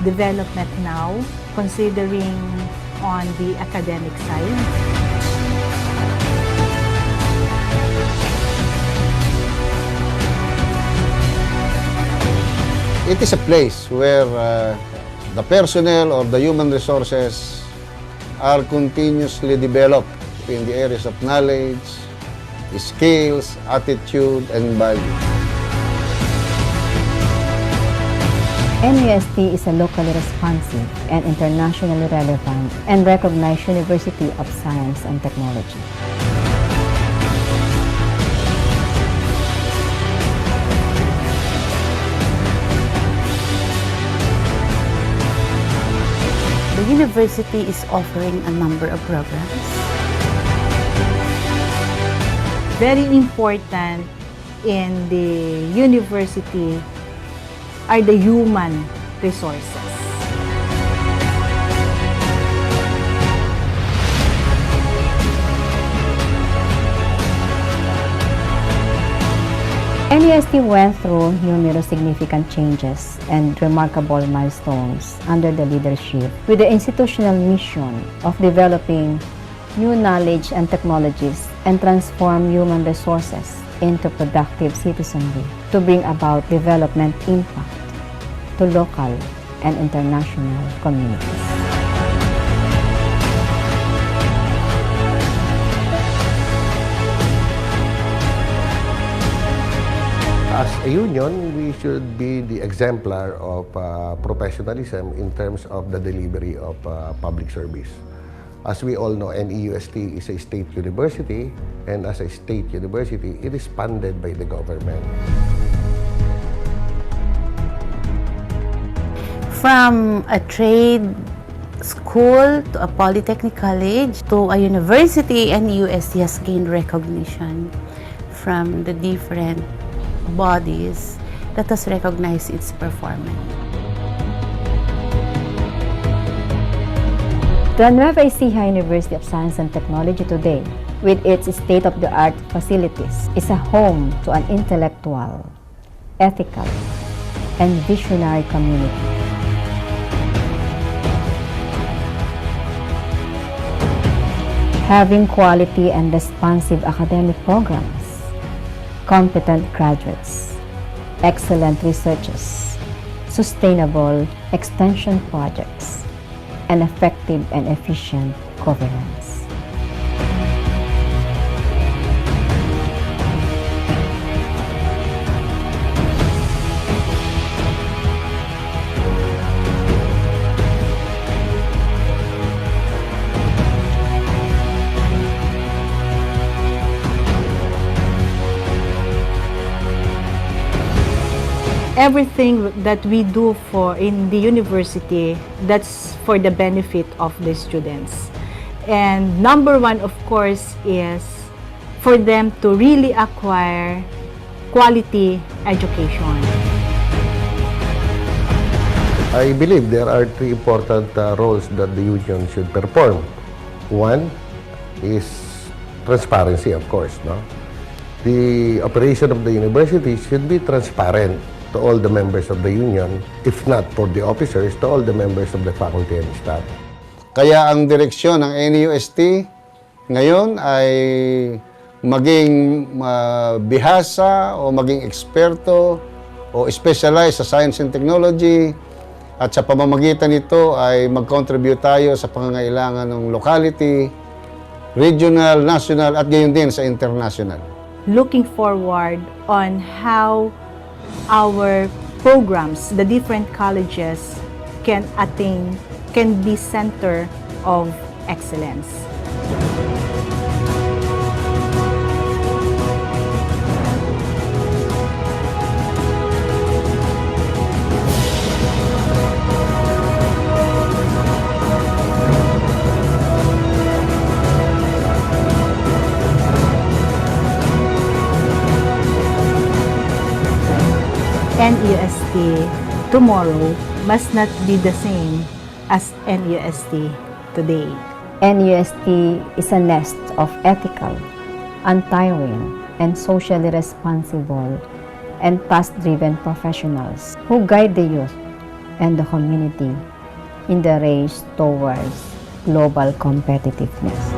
development now, considering on the academic side. It is a place where the personnel or the human resources are continuously developed in the areas of knowledge, skills, attitude, and value. NUST is a locally responsive and internationally relevant and recognized University of Science and Technology. The university is offering a number of programs. Very important in the university are the human resources. NUST went through numerous significant changes and remarkable milestones under the leadership with the institutional mission of developing new knowledge and technologies and transform human resources into productive citizenry to bring about development impact to local and international communities. As a union, we should be the exemplar of professionalism in terms of the delivery of public service. As we all know, NEUST is a state university, and as a state university, it is funded by the government. From a trade school to a polytechnic college to a university, NEUST has gained recognition from the different bodies that has recognized its performance. The Nueva Ecija University of Science and Technology today, with its state-of-the-art facilities, is a home to an intellectual, ethical, and visionary community. Having quality and responsive academic programs, competent graduates, excellent researchers, sustainable extension projects, and effective and efficient governance. Everything that we do in the university, that's for the benefit of the students. And number one, of course, is for them to really acquire quality education. I believe there are three important roles that the union should perform. One is transparency, of course. No? The operation of the university should be transparent to all the members of the union, if not for the officers, to all the members of the faculty and staff. Kaya ang direksyon ng NUST ngayon ay maging bihasa o maging eksperto o specialize sa science and technology, at sa pamamagitan nito ay mag-contribute tayo sa pangangailangan ng locality, regional, national, at gayon din sa international. Looking forward on how our programs, the different colleges can be center of excellence. NUST tomorrow must not be the same as NUST today. NUST is a nest of ethical, untiring, and socially responsible and task-driven professionals who guide the youth and the community in the race towards global competitiveness.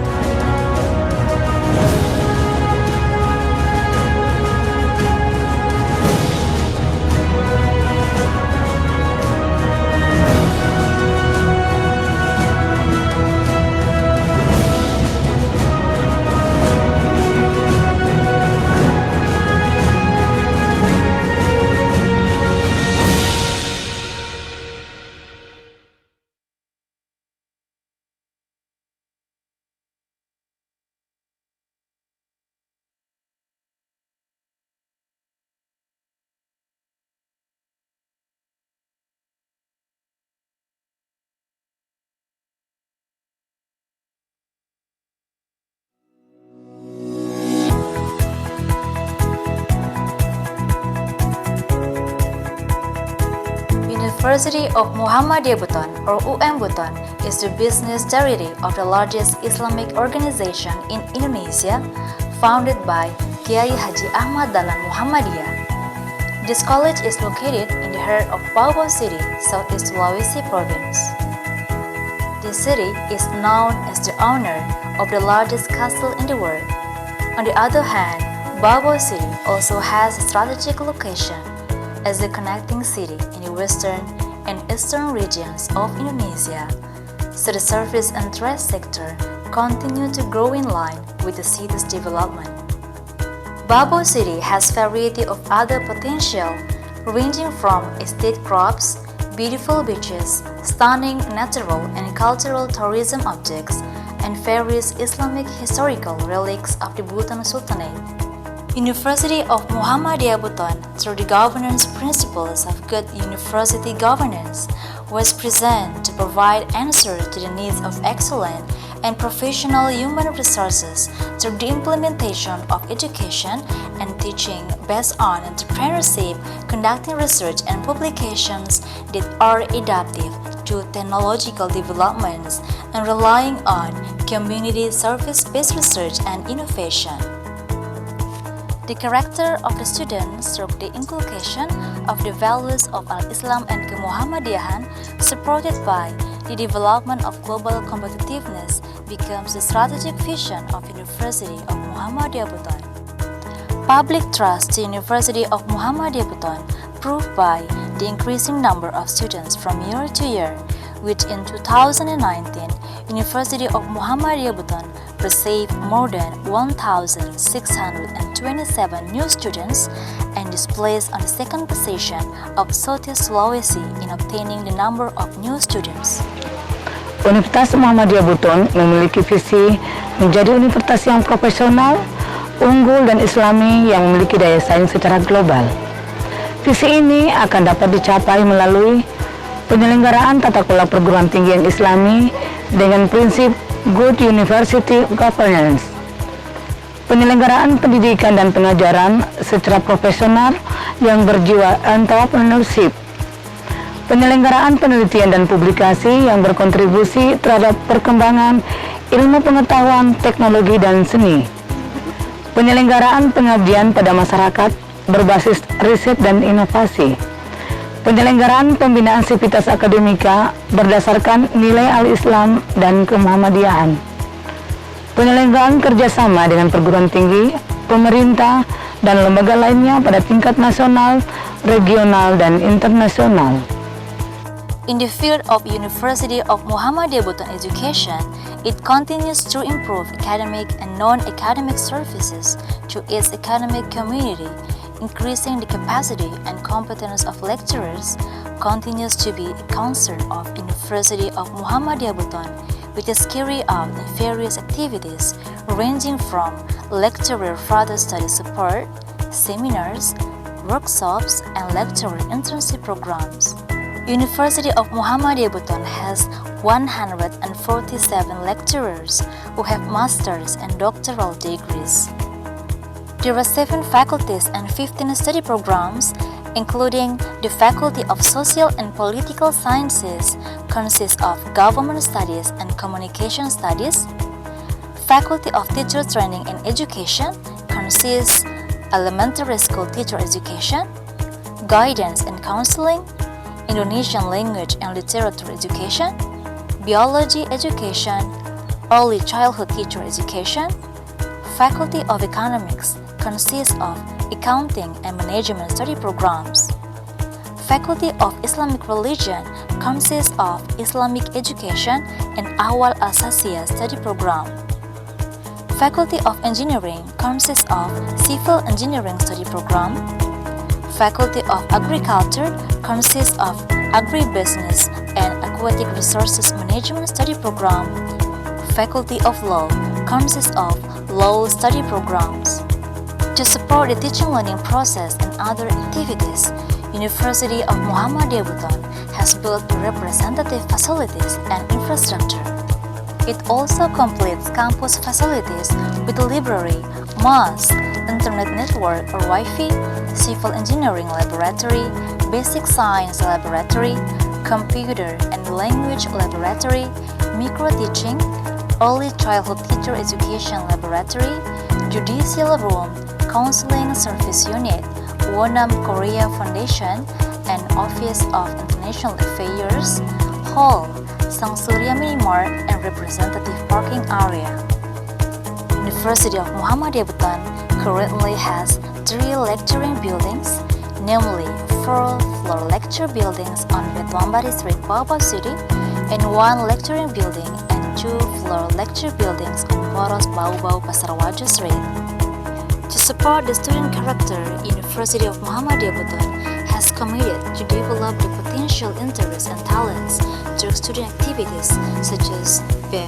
University of Muhammadiyah Buton or Buton is the business charity of the largest Islamic organization in Indonesia, founded by Kiai Haji Ahmad Dahlan Muhammadiyah. This college is located in the heart of Bau City, Southeast Sulawesi Province. This city is known as the owner of the largest castle in the world. On the other hand, Bau City also has a strategic location as the connecting city in the western and eastern regions of Indonesia, so the service and trade sector continue to grow in line with the city's development. Bau City has variety of other potential, ranging from estate crops, beautiful beaches, stunning natural and cultural tourism objects, and various Islamic historical relics of the Buton Sultanate. University of Muhammadiyah Buton, through the governance principles of good university governance, was present to provide answers to the needs of excellent and professional human resources through the implementation of education and teaching based on entrepreneurship, conducting research and publications that are adaptive to technological developments, and relying on community service-based research and innovation. The character of the students through the inculcation of the values of Al-Islam and Muhammadiyahan, supported by the development of global competitiveness, becomes the strategic vision of University of Muhammadiyah Buton. Public trust to University of Muhammadiyah Buton proved by the increasing number of students from year to year, which in 2019, University of Muhammadiyah Buton received more than 1,627 new students and is placed on the second position of Southeast Sulawesi in obtaining the number of new students. Universitas Muhammadiyah Buton memiliki visi menjadi universitas yang profesional, unggul dan islami yang memiliki daya saing secara global. Visi ini akan dapat dicapai melalui penyelenggaraan tata kelola perguruan tinggi yang islami dengan prinsip Good University Governance, penyelenggaraan pendidikan dan pengajaran secara profesional yang berjiwa entrepreneurship, penyelenggaraan penelitian dan publikasi yang berkontribusi terhadap perkembangan ilmu pengetahuan, teknologi, dan seni, penyelenggaraan pengabdian pada masyarakat berbasis riset dan inovasi, penyelenggaraan pembinaan sivitas akademika berdasarkan nilai al-Islam dan kemuhammadiyahan, penyelenggaraan kerjasama dengan perguruan tinggi, pemerintah, dan lembaga lainnya pada tingkat nasional, regional, dan internasional. In the field of University of Muhammadiyah Buton education, it continues to improve academic and non-academic services to its academic community, increasing the capacity and competence of lecturers, continues to be a concern of University of Muhammadiyah Buton, which is carried out in various activities ranging from lecturer further study support, seminars, workshops, and lecturer internship programs. University of Muhammadiyah Buton has 147 lecturers who have master's and doctoral degrees. There are 7 faculties and 15 study programs, including the Faculty of Social and Political Sciences, consists of Government Studies and Communication Studies. Faculty of Teacher Training and Education consists Elementary School Teacher Education, Guidance and Counseling, Indonesian language and literature education, biology education, early childhood teacher education. Faculty of Economics consists of accounting and management study programs. Faculty of Islamic Religion consists of Islamic Education and Awal Asasiyah study program. Faculty of Engineering consists of Civil Engineering study program. Faculty of Agriculture consists of Agribusiness and Aquatic Resources Management study program. Faculty of Law consists of Law study programs. To support the teaching learning process and other activities, University of Muhammadiyah Buton has built representative facilities and infrastructure. It also completes campus facilities with a library, mosque, internet network or Wi-Fi, civil engineering laboratory, basic science laboratory, computer and language laboratory, micro-teaching, early childhood teacher education laboratory, judicial room, counseling service unit, Wonam Korea Foundation, and Office of International Affairs, hall, Sang Surya Minimart, and representative parking area. University of Muhammadiyah Buton currently has 3 lecturing buildings, namely 4-floor lecture buildings on Betuambari Street, Baba City, and 1 lecturing building and 2-floor lecture buildings on Boros Bau-Bau Pasarwajo Street. To support the student character, University of Muhammadiyah Buton has committed to develop the potential interests and talents through student activities such as BEM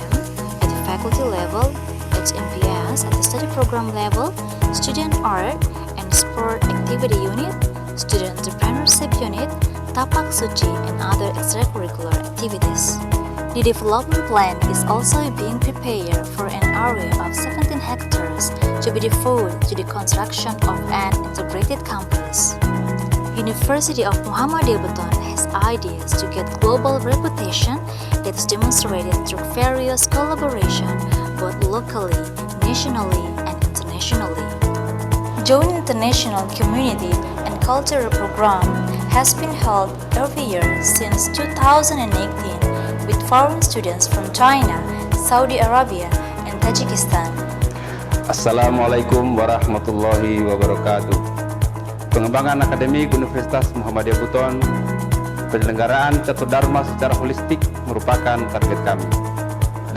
at the faculty level, HMPS at the study program level, student art and sport activity unit, student entrepreneurship unit, tapak suci, and other extracurricular activities. The development plan is also being prepared for an area of 17 hectares to be devoted to the construction of an integrated campus. University of Muhammadiyah Buton has ideas to get global reputation that is demonstrated through various collaboration both locally, nationally, and internationally. Joint international community and cultural program has been held every year since 2018 with foreign students from China, Saudi Arabia, and Tajikistan. Assalamualaikum warahmatullahi wabarakatuh. Pengembangan akademik Universitas Muhammadiyah Buton, penyelenggaraan catur dharma secara holistik merupakan target kami.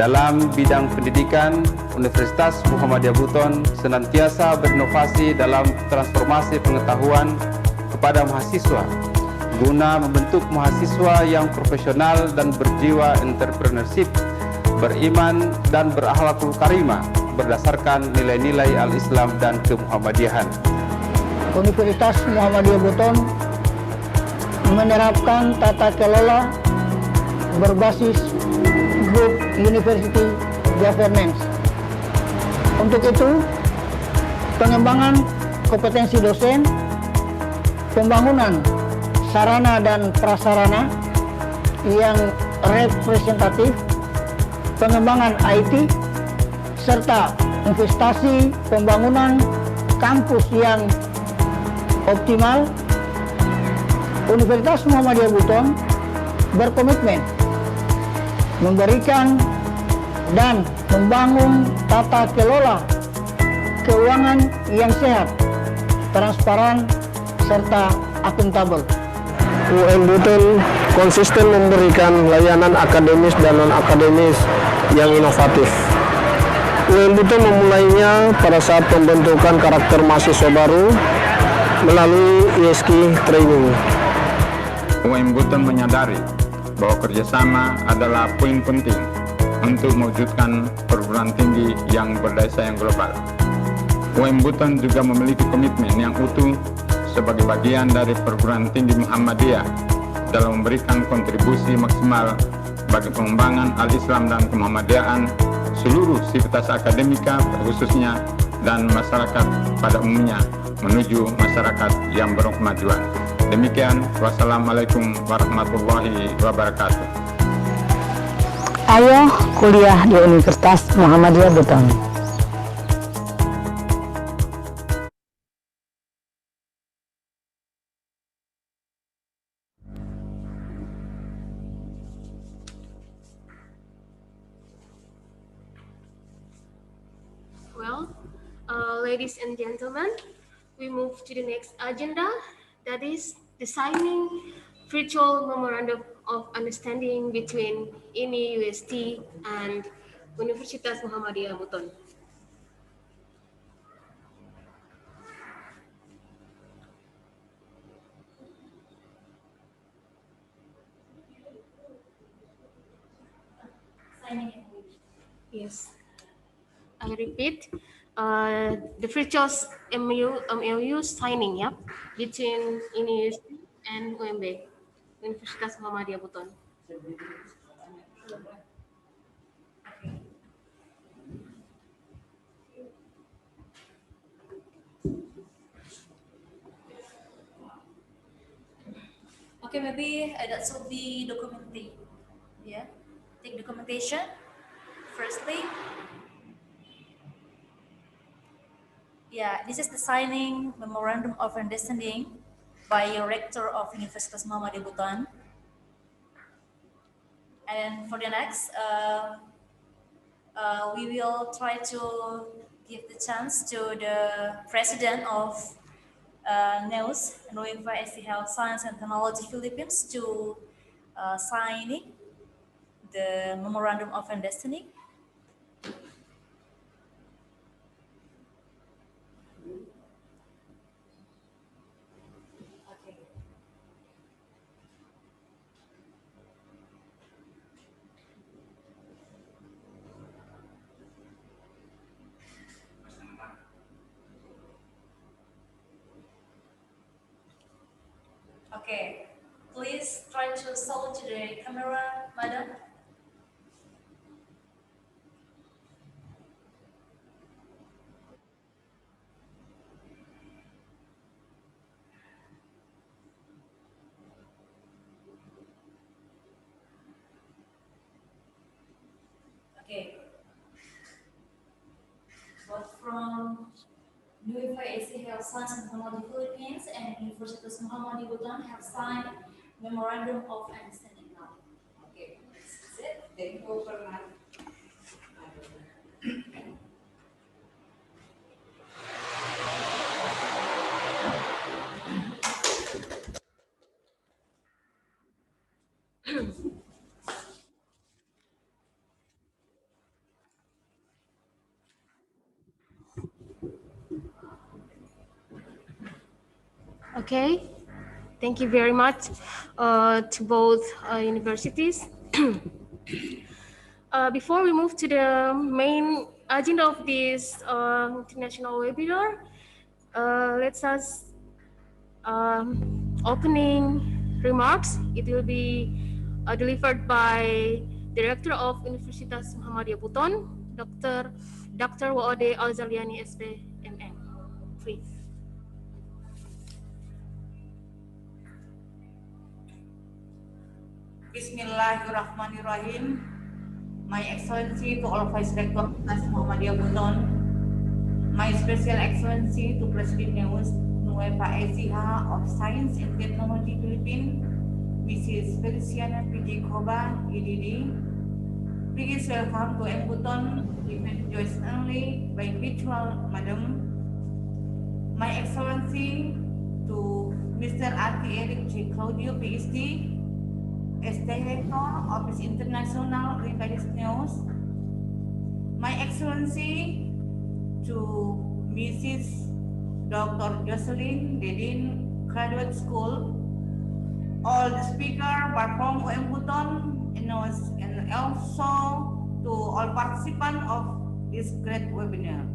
Dalam bidang pendidikan, Universitas Muhammadiyah Buton senantiasa berinovasi dalam transformasi pengetahuan kepada mahasiswa, guna membentuk mahasiswa yang profesional dan berjiwa entrepreneurship, beriman dan berakhlakul karimah berdasarkan nilai-nilai al-Islam dan kemuhammadiyahan. Universitas Muhammadiyah Buton menerapkan tata kelola berbasis Group University Governance. Untuk itu, pengembangan kompetensi dosen, pembangunan sarana dan prasarana yang representatif, pengembangan IT, serta investasi pembangunan kampus yang optimal, Universitas Muhammadiyah Buton berkomitmen memberikan dan membangun tata kelola keuangan yang sehat, transparan, serta akuntabel. UM Buton konsisten memberikan layanan akademis dan non-akademis yang inovatif. UM Buton memulainya pada saat pembentukan karakter mahasiswa baru melalui ESG training. UM Buton menyadari bahwa kerjasama adalah poin penting untuk mewujudkan perguruan tinggi yang berdaya saing global. UM Buton juga memiliki komitmen yang utuh sebagai bagian dari perguruan tinggi Muhammadiyah dalam memberikan kontribusi maksimal bagi pengembangan al-Islam dan kemuhammadiyahan seluruh sivitas akademika khususnya dan masyarakat pada umumnya menuju masyarakat yang berkemajuan. Demikian, wassalamualaikum warahmatullahi wabarakatuh. Ayo kuliah di Universitas Muhammadiyah Buton. ladies and gentlemen, we move to the next agenda, that is the signing virtual memorandum of understanding between INI UST and Universitas Muhammadiyah Buton. Yes. I repeat, the virtual MOU signing, yeah, between University and UMB, Universitas Muhammadiyah Buton. Okay, maybe that should be documentation. Yeah, take documentation. Firstly, yeah, this is the signing memorandum of understanding by your rector of Universitas Muhammadiyah Buton. And for the next, we will try to give the chance to the president of Nueva, Ecija, Science and Technology Philippines to signing the memorandum of understanding. Okay, please try to show to the camera, madam. Okay, both from Nueva, Ecija, Science and Technology Philippines and Universitas Muhammadiyah Buton have signed memorandum of understanding now. Okay, this is it. Then go for my. Okay, thank you very much to both universities. Before we move to the main agenda of this international webinar, let's us opening remarks. It will be delivered by Director of Universitas Muhammadiyah Buton, Dr. Waode Alzaliani, SPMM. Please. Bismillahirrahmanirrahim. My Excellency to all Vice Rector Universitas Muhammadiyah Buton, My Special Excellency to President Nueva Ecija of Science and Technology Philippines, Mrs. Feliciana P.J. Koba, EDD. Please welcome to M. Buton, event joined only by virtual Madam. My Excellency to Mr. R.T. Eric J. Claudio, PhD, as Director of the International Linguistics News. My Excellency to Mrs. Dr. Jocelyn Dedin, Graduate School, all the speakers were from UM Buton, and also to all participants of this great webinar.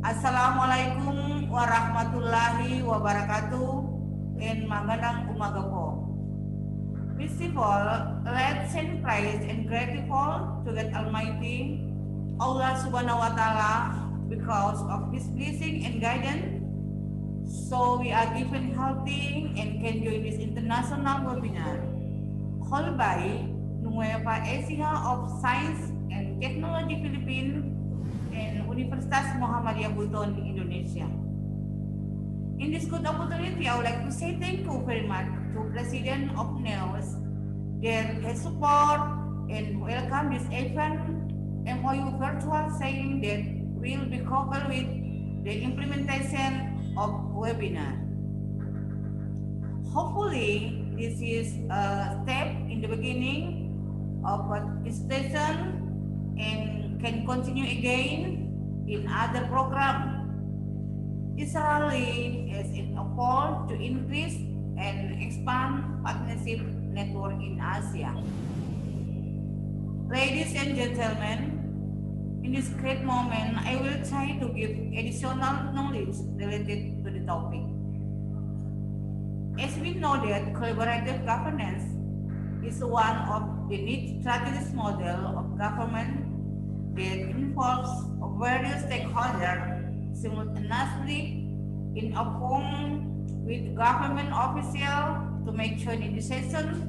Assalamualaikum warahmatullahi wabarakatuh, and magandang umaga po. First of all, let's send praise and grateful to God Almighty, Allah Subhanahu wa Ta'ala, because of His blessing and guidance. So we are given healthy and can join this international webinar, held by Nueva Ecija of Science and Technology Philippines and Universitas Muhammadiyah Buton, Indonesia. In this good opportunity, I would like to say thank you very much to President of NEOS, their support and welcome this event MOU virtual, saying that will be coupled with the implementation of webinar. Hopefully, this is a step in the beginning of participation and can continue again in other programs, especially as an effort to increase and expand partnership network in Asia. Ladies and gentlemen, in this great moment, I will try to give additional knowledge related to the topic. As we know that collaborative governance is one of the neat strategic model of government that involves various stakeholders simultaneously in a form with government officials to make joint decisions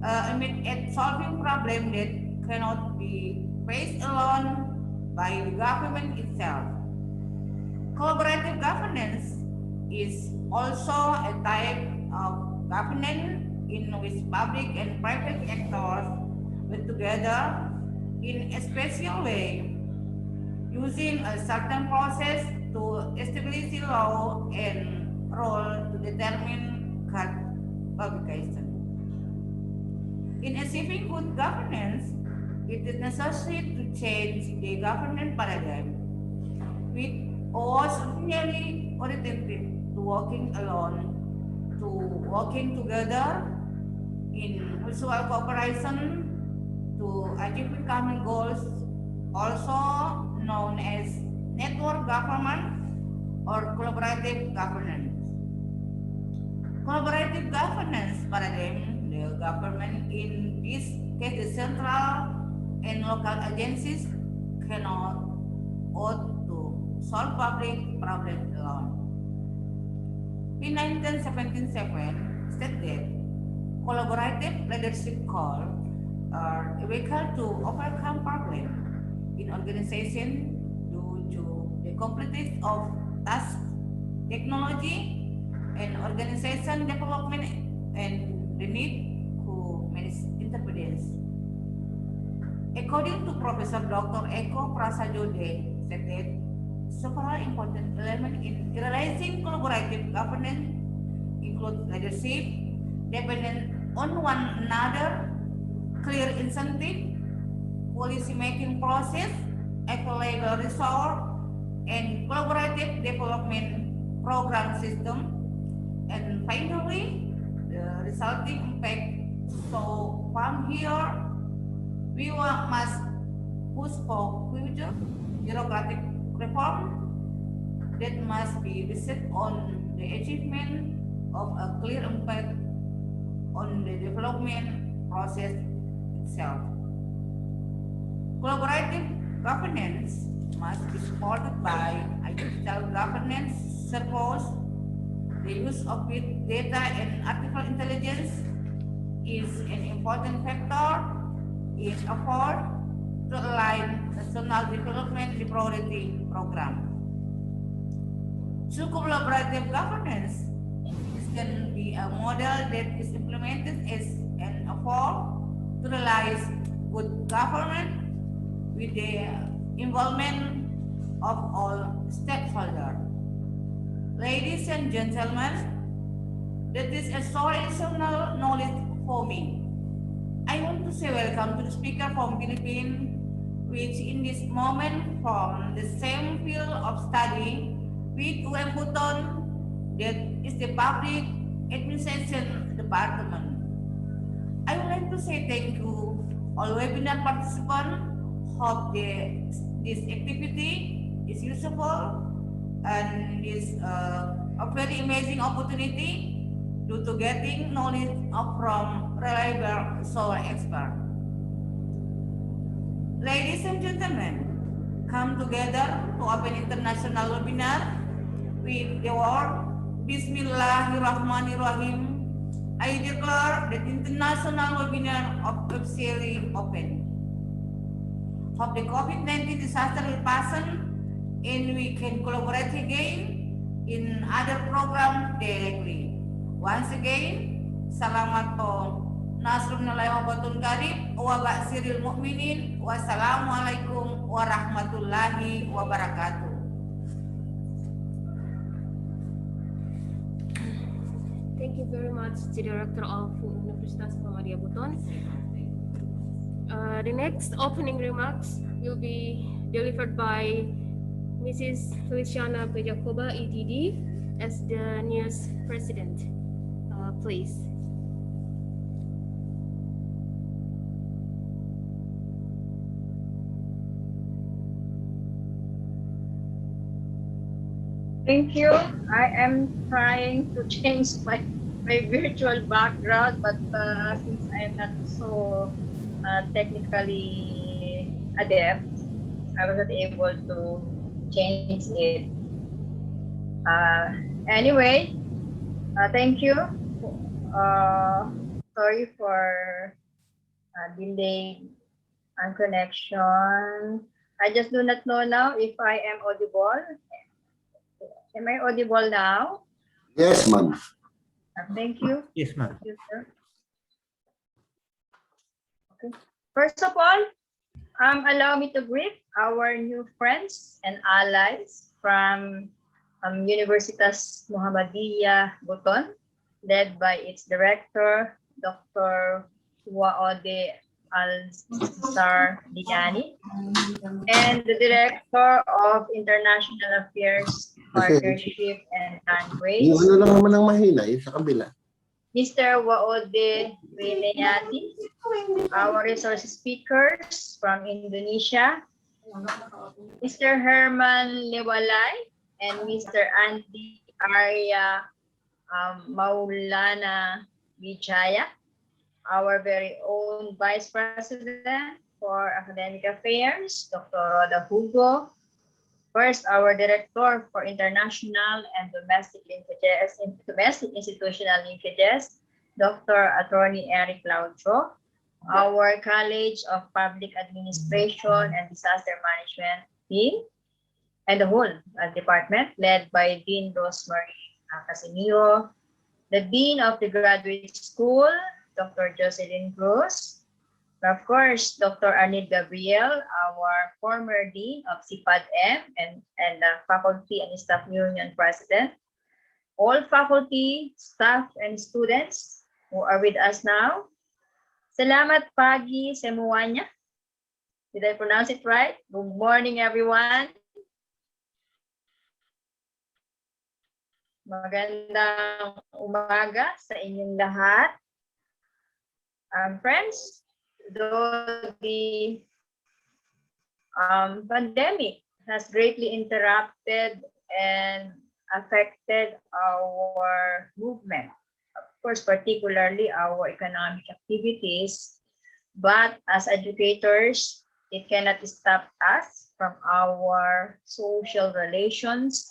amid at solving problems that cannot be faced alone by the government itself. Collaborative governance is also a type of governance in which public and private actors work together in a special way, using a certain process to establish the law and role to determine good publication. In achieving good governance, it is necessary to change the governance paradigm, which was originally oriented to working alone, to working together in mutual cooperation to achieve common goals, also known as network government or collaborative governance. Collaborative governance paradigm, the government in this case the central and local agencies cannot ought to solve public problems alone. In 1977, stated that collaborative leadership call are a vehicle to overcome problems in organization due to the complexity of task, technology, and organization development and the need to manage interference. According to Professor Dr. Eko Prasajode, stated several important elements in realizing collaborative governance include leadership, dependent on one another, clear incentive, policy making process, available resource, and collaborative development program system, and finally, the resulting impact. So from here, we must push for future bureaucratic reform that must be based on the achievement of a clear impact on the development process itself. Collaborative governance must be supported by a digital governance support. The use of big data and artificial intelligence is an important factor in effort to align national development priority program. Through collaborative governance, this can be a model that is implemented as an effort to realize good government with the involvement of all stakeholders. Ladies and gentlemen, that is a short additional knowledge for me. I want to say welcome to the speaker from Philippines, which in this moment from the same field of study with Buton, that is the public administration department. I would like to say thank you all webinar participants. Hope this activity is useful and is a very amazing opportunity due to getting knowledge from reliable solar expert. Ladies and gentlemen, come together to open international webinar with the word Bismillahirrahmanirrahim. I declare that international webinar officially open. Hope the COVID-19 disaster will pass and we can collaborate again in other programs directly. Once again, salamat po. Nasrullahi wa batun karib wa ba'siril mu'minin. Wassalamualaikum warahmatullahi wabarakatuh. Thank you very much to the Director of Universitas Muhammadiyah Buton. The next opening remarks will be delivered by Mrs. Feliciana Pejakoba, EDD, as the newest president. Please. Thank you. I am trying to change my virtual background, but since I'm not so technically adept, I was not able to change it. Anyway, thank you. Sorry for delay and connection. I just do not know now if I am audible. Am I audible now? Yes, ma'am. Thank you. Yes, ma'am. Thank you, sir. Okay. First of all, allow me to greet our new friends and allies from Universitas Muhammadiyah Buton, led by its director, Dr. Waode Al-Sar Diani, and the Director of International Affairs, Partnership and Land-Grace, Yung ano lang naman ang mahina, yung sa kabila. Mr. Waode Wineyati, our resource speakers from Indonesia, Mr. Herman Lewalay, and Mr. Andy Arya Maulana Wijaya, our very own Vice President for Academic Affairs, Dr. Roda Hugo. First, our Director for International and Domestic Linkages, Domestic Institutional Linkages, Dr. Attorney Eric Lautro. Our College of Public Administration and Disaster Management team, and the whole department, led by Dean Rosemary Casimiro, the Dean of the Graduate School, Dr. Jocelyn Cruz, of course, Dr. Arnid Gabriel, our former Dean of CPAD-M and Faculty and Staff Union President, all faculty, staff, and students who are with us now. Salamat pagi semuanya. Did I pronounce it right? Good morning, everyone. Magandang umaga sa inyong lahat. Friends, though the pandemic has greatly interrupted and affected our movement, of course, particularly our economic activities, but as educators, it cannot stop us from our social relations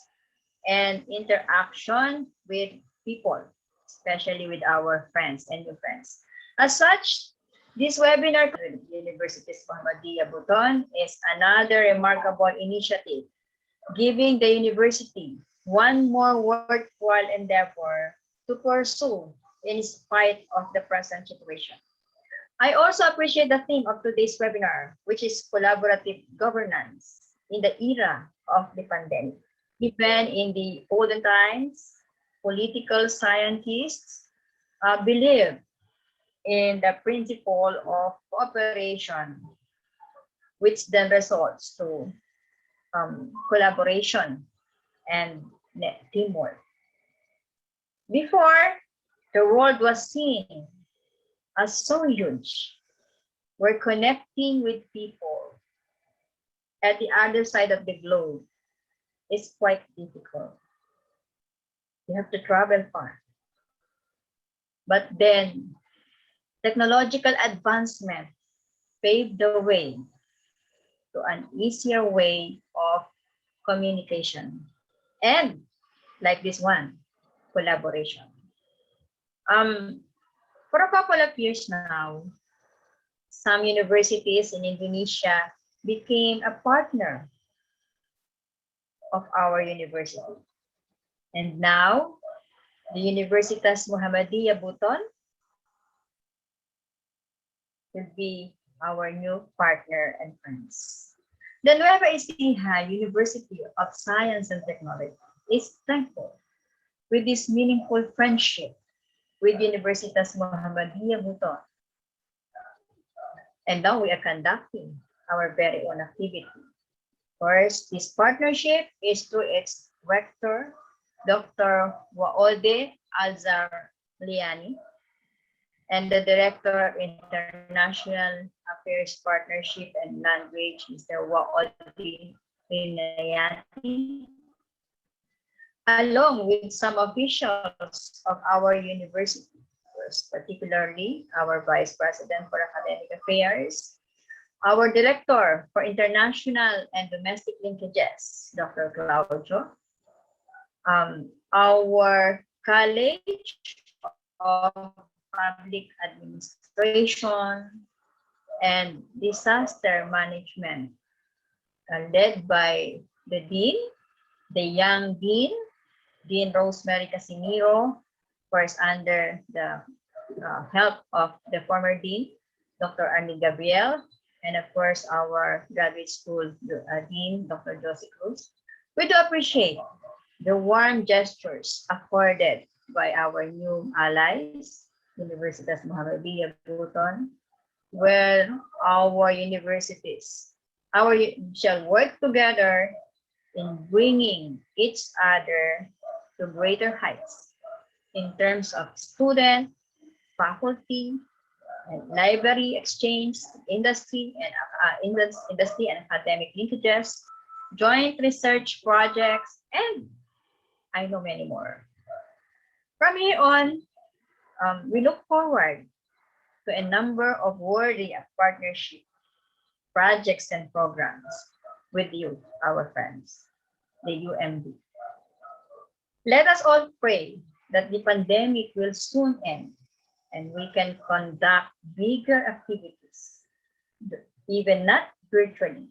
and interaction with people, especially with our friends and new friends. As such, this webinar with Universitas Muhammadiyah Buton is another remarkable initiative, giving the university one more worthwhile endeavor to pursue in spite of the present situation. I also appreciate the theme of today's webinar, which is collaborative governance in the era of the pandemic. Even in the olden times, political scientists believe in the principle of cooperation, which then results to collaboration and teamwork. Before, the world was seen as so huge. We're connecting with people at the other side of the globe is quite difficult. You have to travel far. But then, technological advancement paved the way to an easier way of communication. And, like this one, collaboration. For a couple of years now, some universities in Indonesia became a partner of our university. And now, the Universitas Muhammadiyah Buton will be our new partner and friends. The Nueva Ecija University of Science and Technology is thankful with this meaningful friendship with Universitas Muhammadiyah Buton. And now we are conducting our very own activity. First, this partnership is through its rector, Dr. Waode Azar-Liani, and the Director of International Affairs Partnership and Language, Mr. Waode Linayati, along with some officials of our university, particularly our Vice President for Academic Affairs, our Director for International and Domestic Linkages, Dr. Claudio, our College of Public Administration and Disaster Management, led by the Dean, the young Dean, Dean Rosemary Casimiro, first under the help of the former Dean, Dr. Arnie Gabriel, and of course our graduate school Dean, Dr. Josie Cruz. We do appreciate the warm gestures accorded by our new allies, Universitas Muhammadiyah Buton, where our universities shall work together in bringing each other to greater heights in terms of student, faculty, and library exchange, industry and academic linkages, joint research projects, and I know many more. From here on, we look forward to a number of worthy partnership projects and programs with you, our friends, the UMB. Let us all pray that the pandemic will soon end and we can conduct bigger activities, even not virtually,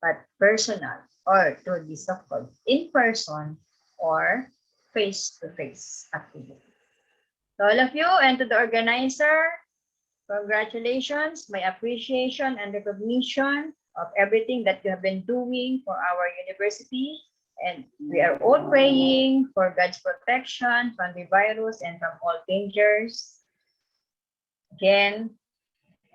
but personal or through the so-called in-person or face-to-face activity. To all of you and to the organizer, congratulations, my appreciation and recognition of everything that you have been doing for our university. And we are all praying for God's protection from the virus and from all dangers. Again,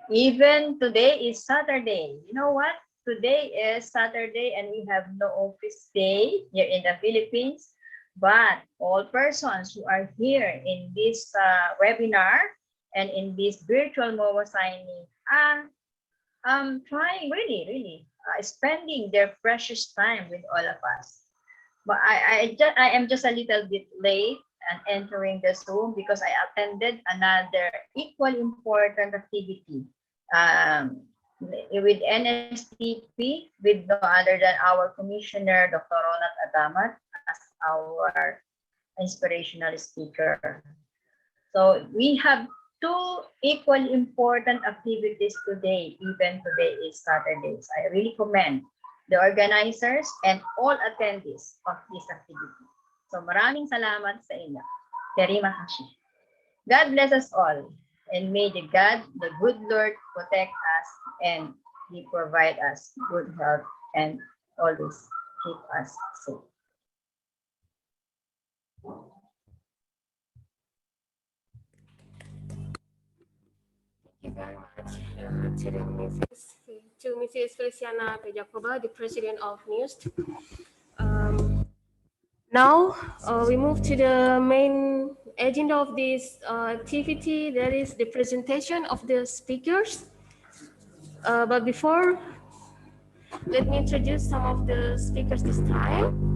even today is Saturday. You know what? Today is Saturday and we have no office day here in the Philippines. But all persons who are here in this webinar and in this virtual MOA signing are trying really, spending their precious time with all of us. But I am just a little bit late and entering the Zoom because I attended another equally important activity with NSTP with no other than our Commissioner, Dr. Ronald Adamat, as our inspirational speaker. So we have two equally important activities today, even today is Saturday. So I really commend the organizers and all attendees of this activity. So maraming salamat sa inyo. Terima kasih. God bless us all and may the good Lord protect us and He provide us good health and always keep us safe. Thank you very much to Mrs. Feliciana Jacoba, the president of NUST. Now we move to the main agenda of this activity, that is the presentation of the speakers. But before, let me introduce some of the speakers this time.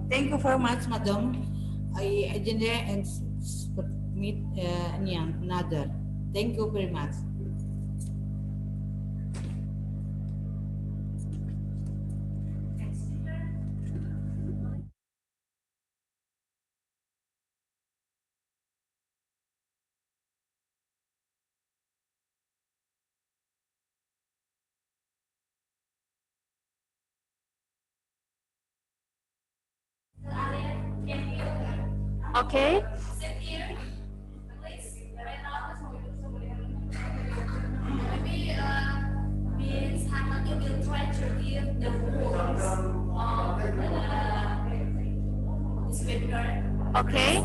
Thank you very much, Madam. I agenda and meet another. Thank you very much. Okay. Maybe Ms. Hamadi will try to give the rules of this webinar. Okay.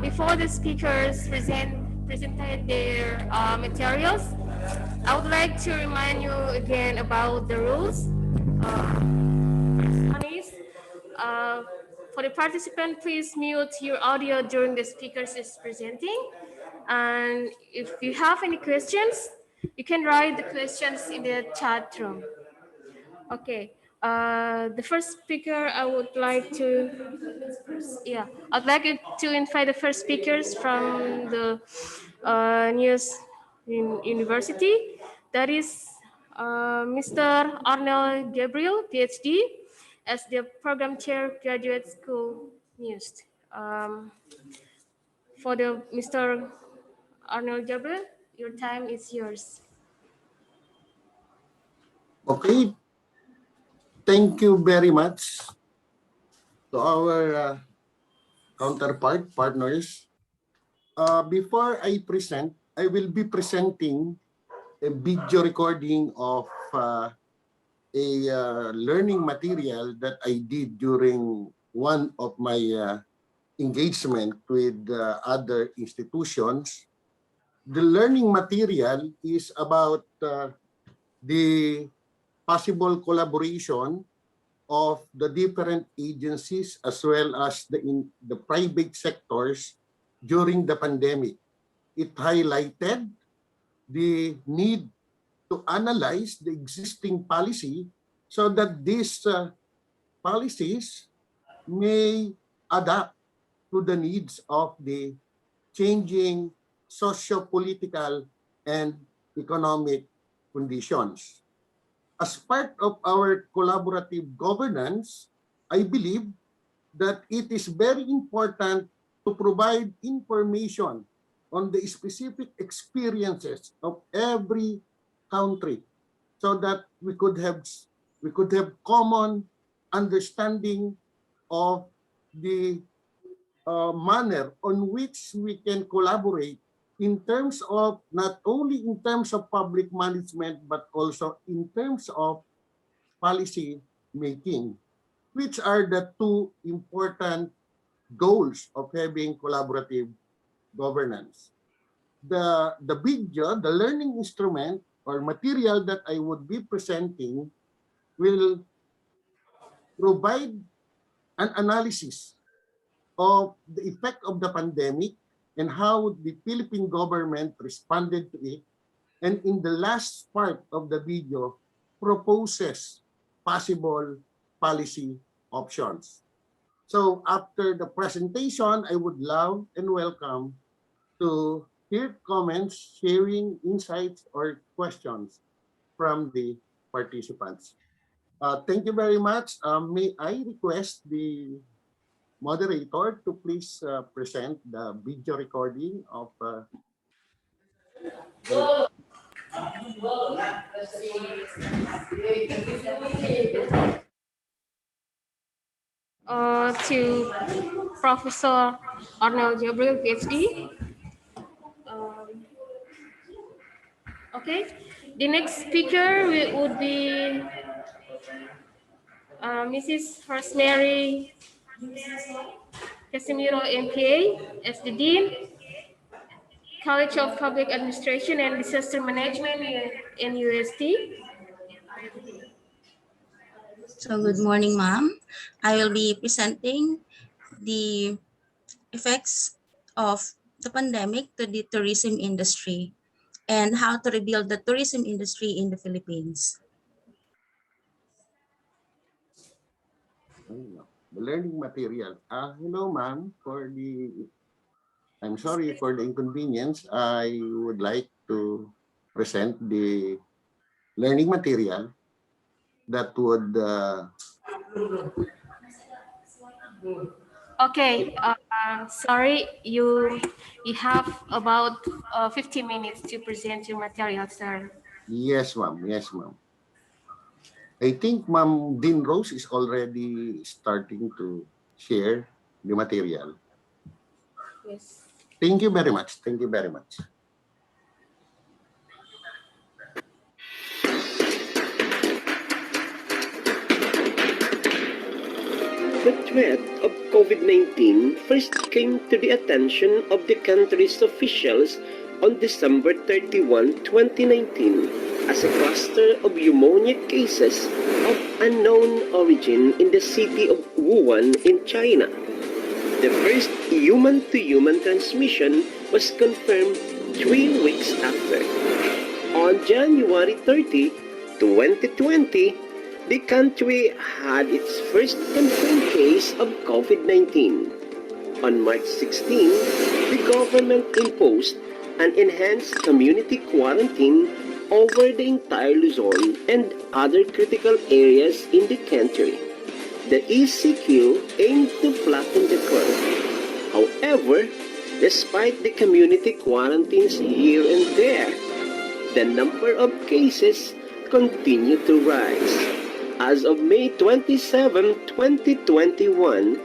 Before the speakers presented their materials, I would like to remind you again about the rules. One is, for the participant, please mute your audio during the speakers is presenting. And if you have any questions, you can write the questions in the chat room. Okay. The first speaker I would like to, I'd like to invite the first speakers from the news university. That is Mr. Arnold Gabriel, PhD, as the program chair, graduate school news. For the Mr. Arnold Gabriel, your time is yours. Okay, thank you very much to our counterpart partners. Before I present, I will be presenting a video recording of a learning material that I did during one of my engagement with other institutions. The learning material is about the possible collaboration of the different agencies as well as the private sectors during the pandemic. It highlighted the need to analyze the existing policy so that these policies may adapt to the needs of the changing socio-political and economic conditions. As part of our collaborative governance, I believe that it is very important to provide information on the specific experiences of every country so that we could have common understanding of the manner on which we can collaborate in terms of not only in terms of public management but also in terms of policy making, which are the two important goals of having collaborative governance. The video, the learning instrument or material that I would be presenting will provide an analysis of the effect of the pandemic and how the Philippine government responded to it. And in the last part of the video, proposes possible policy options. So after the presentation, I would love and welcome to hear comments, sharing insights or questions from the participants. Thank you very much. May I request the moderator to please present the video recording of To Professor Arnold Gabriel, PhD. Okay, the next speaker would be Mrs. Rosemary Casimiro, MPA, as the Dean, College of Public Administration and Disaster Management in UST. So good morning, ma'am. I will be presenting the effects of the pandemic to the tourism industry and how to rebuild the tourism industry in the Philippines. The learning material. Hello, ma'am. I'm sorry for the inconvenience. I would like to present the learning material that would Okay, sorry, you have about 15 minutes to present your material, sir. Yes, ma'am. Yes, ma'am. I think Ma'am Dean Rose is already starting to share the material. Yes. Thank you very much. Thank you very much. The threat of COVID-19 first came to the attention of the country's officials on December 31, 2019, as a cluster of pneumonia cases of unknown origin in the city of Wuhan in China. The first human-to-human transmission was confirmed 3 weeks after. On January 30, 2020, the country had its first confirmed case of COVID-19. On March 16, the government imposed an enhanced community quarantine over the entire Luzon and other critical areas in the country. The ECQ aimed to flatten the curve. However, despite the community quarantines here and there, the number of cases continued to rise. As of May 27, 2021,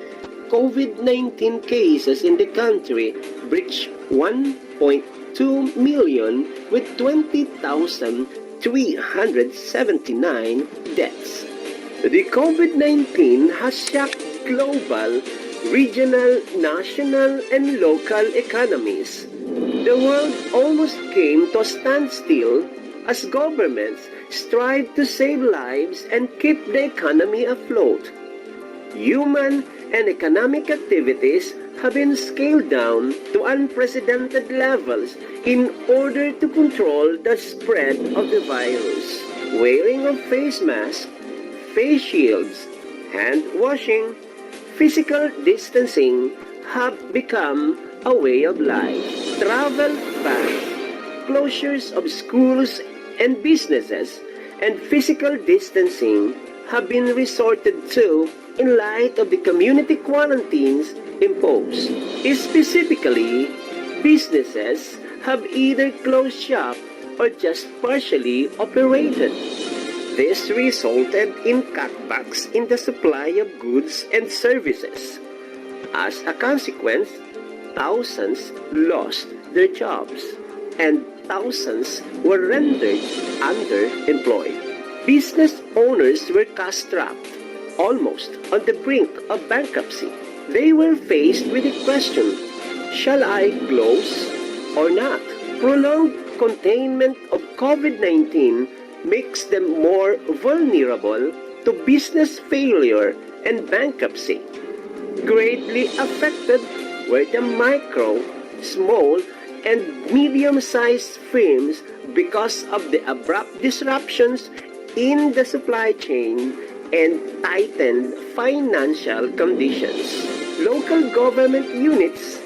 COVID-19 cases in the country breached 1.2 million with 20,379 deaths. The COVID-19 has shocked global, regional, national, and local economies. The world almost came to a standstill as governments strive to save lives and keep the economy afloat. Human and economic activities have been scaled down to unprecedented levels in order to control the spread of the virus. Wearing of face masks, face shields, hand washing, physical distancing have become a way of life. Travel bans, closures of schools and businesses, and physical distancing have been resorted to in light of the community quarantines imposed. Specifically, businesses have either closed shop or just partially operated. This resulted in cutbacks in the supply of goods and services. As a consequence, thousands lost their jobs and thousands were rendered underemployed. Business owners were cash-strapped, almost on the brink of bankruptcy. They were faced with the question, shall I close or not? Prolonged containment of COVID-19 makes them more vulnerable to business failure and bankruptcy. Greatly affected were the micro, small, and medium-sized firms because of the abrupt disruptions in the supply chain and tightened financial conditions. Local government units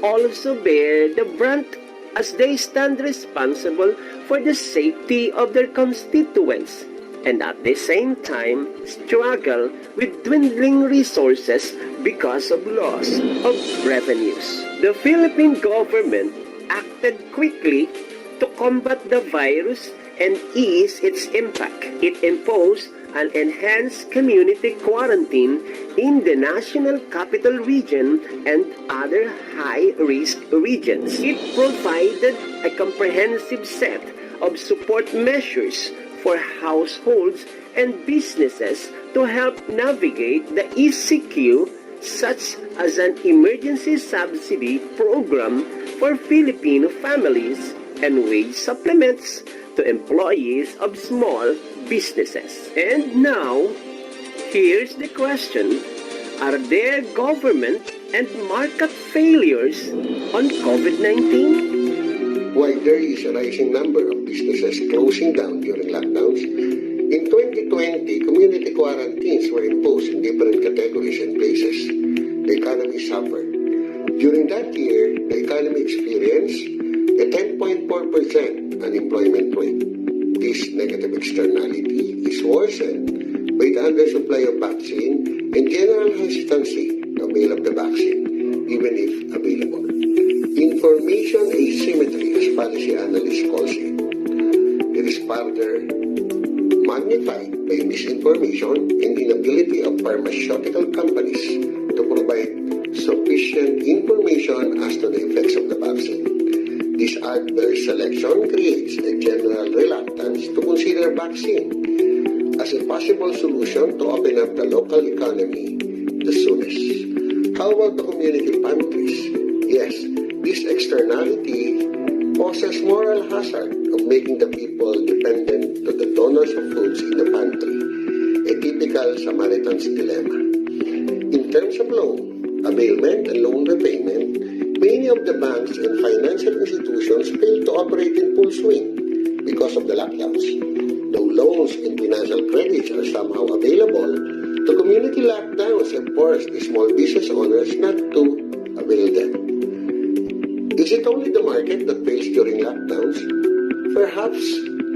also bear the brunt as they stand responsible for the safety of their constituents and at the same time struggle with dwindling resources because of loss of revenues. The Philippine government acted quickly to combat the virus and ease its impact. It imposed an enhanced community quarantine in the National Capital Region and other high-risk regions. It provided a comprehensive set of support measures for households and businesses to help navigate the ECQ, such as an emergency subsidy program for Filipino families and wage supplements to employees of small businesses. And now, here's the question. Are there government and market failures on COVID-19? While there is a rising number of businesses closing down during lockdowns, in 2020, community quarantines were imposed in different categories and places. The economy suffered. During that year, the economy experienced a 10.4% unemployment rate. This negative externality is worsened by the undersupply of vaccine and general hesitancy to avail of the vaccine, even if available. Information asymmetry, as policy analysts call it. It is further magnified by misinformation and inability of pharmaceutical companies to provide sufficient information as to the effects of the vaccine. This adverse selection creates a general reluctance to consider vaccine as a possible solution to open up the local economy the soonest. How about the community pantries? Yes, this externality poses moral hazard of making the people dependent to the donors of foods in the pantry, a typical Samaritan's dilemma. In terms of loan, availment and loan repayment, many of the banks and financial institutions fail to operate in full swing because of the lockdowns. Though loans and financial credits are somehow available, the community lockdowns have forced the small business owners not to avail them. Is it only the market that fails during lockdowns? Perhaps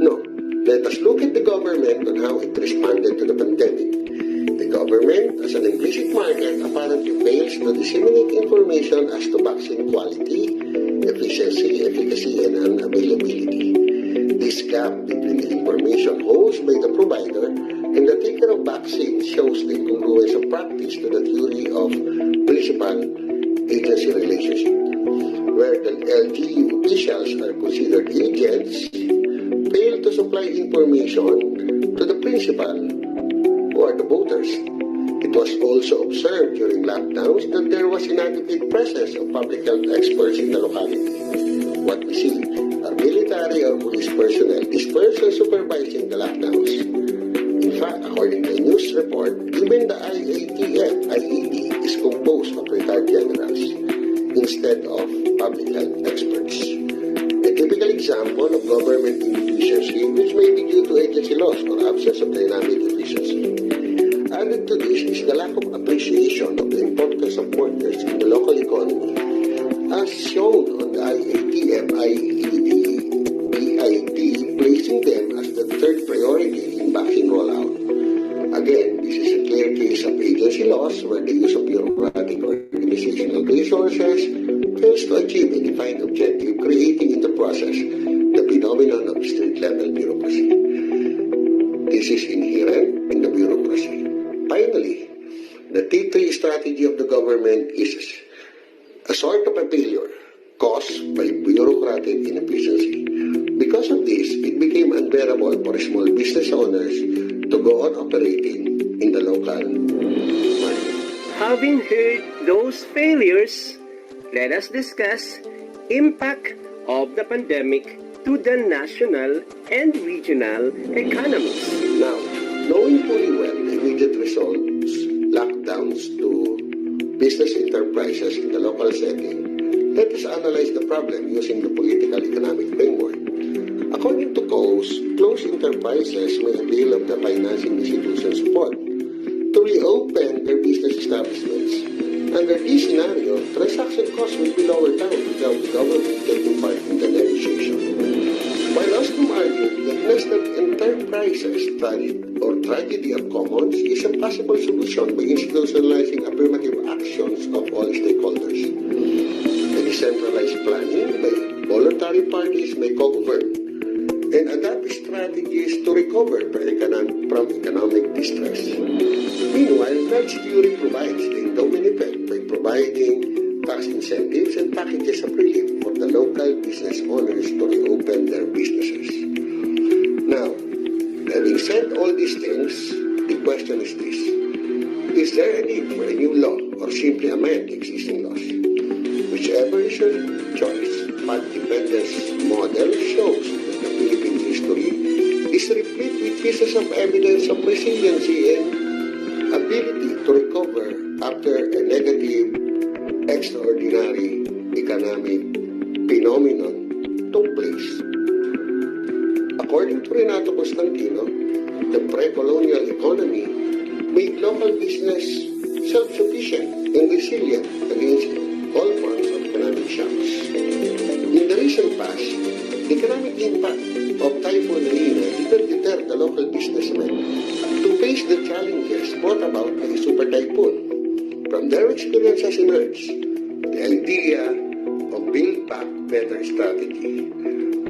no. Let us look at the government on how it responded to the pandemic. The government, as an implicit market, apparently fails to disseminate information as to vaccine quality, efficacy, and availability. This gap between the information hosted by the provider and the taker of vaccine shows the incongruence of practice to the theory of principal-agency relationship, where the LGU officials are considered agents, fail to supply information to the principal, who are the voters. It was also observed during lockdowns that there was inadequate presence of public health experts in the locality. What we see are military or police personnel dispersed and supervising the lockdowns. In fact, according to a news report, even the IED is composed of retired generals instead of public health experts. A typical example of government inefficiency, which may be due to agency loss or absence of dynamic efficiency. Added to this is the lack of appreciation of the importance of workers in the local economy, as shown on the IED, placing them as the third priority in vaccine rollout. Again, this is a clear case of agency loss where the use of bureaucratic organizational resources fails to achieve a defined objective, creating in the process the phenomenon of street-level bureaucracy. This is inherent in the bureaucracy. Finally, the T3 strategy of the government is a sort of a failure caused by bureaucratic inefficiency. Because of this, it became unbearable for small business owners to go on operating in the local market. Having heard those failures, let us discuss impact of the pandemic to the national and regional economies. Now, knowing fully well the immediate results, lockdowns to business enterprises in the local setting, let us analyze the problem using the political economic framework. According to COES, closed enterprises may avail of the financing institution support to reopen their business establishments. Under this scenario, transaction costs will be lowered down without the government taking part in the negotiation. While Ostrom argued that nested enterprises tragedy of commons is a possible solution by institutionalizing affirmative actions of all stakeholders. A decentralized planning by voluntary parties may co-govern and adapt strategies to recover from economic distress. Meanwhile, Nudge theory provides the endowment effect by providing tax incentives and packages of relief for the local business owners to reopen their businesses. Now, having said all these things, the question is this: is there a need for a new law or simply amend existing laws? Whichever is your choice, Path Dependence model shows that the Philippine history is replete with pieces of evidence of resiliency and ability to recover after a negative, extraordinary economic phenomenon took place. According to Renato Constantino, the pre-colonial economy made local business self-sufficient and resilient against all forms of economic shocks. In the recent past, the economic impact of Typhoon Rina did not deter the local businessmen to face the challenges brought about by the super typhoon. From their experiences emerged the idea of Build Back Better strategy.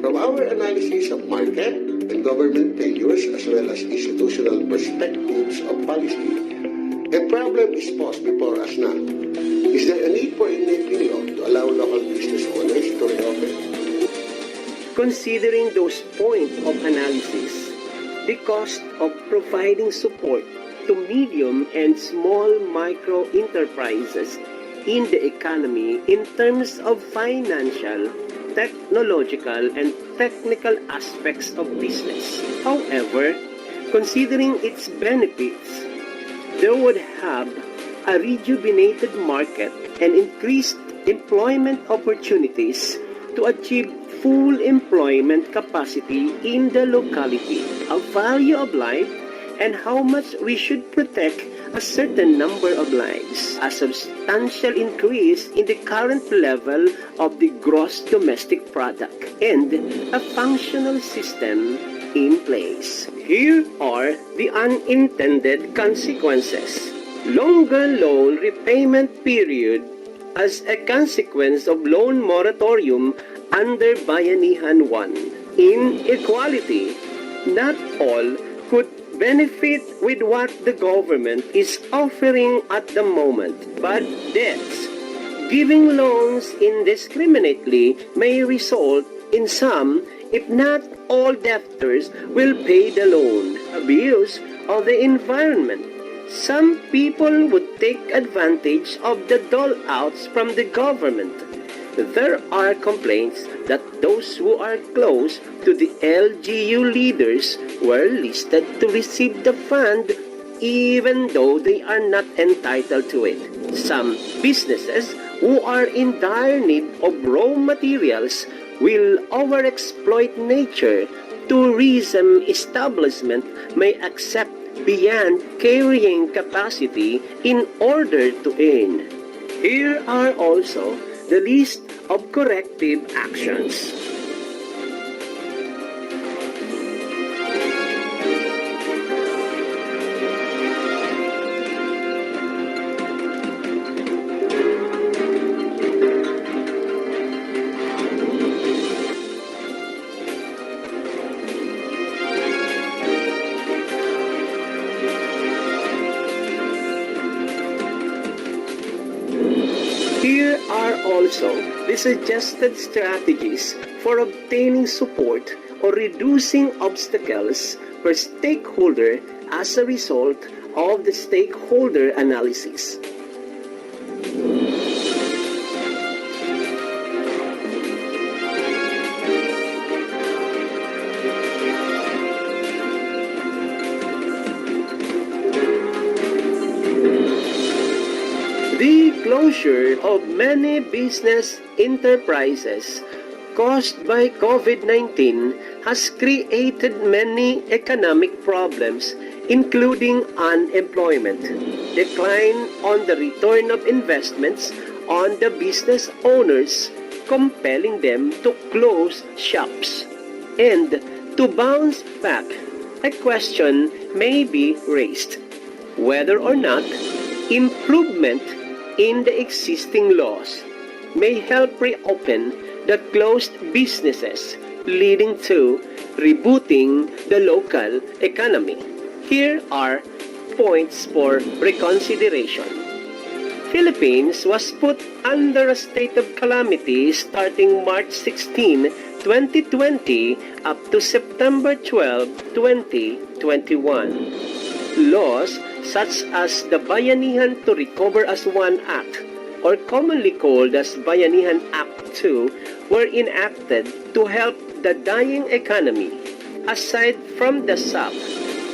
From our analysis of market and government failures as well as institutional perspectives of policy, a problem is posed before us now. Is Is there a need for enabling law to allow local business owners to reopen? Considering those points of analysis, the cost of providing support to medium and small micro enterprises in the economy in terms of financial, technological, and technical aspects of business. However, considering its benefits, there would have a rejuvenated market and increased employment opportunities to achieve full employment capacity in the locality, a value of life, and how much we should protect a certain number of lives, a substantial increase in the current level of the gross domestic product, and a functional system in place. Here are the unintended consequences. Longer loan repayment period as a consequence of loan moratorium under Bayanihan 1. Inequality. Not all could benefit with what the government is offering at the moment, but debts. Giving loans indiscriminately may result in some, if not all debtors, will pay the loan. Abuse of the environment. Some people would take advantage of the dole-outs from the government. There are complaints that those who are close to the LGU leaders were listed to receive the fund even though they are not entitled to it. Some businesses who are in dire need of raw materials will overexploit nature. Tourism establishment may accept beyond carrying capacity in order to earn. Here are also the list of corrective actions. Here are also the suggested strategies for obtaining support or reducing obstacles per stakeholder as a result of the stakeholder analysis. The closure of many business enterprises caused by COVID-19 has created many economic problems, including unemployment, decline on the return of investments on the business owners, compelling them to close shops, and to bounce back. A question may be raised whether or not improvement in the existing laws may help reopen the closed businesses, leading to rebooting the local economy. Here are points for reconsideration. Philippines was put under a state of calamity starting March 16, 2020 up to September 12, 2021. Laws such as the Bayanihan to Recover as One Act, or commonly called as Bayanihan Act 2, were enacted to help the dying economy. Aside from the SAP,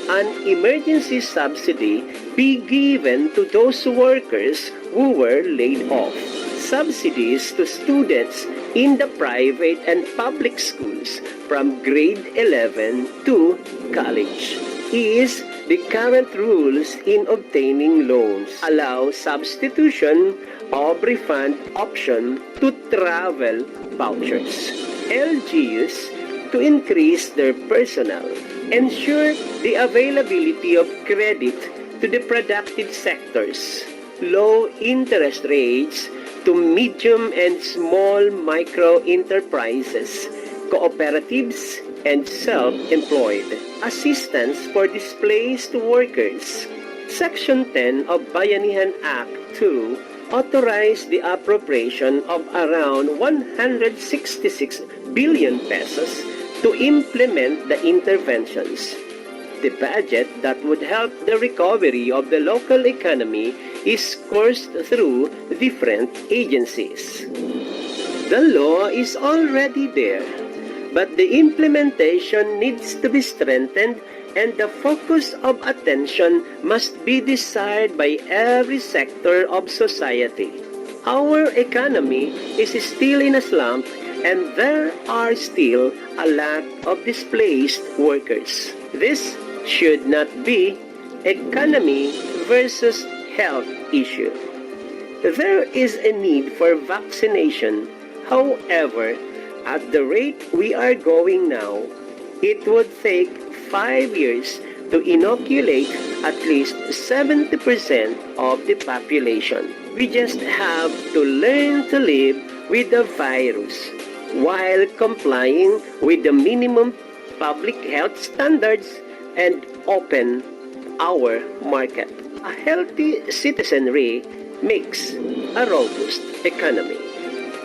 an emergency subsidy be given to those workers who were laid off. Subsidies to students in the private and public schools from grade 11 to college. Is the current rules in obtaining loans allow substitution of refund option to travel vouchers. LGUs to increase their personnel, ensure the availability of credit to the productive sectors, low interest rates to medium and small micro enterprises, cooperatives, and self-employed, assistance for displaced workers. Section 10 of Bayanihan Act 2 authorized the appropriation of around 166 billion pesos to implement the interventions. The budget that would help the recovery of the local economy is coursed through different agencies. The law is already there, but the implementation needs to be strengthened and the focus of attention must be desired by every sector of society. Our economy is still in a slump and there are still a lot of displaced workers. This should not be economy versus health issue. There is a need for vaccination. However, at the rate we are going now, it would take 5 years to inoculate at least 70% of the population. We just have to learn to live with the virus while complying with the minimum public health standards and open our market. A healthy citizenry makes a robust economy.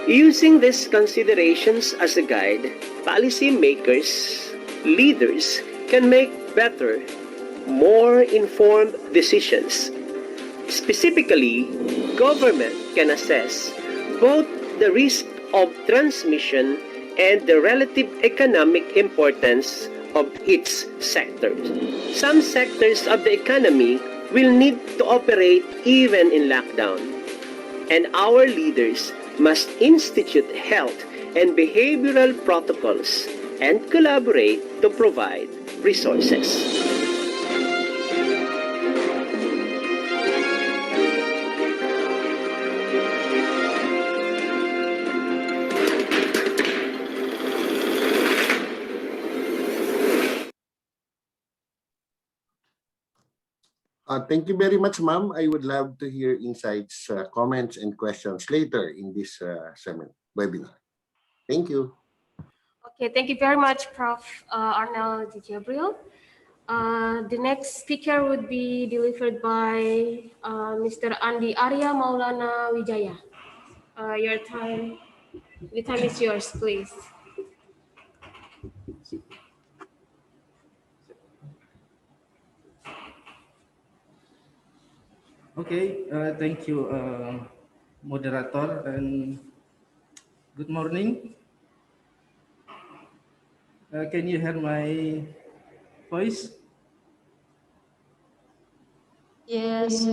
Using these considerations as a guide, policymakers, leaders can make better, more informed decisions. Specifically, government can assess both the risk of transmission and the relative economic importance of its sectors. Some sectors of the economy will need to operate even in lockdown, and our leaders must institute health and behavioral protocols and collaborate to provide resources. Thank you very much, ma'am. I would love to hear insights, comments, and questions later in this webinar. Thank you. Okay, thank you very much, Prof. Arnel Di Gabriel. The next speaker would be delivered by Mr. Andi Arya Maulana Wijaya. The time is yours, please. Okay, thank you, moderator, and good morning. Can you hear my voice? Yes.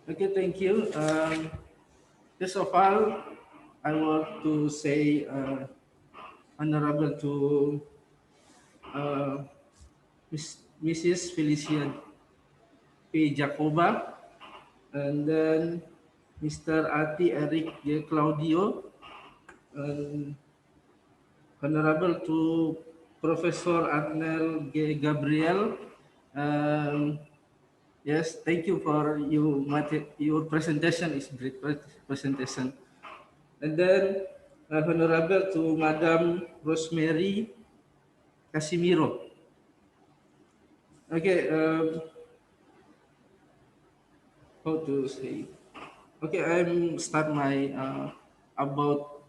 Okay, thank you. First of all, I want to say honorable to Mrs. Felicia P. Jacoba, and then Mr. Ati Eric J. Claudio, and honorable to Professor Arnel G. Gabriel. Yes, thank you for your presentation. Is great presentation. And then honorable to Madam Rosemary Casimiro. Okay, how to say? Okay, I'm start my about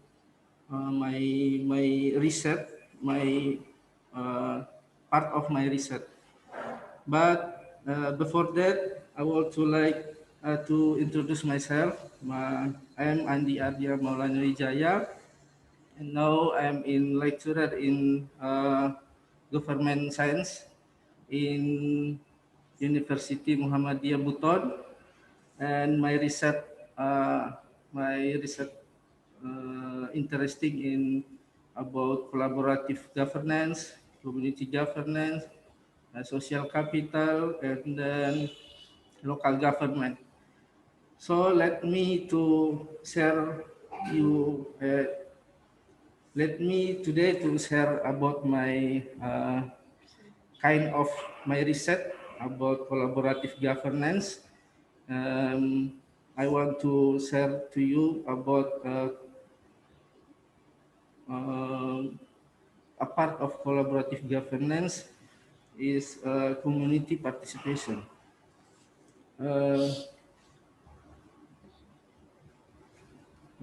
my research, my part of my research. But before that, I would to like to introduce myself. I am Andi Arya Maulana Wijaya, and now I'm in lecturer in government science in University Muhammadiyah Buton, and my research interesting in about collaborative governance, community governance, social capital, and then local government. So let me to share you. Let me today to share about my kind of my research about collaborative governance. I want to share to you about a part of collaborative governance is community participation. I'm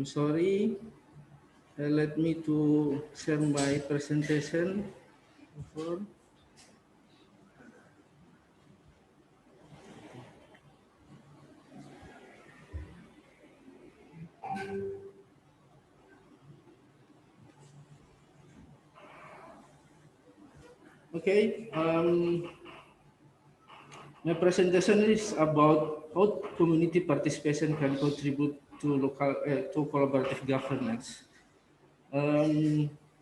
sorry. Let me to share my presentation before. Okay. My presentation is about how community participation can contribute to to collaborative governance.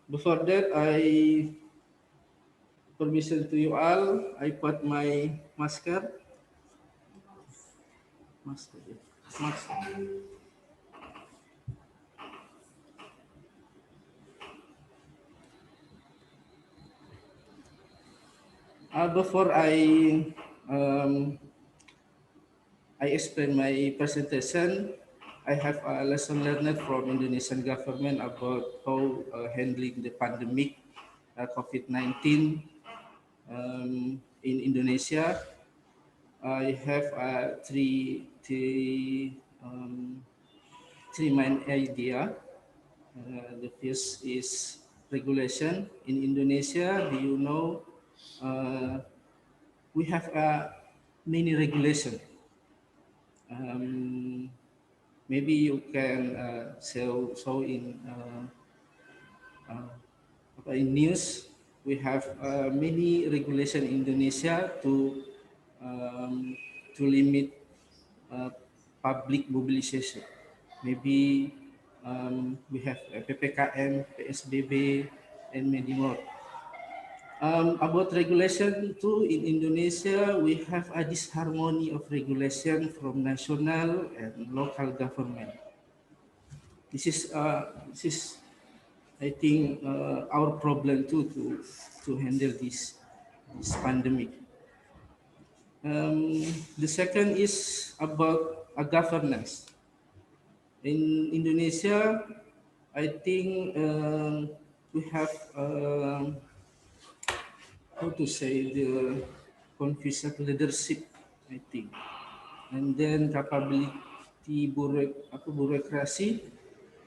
Before that, I permission to you all. I put my masker. Masker. Before I explain my presentation, I have a lesson learned from Indonesian government about how handling the pandemic COVID-19 in Indonesia. I have three main idea. The first is regulation in Indonesia. Do you know we have many regulation? Maybe you can show in news. We have many regulation in Indonesia to limit public mobilization. Maybe we have PPKM, PSBB, and many more. About regulation too, in Indonesia, we have a disharmony of regulation from national and local government. This is, I think, our problem too to handle this pandemic. The second is about governance. In Indonesia, I think we have how to say the confused leadership, I think, and then capability bureaucracy.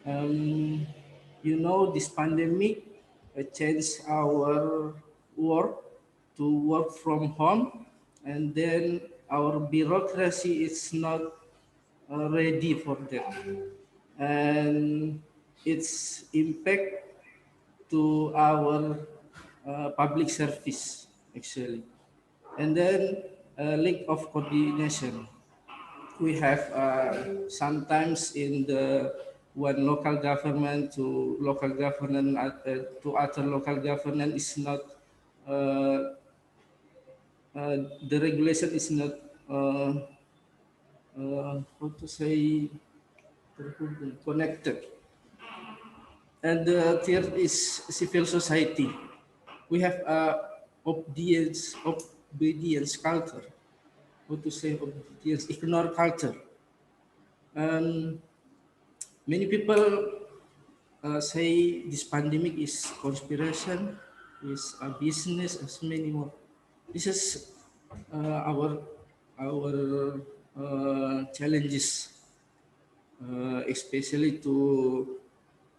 You know, this pandemic changed our work to work from home, and then our bureaucracy is not ready for that, and its impact to our public service actually, and then lack of coordination. We have sometimes in the one local government to local government to other local government is not the regulation is not how to say connected. And the third is civil society. We have obedience culture. How to say obedience, ignore culture. Many people say this pandemic is conspiration, is a business, as many more. This is our challenges, especially to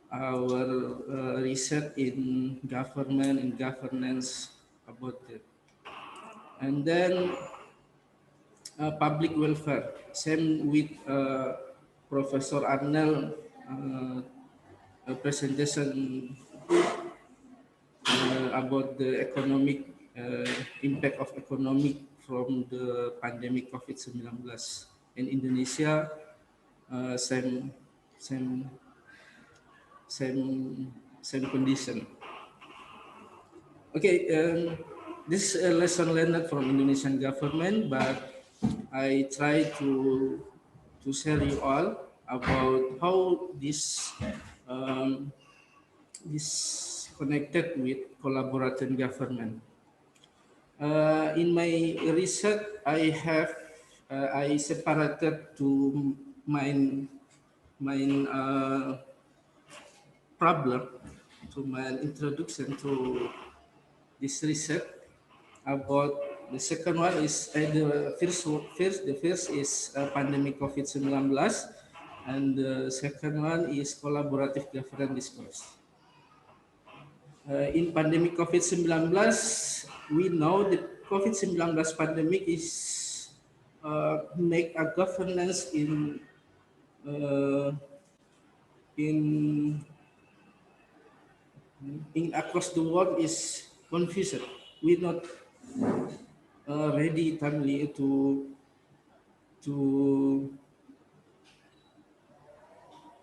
our research in government and governance about that. And then public welfare, same with Professor Arnel presentation about the economic impact of economic from the pandemic COVID-19 in Indonesia. Same condition. Okay, this is a lesson learned from Indonesian government, but I try to share you all about how this is connected with collaborating government. In my research, I separated to main problem, to my introduction to this research. about the second one is the first is pandemic COVID-19, and the second one is collaborative governance discourse. In pandemic COVID-19, we know the COVID-19 pandemic is make a governance uh, in across the world is confused. We're not ready timely to to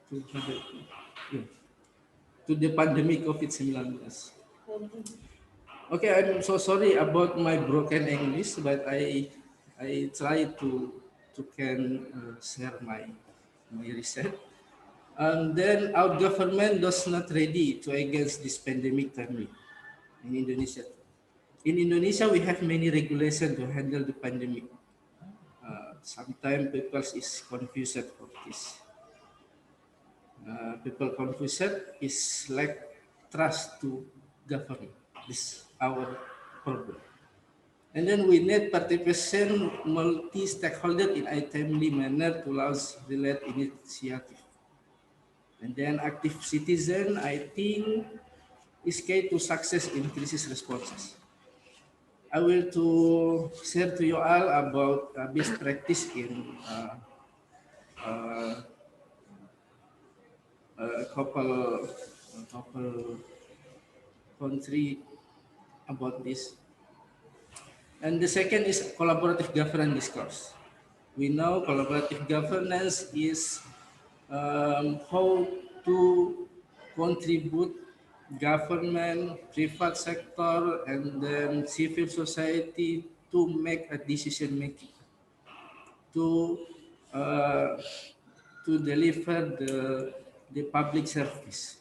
yeah, to the pandemic COVID-19. Okay, I'm so sorry about my broken English, but I try to can share my research. And then our government does not ready to against this pandemic timely in Indonesia. In Indonesia, we have many regulations to handle the pandemic. Sometimes people is confused for this. People confused is lack trust to government. This our problem. And then we need participation multi-stakeholder in a timely manner to launch related initiative. And then active citizen, I think, is key to success in crisis responses. I will to share to you all about best practice in uh, a couple country about this. And the second is collaborative governance discourse. We know collaborative governance is how to contribute government, private sector, and then civil society to make a decision making, to uh, to deliver the public service,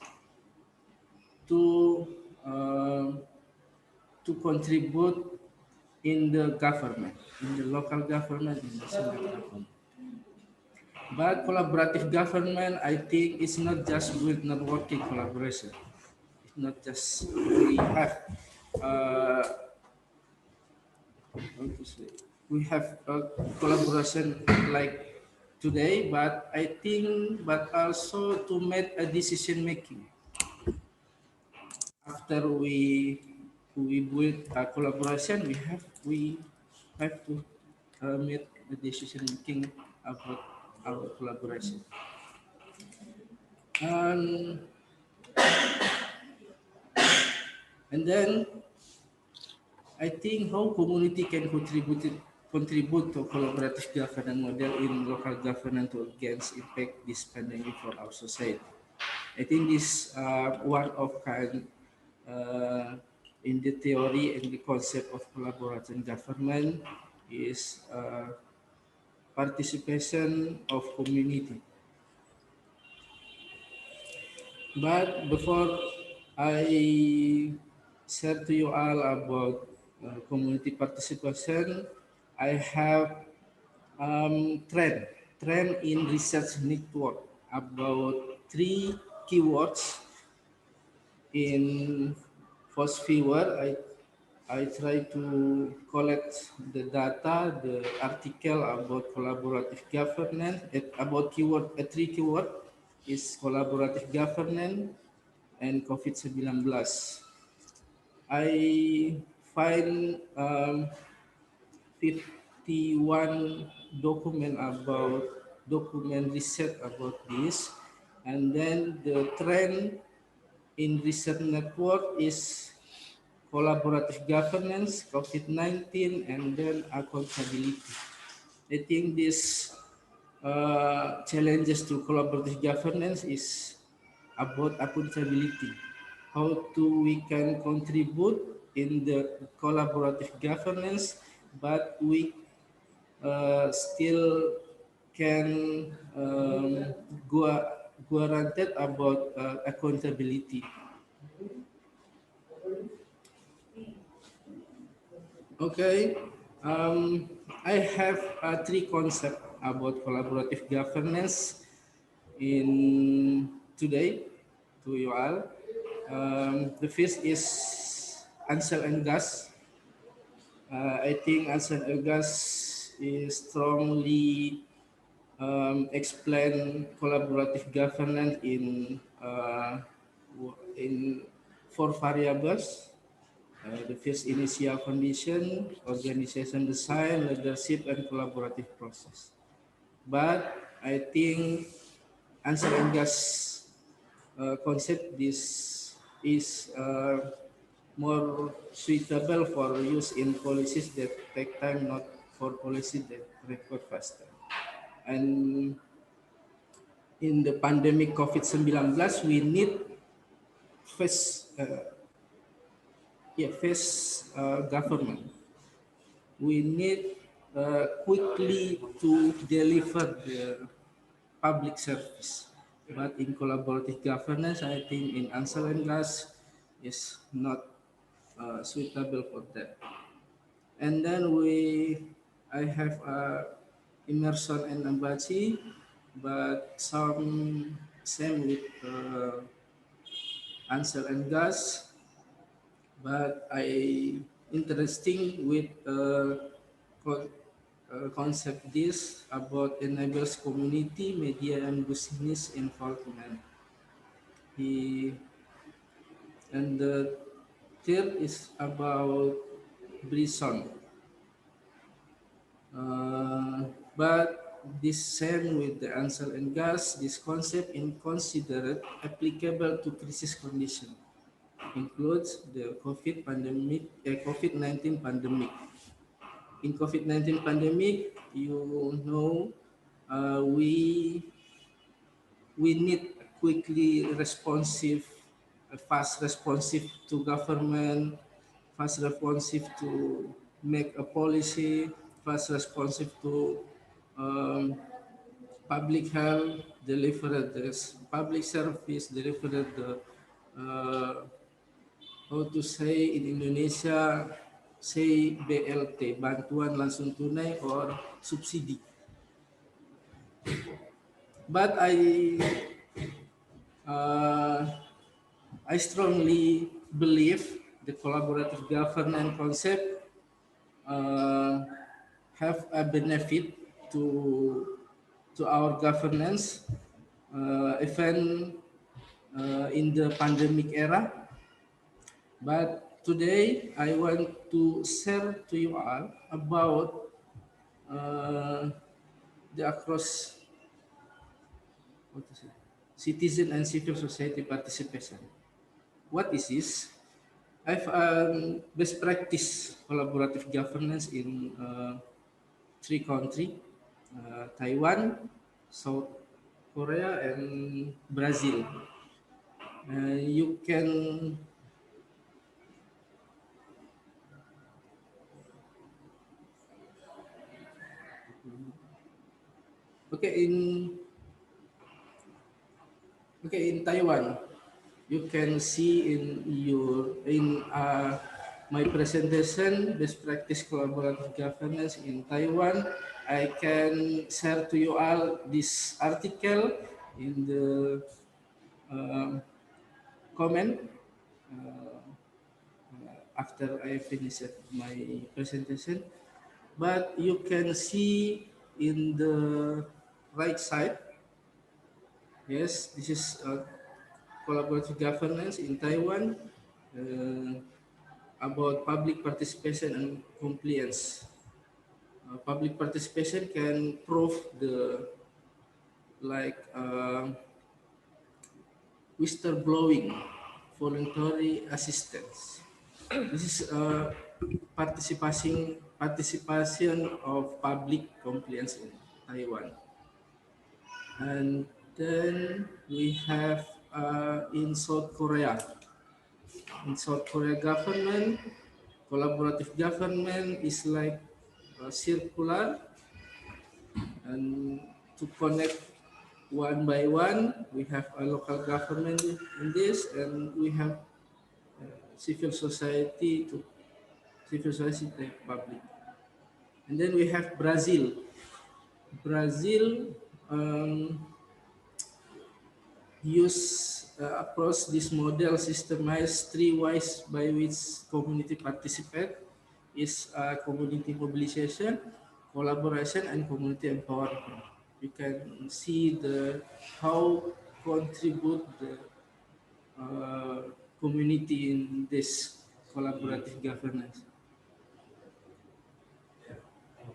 to uh, to contribute in the government, in the local government, in the national government. But collaborative government, I think, is not just with networking collaboration. It's not just we have uh, how to say, we have a collaboration like today, but I think, but also to make a decision making after we build a collaboration, we have to make the decision making about our collaboration. And then I think how community can contribute to collaborative governance model in local governance to against impact this pandemic for our society. I think this one of kind in the theory and the concept of collaborative government is participation of community. But before I share to you all about community participation, I have trend in research network about 3 keywords in first viewer. I try to collect the data, the article about collaborative governance, about keyword, 3 keyword is collaborative governance and COVID-19. I find 51 document research about this, and then the trend in research network is collaborative governance, COVID-19, and then accountability. I think this challenges to collaborative governance is about accountability. How we can contribute in the collaborative governance, but we still can guaranteed about accountability. Okay, I have 3 concepts about collaborative governance in today to you all. The first is Ansel and Gus. I think Ansan Elgas is strongly explain collaborative governance in four variables. The first, initial condition, organization design, leadership, and collaborative process. But I think Answer and Gas concept this is more suitable for use in policies that take time, not for policies that require faster. And in the pandemic COVID-19, we need face government. We need quickly to deliver the public service. But in collaborative governance, I think in Ansel and Gas is not suitable for that. And then I have Emerson and Ambachi, but some same with Ansel and Gas, but I interesting with concept this about enables community, media, and business involvement. And the third is about Brisson. But this same with the Ansel and Gas, this concept is considered applicable to crisis condition, includes the COVID-19 pandemic. In COVID-19 pandemic, you know, we need quickly responsive, fast responsive to government, fast responsive to make a policy, fast responsive to public health, deliver this public service, deliver the how to say in Indonesia, say BLT, bantuan langsung tunai or subsidi. But I strongly believe the collaborative governance concept have a benefit to our governance, even in the pandemic era. But today I want to share to you all about the across citizen and civil society participation. What is this? I've best practice collaborative governance in 3 countries, Taiwan, South Korea, and Brazil. You can in Taiwan, you can see in my presentation, best practice collaborative governance in Taiwan. I can share to you all this article in the comment after I finish my presentation. But you can see in the right side, yes, this is collaborative governance in Taiwan about public participation and compliance. Public participation can prove the whistleblowing, voluntary assistance. This is participation of public compliance in Taiwan. And then we have in South Korea. In South Korea government, collaborative government is like circular, and to connect one by one, we have a local government in this, and we have civil society to public. And then we have Brazil. Brazil approach this model systemized 3 ways by which community participate. is community mobilization, collaboration, and community empowerment. You can see how contribute the community in this collaborative governance.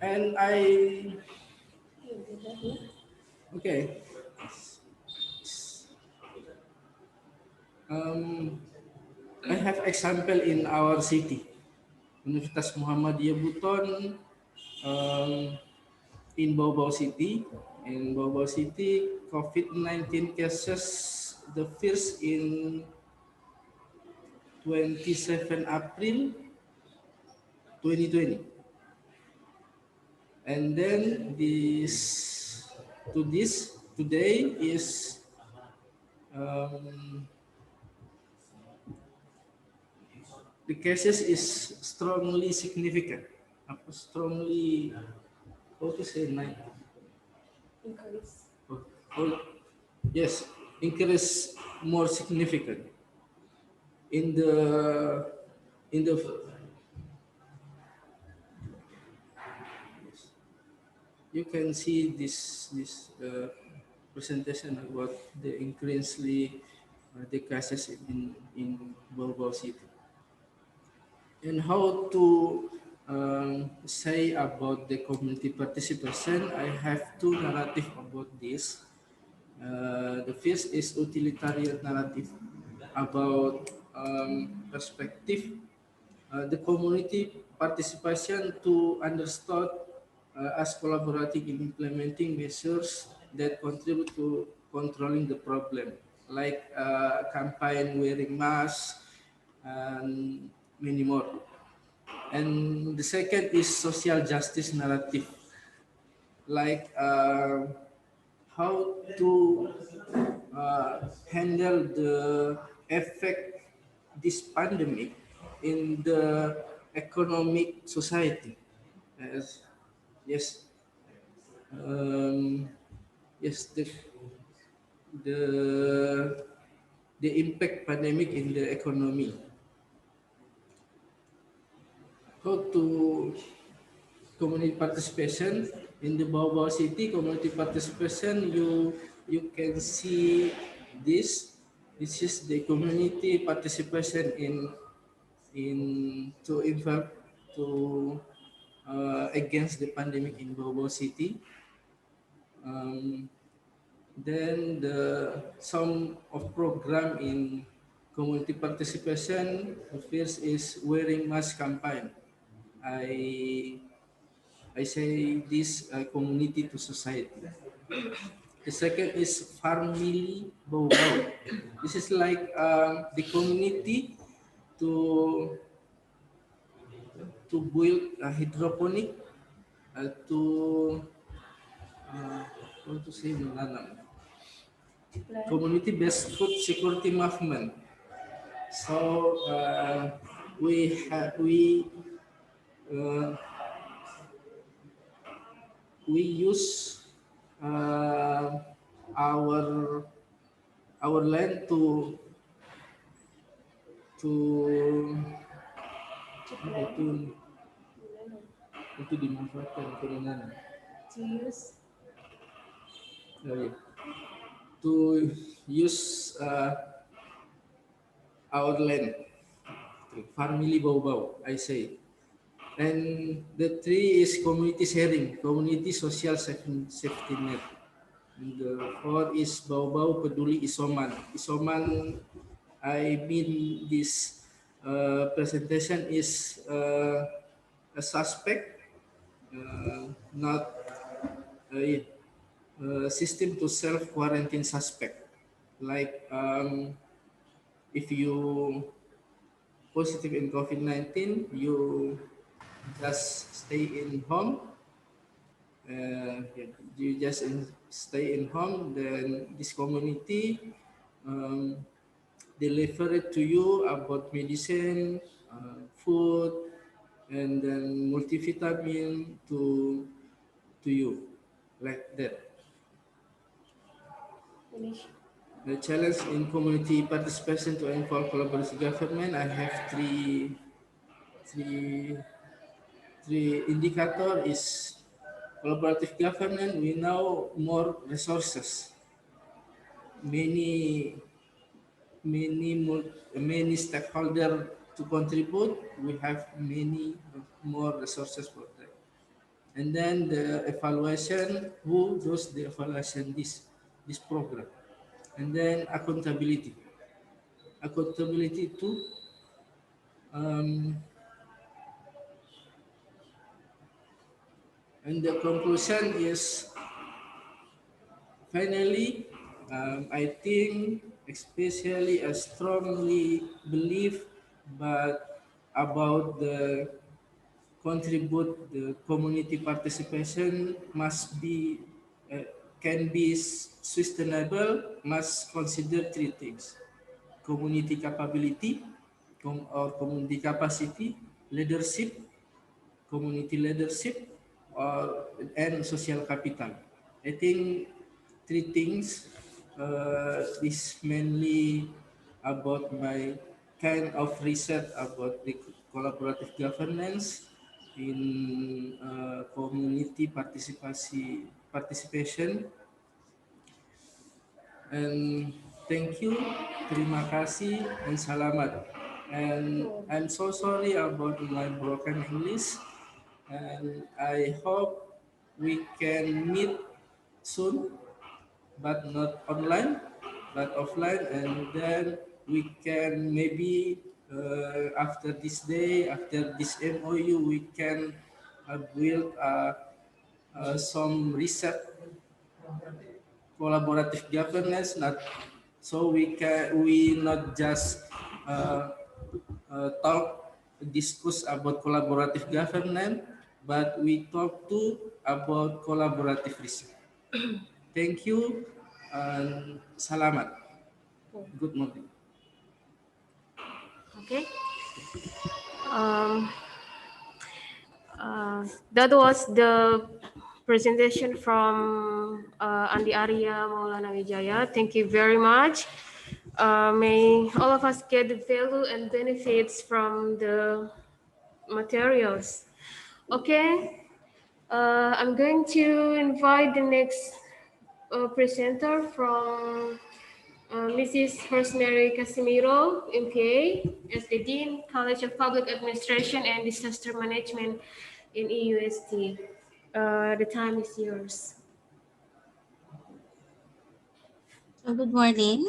And okay. I have example in our city, Universitas Muhammadiyah Buton, in Bau City. In Bau City, COVID-19 cases the first in 27 April 2020. And then today is the cases is strongly significant, strongly, how to say, Increase. Yes, increase more significant in the you can see this presentation about the increasingly the cases in Bau City, and how to say about the community participation. I have two narratives about this. The first is utilitarian narrative about perspective, the community participation to understood as collaborating in implementing measures that contribute to controlling the problem, like campaign wearing masks and many more. And the second is social justice narrative, like how to handle the effect this pandemic in the economic society. Yes, yes, the the impact pandemic in the economy. How to community participation in the Bau City. Community participation, you can see this. This is the community participation in to involve to against the pandemic in Bau City. Then some of program in community participation. The first is wearing mask campaign. I say this community to society. The second is family Bau. This is like the community to build a hydroponic to how to say community-based food security movement. So we use our land to dimanfaatkan untuk menanam. To use our land, family Bau, I say. And the three is community sharing, community social safety net. And the fourth is Bau Peduli Isoman. Isoman, I mean this presentation is a suspect, not a system to self-quarantine suspect. Like if you positive in COVID-19, you just stay in home. You just stay in home. Then this community deliver it to you about medicine, food, and then multivitamin to you, like that. The challenge in community participation to involve collaborative government. I have three three indicator is collaborative governance. We know more resources, many many stakeholder to contribute. We have many more resources for that. And then the evaluation, who does the evaluation this program, and then accountability to and the conclusion is finally, I think especially I strongly believe but about the contribute the community participation must be can be sustainable, must consider three things: community capability or community capacity, leadership, community leadership, and social capital. I think three things is mainly about my kind of research about the collaborative governance in community participation. And thank you, terima kasih, and salamat. And I'm so sorry about my broken English. And I hope we can meet soon, but not online, but offline. And then we can maybe after this day, after this MOU, we can build some research collaborative governance, not so we not just talk discuss about collaborative governance, but we talk too about collaborative research. Thank you and salamat. Good morning. Okay. That was the presentation from Andi Arya Maulana Wijaya. Thank you very much. May all of us get the value and benefits from the materials. Okay, I'm going to invite the next presenter from Mrs. Rosemary Casimiro, MPA, as the Dean, College of Public Administration and Disaster Management in EUST. The time is yours. So good morning.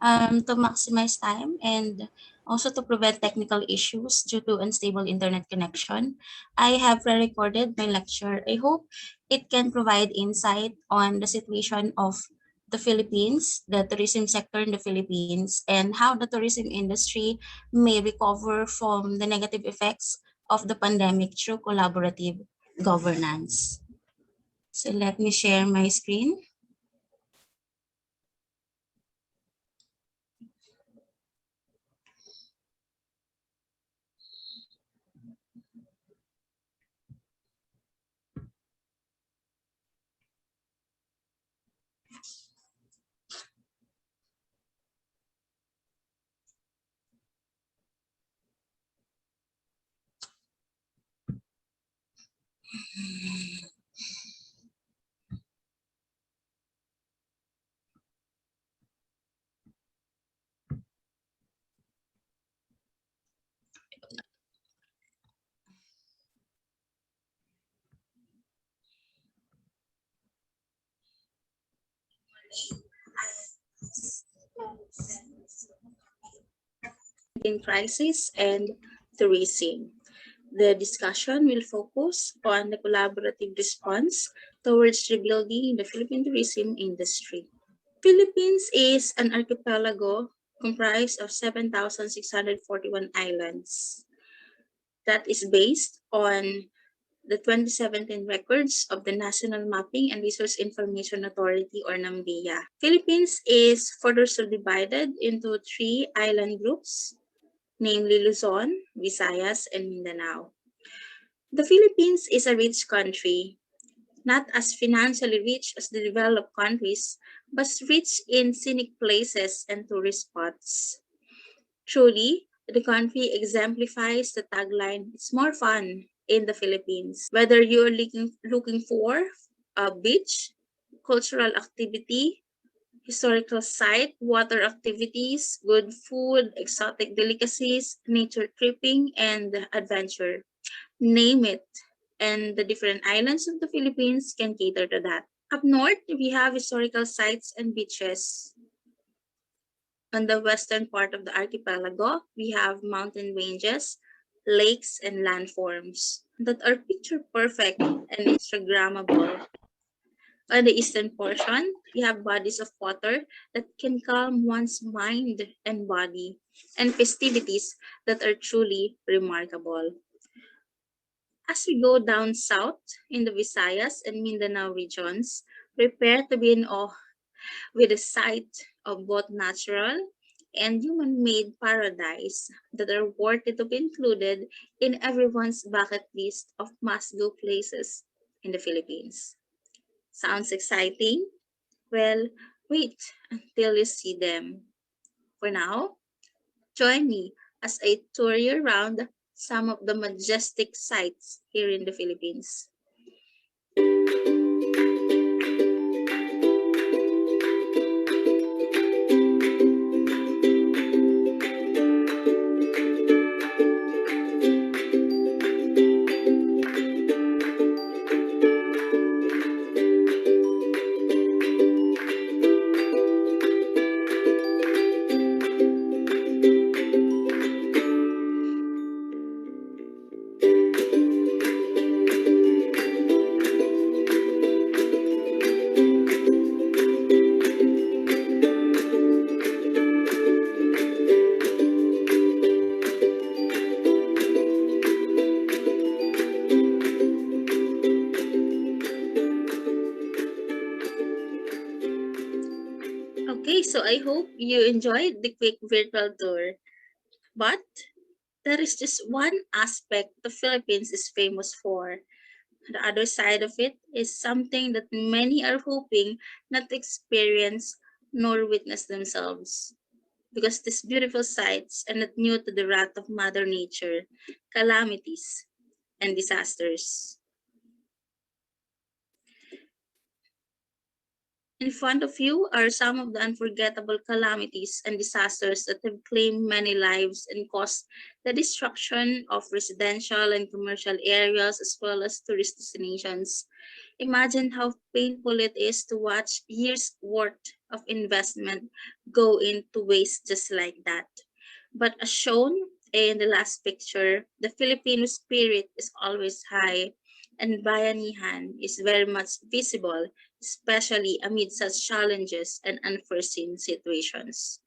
To maximize time and also to prevent technical issues due to unstable internet connection, I have pre-recorded my lecture. I hope it can provide insight on the situation of the Philippines, the tourism sector in the Philippines, and how the tourism industry may recover from the negative effects of the pandemic through collaborative governance. So let me share my screen. Crisis and tourism. The discussion will focus on the collaborative response towards rebuilding the Philippine tourism industry. Philippines is an archipelago comprised of 7,641 islands that is based on the 2017 records of the National Mapping and Resource Information Authority or NAMBIA. Philippines is further subdivided into 3 island groups, namely Luzon, Visayas, and Mindanao. The Philippines is a rich country, not as financially rich as the developed countries, but rich in scenic places and tourist spots. Truly, the country exemplifies the tagline, "It's more fun in the Philippines. Whether you're looking for a beach, cultural activity, historical site, water activities, good food, exotic delicacies, nature tripping, and adventure. Name it. And the different islands of the Philippines can cater to that. Up north, we have historical sites and beaches. On the western part of the archipelago, we have mountain ranges, lakes, and landforms that are picture perfect and Instagrammable. On the eastern portion, we have bodies of water that can calm one's mind and body, and festivities that are truly remarkable. As we go down south in the Visayas and Mindanao regions, prepare to be in awe with the sight of both natural and human-made paradise that are worthy to be included in everyone's bucket list of must-go places in the Philippines. Sounds exciting? Well, wait until you see them. For now, join me as I tour you around some of the majestic sites here in the Philippines. Okay, so I hope you enjoyed the quick virtual tour. But there is just one aspect the Philippines is famous for. The other side of it is something that many are hoping not to experience nor witness themselves. Because these beautiful sights are not new to the wrath of Mother Nature, calamities, and disasters. In front of you are some of the unforgettable calamities and disasters that have claimed many lives and caused the destruction of residential and commercial areas as well as tourist destinations. Imagine how painful it is to watch years' worth of investment go into waste just like that. But as shown in the last picture, the Filipino spirit is always high and bayanihan is very much visible, especially amid such challenges and unforeseen situations.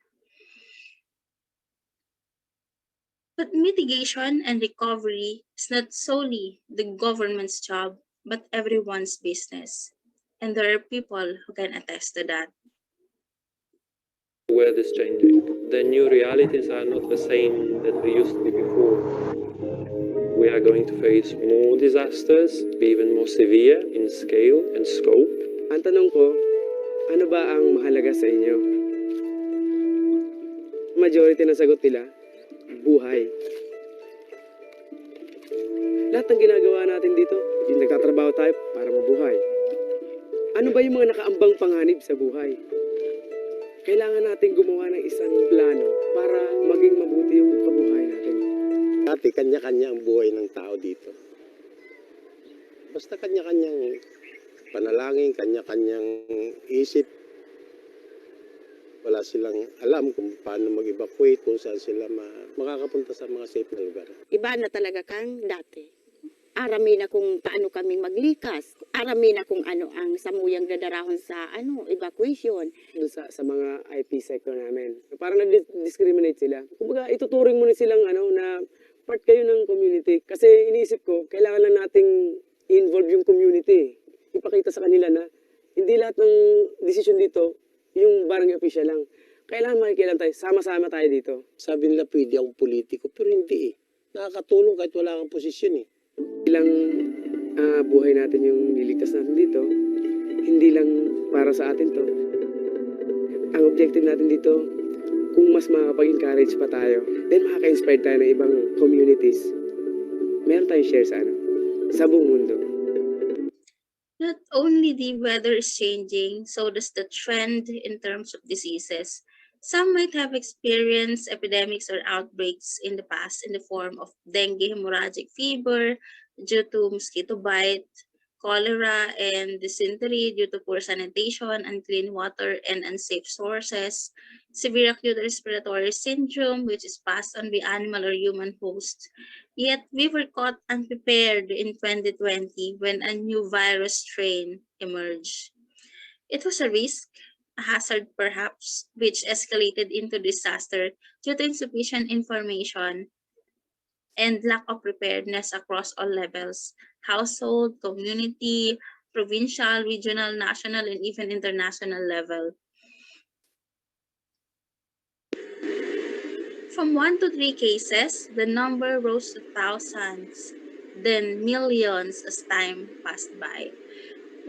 But mitigation and recovery is not solely the government's job, but everyone's business. And there are people who can attest to that. The world is changing. The new realities are not the same that they used to be before. We are going to face more disasters, be even more severe in scale and scope. Ang tanong ko, ano ba ang mahalaga sa inyo? Majority ng sagot nila, buhay. Lahat ng ginagawa natin dito, yung nagtatrabaho tayo para mabuhay. Ano ba yung mga nakaambang panganib sa buhay? Kailangan natin gumawa ng isang plano para maging mabuti yung kabuhay natin. Dati, kanya-kanya ang buhay ng tao dito. Basta kanya-kanyang panalangin, kanya-kanyang isip. Wala silang alam kung paano mag-evacuate, kung saan sila makakapunta sa mga safe na lugar. Iba na talaga kang dati. Arami na kung paano kami maglikas. Arami na kung ano ang samuyang dadarahon sa evacuation. Doon sa mga IT sector namin. Parang na-discriminate sila. Kumbaga, ituturing mo na silang na part kayo ng community. Kasi iniisip ko, kailangan lang nating involve yung community. Ipakita sa kanila na hindi lahat ng decision dito yung barangay official lang. Kailangan makikialam tayo, sama-sama tayo dito. Sabi nila pwede akong politiko, pero hindi eh. Nakakatulong kahit wala kang posisyon eh. Ilang buhay natin yung niligtas natin dito, hindi lang para sa atin to. Ang objective natin dito, kung mas makakapag-encourage pa tayo, then makaka-inspire tayo ng ibang communities. Meron tayong share sa sa buong mundo. Not only the weather is changing, so does the trend in terms of diseases. Some might have experienced epidemics or outbreaks in the past in the form of dengue hemorrhagic fever due to mosquito bite, cholera and dysentery due to poor sanitation, unclean water, and unsafe sources, severe acute respiratory syndrome, which is passed on by animal or human hosts. Yet we were caught unprepared in 2020 when a new virus strain emerged. It was a risk, a hazard perhaps, which escalated into disaster due to insufficient information and lack of preparedness across all levels: household, community, provincial, regional, national, and even international level. From 1 to 3 cases, the number rose to thousands, then millions as time passed by.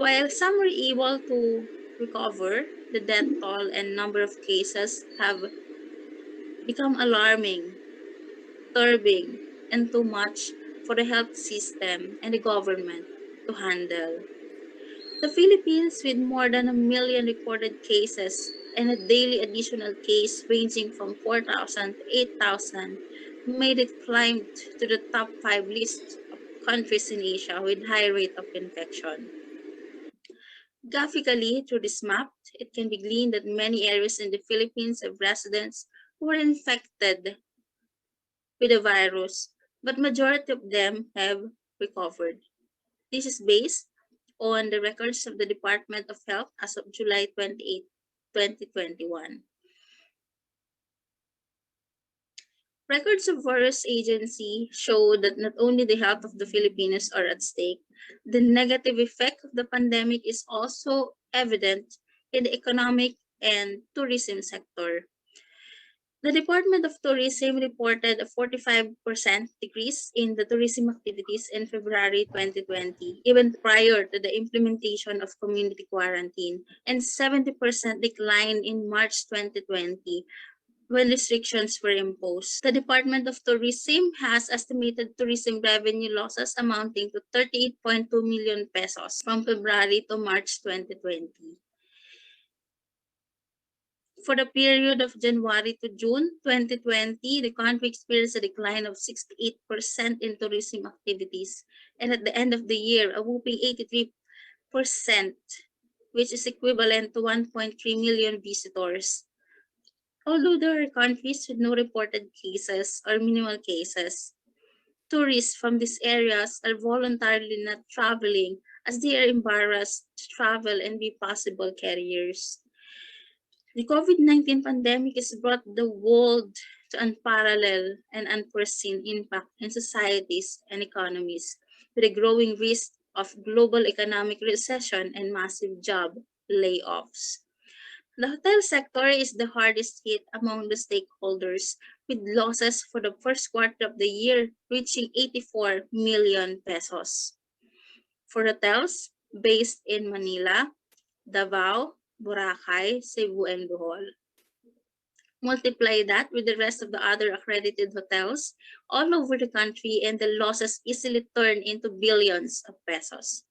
While some were able to recover, the death toll and number of cases have become alarming, disturbing, and too much for the health system and the government to handle. The Philippines, with more than 1 million recorded cases and a daily additional case ranging from 4,000 to 8,000, made it climb to the top 5 list of countries in Asia with high rate of infection. Graphically, through this map, it can be gleaned that many areas in the Philippines have residents who were infected with the virus, but majority of them have recovered. This is based on the records of the Department of Health as of July 28, 2021. Records of various agencies show that not only the health of the Filipinos are at stake, the negative effect of the pandemic is also evident in the economic and tourism sector. The Department of Tourism reported a 45% decrease in the tourism activities in February 2020, even prior to the implementation of community quarantine, and 70% decline in March 2020, when restrictions were imposed. The Department of Tourism has estimated tourism revenue losses amounting to 38.2 million pesos from February to March 2020. For the period of January to June 2020, the country experienced a decline of 68% in tourism activities, and at the end of the year, a whopping 83%, which is equivalent to 1.3 million visitors. Although there are countries with no reported cases or minimal cases, tourists from these areas are voluntarily not traveling as they are embarrassed to travel and be possible carriers. The COVID-19 pandemic has brought the world to unparalleled and unforeseen impact in societies and economies, with a growing risk of global economic recession and massive job layoffs. The hotel sector is the hardest hit among the stakeholders, with losses for the first quarter of the year reaching 84 million pesos. For hotels based in Manila, Davao, Boracay, Cebu, and Bohol. Multiply that with the rest of the other accredited hotels all over the country, and the losses easily turn into billions of pesos.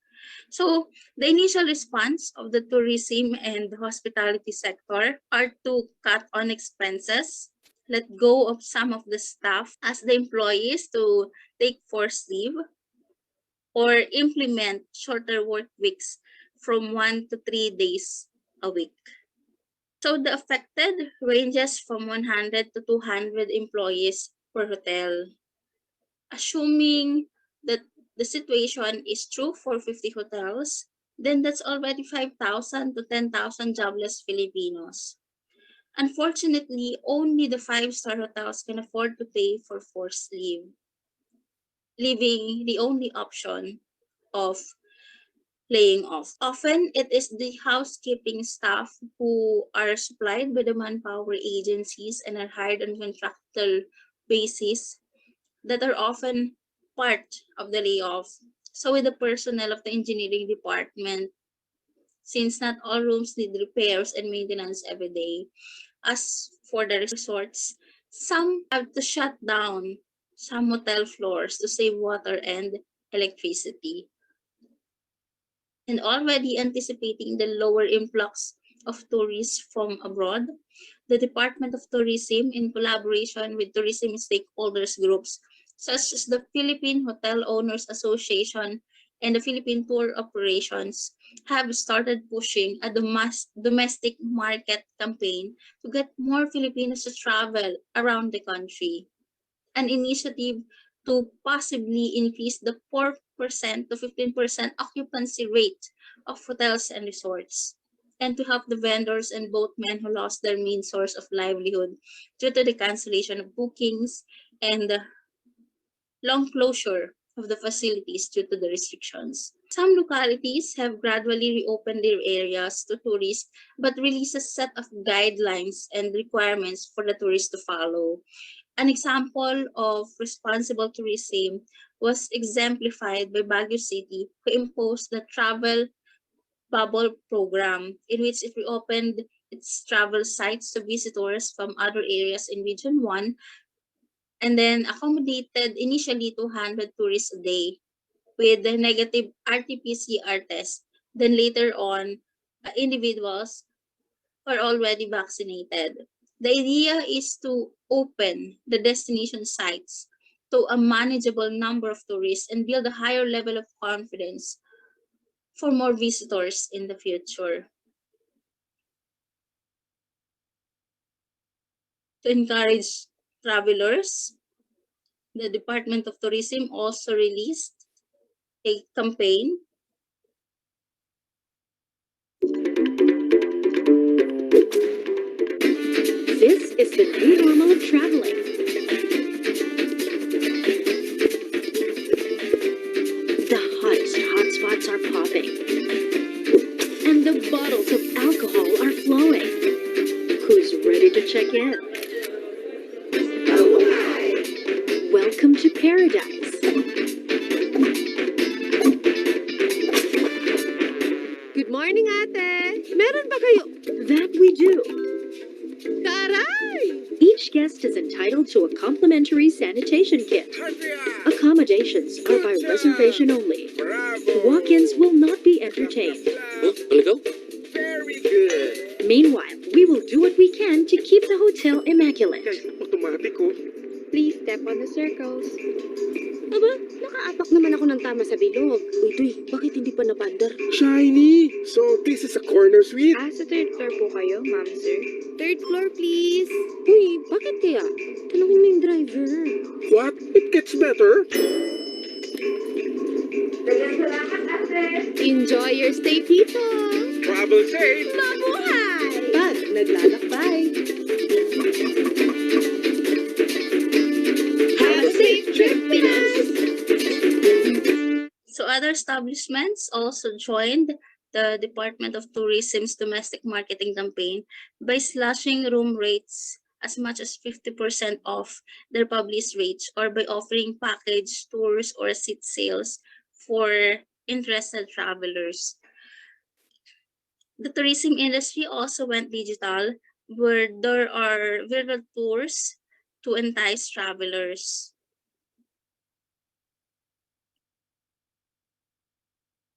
So, the initial response of the tourism and hospitality sector are to cut on expenses, let go of some of the staff, ask the employees to take forced leave, or implement shorter work weeks from 1 to 3 days a week. So the affected ranges from 100 to 200 employees per hotel. Assuming that the situation is true for 50 hotels, then that's already 5,000 to 10,000 jobless Filipinos. Unfortunately, only the 5-star hotels can afford to pay for forced leave, leaving the only option of laying off. Often, it is the housekeeping staff who are supplied by the manpower agencies and are hired on contractual basis that are often part of the layoff. So with the personnel of the engineering department, since not all rooms need repairs and maintenance every day, as for the resorts, some have to shut down some hotel floors to save water and electricity. And already anticipating the lower influx of tourists from abroad, the Department of Tourism, in collaboration with tourism stakeholders groups such as the Philippine Hotel Owners Association and the Philippine Tour Operations, have started pushing a domestic market campaign to get more Filipinos to travel around the country. An initiative to possibly increase the 4% to 15% occupancy rate of hotels and resorts, and to help the vendors and boatmen who lost their main source of livelihood due to the cancellation of bookings and the long closure of the facilities due to the restrictions. Some localities have gradually reopened their areas to tourists but released a set of guidelines and requirements for the tourists to follow. An example of responsible tourism was exemplified by Baguio City, who imposed the travel bubble program, in which it reopened its travel sites to visitors from other areas in Region 1 and then accommodated initially 200 tourists a day with the negative RT-PCR test. Then later on, individuals are already vaccinated. The idea is to open the destination sites to a manageable number of tourists and build a higher level of confidence for more visitors in the future. To encourage travelers, the Department of Tourism also released a campaign This is the new normal of traveling. The hottest hotspots are popping, and the bottles of alcohol are flowing. Who's ready to check in? Welcome to paradise. Good morning, ate. Meron ba kayo? That we do. Caray! Each guest is entitled to a complimentary sanitation kit. Accommodations are by reservation only. Walk-ins will not be entertained. Very good. Meanwhile, we will do what we can to keep the hotel immaculate. Automatic ko. Please step on the circles. Aba, nakaapak naman ako ng tama sa bilog. Uy, Tuy, bakit hindi pa napandar? Shiny! So, this is a corner suite? Sa third floor po kayo, ma'am, sir. Third floor, please. Uy, bakit kaya? Tanungin mo yung driver. What? It gets better? Enjoy your stay, people! Travel safe! Mabuhay! Pag naglalakbay. Have a safe trip, Pinas! So other establishments also joined the Department of Tourism's domestic marketing campaign by slashing room rates as much as 50% off their published rates, or by offering package tours or seat sales for interested travelers. The tourism industry also went digital, where there are virtual tours to entice travelers.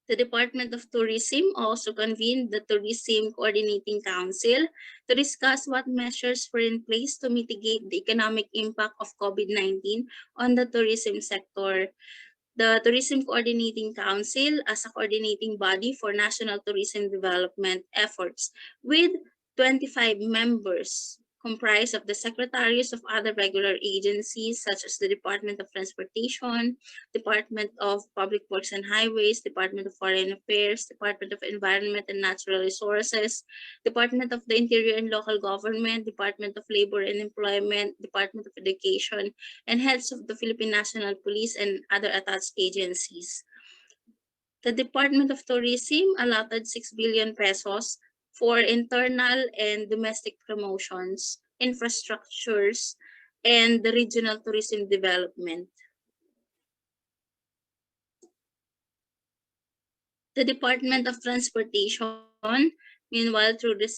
The Department of Tourism also convened the Tourism Coordinating Council to discuss what measures were in place to mitigate the economic impact of COVID-19 on the tourism sector. The Tourism Coordinating Council, as a coordinating body for national tourism development efforts, with 25 members, comprised of the secretaries of other regular agencies such as the Department of Transportation, Department of Public Works and Highways, Department of Foreign Affairs, Department of Environment and Natural Resources, Department of the Interior and Local Government, Department of Labor and Employment, Department of Education, and heads of the Philippine National Police and other attached agencies. The Department of Tourism allotted 6 billion pesos for internal and domestic promotions, infrastructures, and the regional tourism development. The Department of Transportation, meanwhile, through the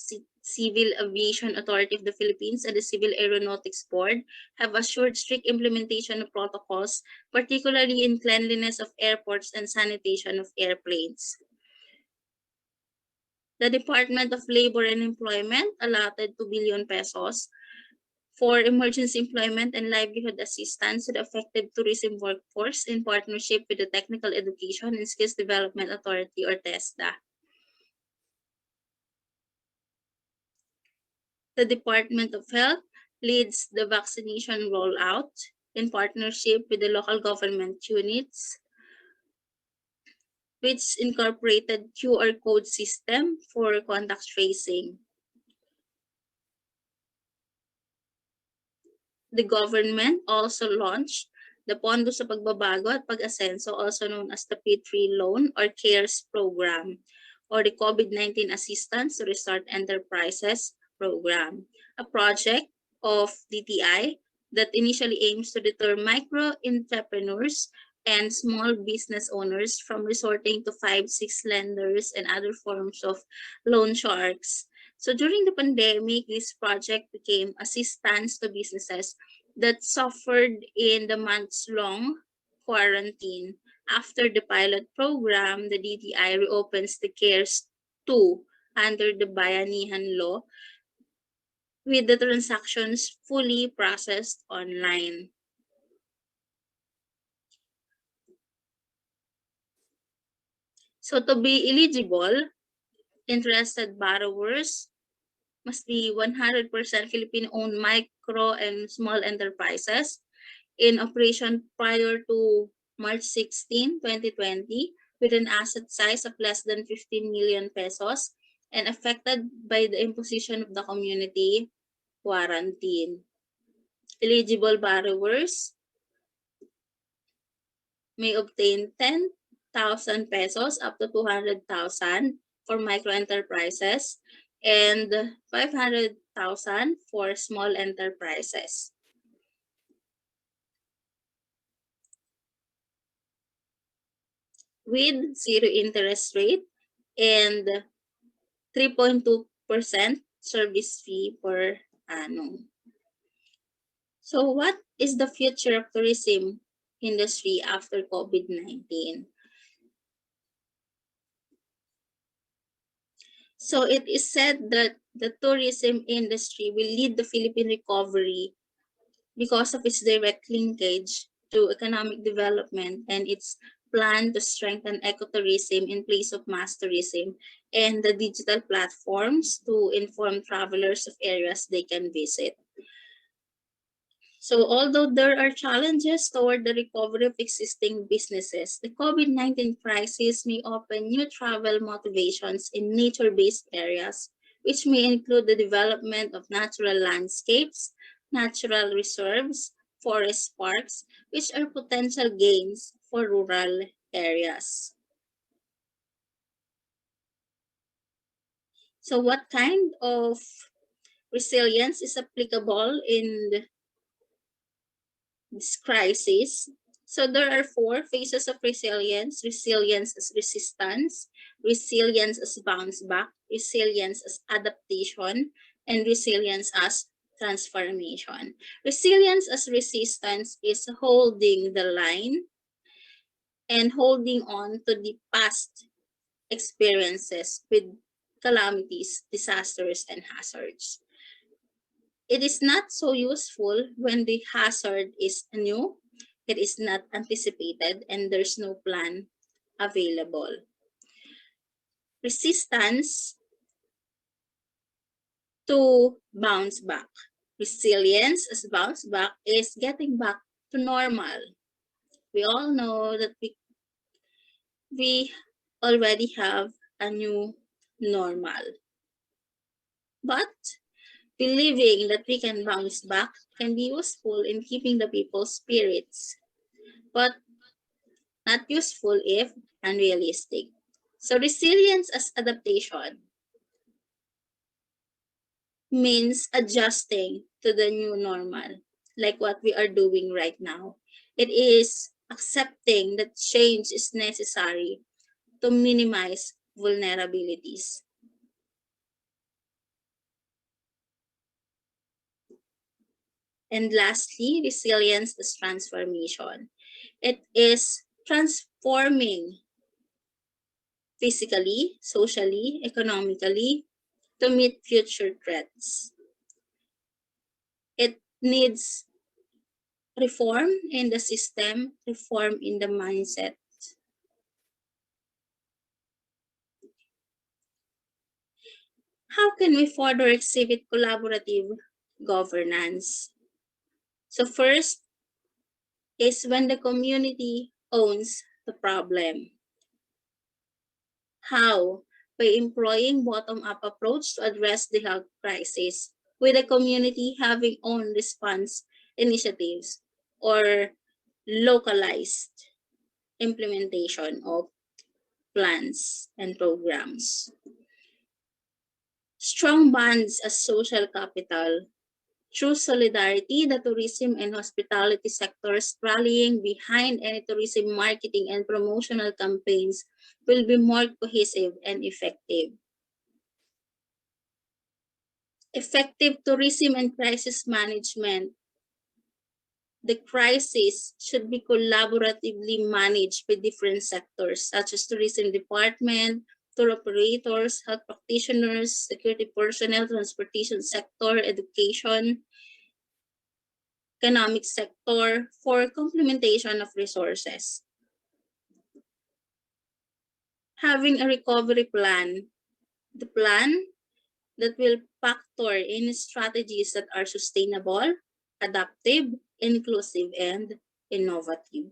Civil Aviation Authority of the Philippines and the Civil Aeronautics Board have assured strict implementation of protocols, particularly in cleanliness of airports and sanitation of airplanes. The Department of Labor and Employment allotted 2 billion pesos for emergency employment and livelihood assistance to the affected tourism workforce in partnership with the Technical Education and Skills Development Authority or TESDA. The Department of Health leads the vaccination rollout in partnership with the local government units, which incorporated QR code system for contact tracing. The government also launched the Pondo sa Pagbabago at Pag-asenso, also known as the P3 Loan or CARES program, or the COVID-19 Assistance to Restart Enterprises program, a project of DTI that initially aims to deter micro entrepreneurs and small business owners from resorting to 5-6 lenders and other forms of loan sharks. So during the pandemic, this project became assistance to businesses that suffered in the months-long quarantine. After the pilot program, the DTI reopens the CARES 2 under the Bayanihan Law, with the transactions fully processed online. So to be eligible, interested borrowers must be 100% Filipino-owned micro and small enterprises in operation prior to March 16, 2020, with an asset size of less than 15 million pesos and affected by the imposition of the community quarantine. Eligible borrowers may obtain 10,000 pesos up to 200,000 for micro enterprises and 500,000 for small enterprises. With zero interest rate and 3.2% service fee per annum. So what is the future of tourism industry after COVID-19? So it is said that the tourism industry will lead the Philippine recovery because of its direct linkage to economic development and its plan to strengthen ecotourism in place of mass tourism and the digital platforms to inform travelers of areas they can visit. So although there are challenges toward the recovery of existing businesses, the COVID-19 crisis may open new travel motivations in nature-based areas, which may include the development of natural landscapes, natural reserves, forest parks, which are potential gains for rural areas. So what kind of resilience is applicable in this crisis? So there are 4 phases of resilience: resilience as resistance, resilience as bounce back, resilience as adaptation, and resilience as transformation. Resilience as resistance is holding the line and holding on to the past experiences with calamities, disasters, and hazards. It is not so useful when the hazard is new, it is not anticipated, and there's no plan available. Resistance to bounce back. Resilience as bounce back is getting back to normal. We all know that we already have a new normal. But believing that we can bounce back can be useful in keeping the people's spirits, but not useful if unrealistic. So resilience as adaptation means adjusting to the new normal, like what we are doing right now. It is accepting that change is necessary to minimize vulnerabilities. And lastly, resilience is transformation. It is transforming physically, socially, economically to meet future threats. It needs reform in the system, reform in the mindset. How can we further exhibit collaborative governance? So first is when the community owns the problem. How? By employing bottom-up approach to address the health crisis, with the community having own response initiatives or localized implementation of plans and programs. Strong bonds as social capital. Through solidarity, the tourism and hospitality sectors rallying behind any tourism marketing and promotional campaigns will be more cohesive and effective. Effective tourism and crisis management. The crisis should be collaboratively managed by different sectors such as tourism department, tour operators, health practitioners, security personnel, transportation sector, education, economic sector for complementation of resources. Having a recovery plan, the plan that will factor in strategies that are sustainable, adaptive, inclusive, and innovative.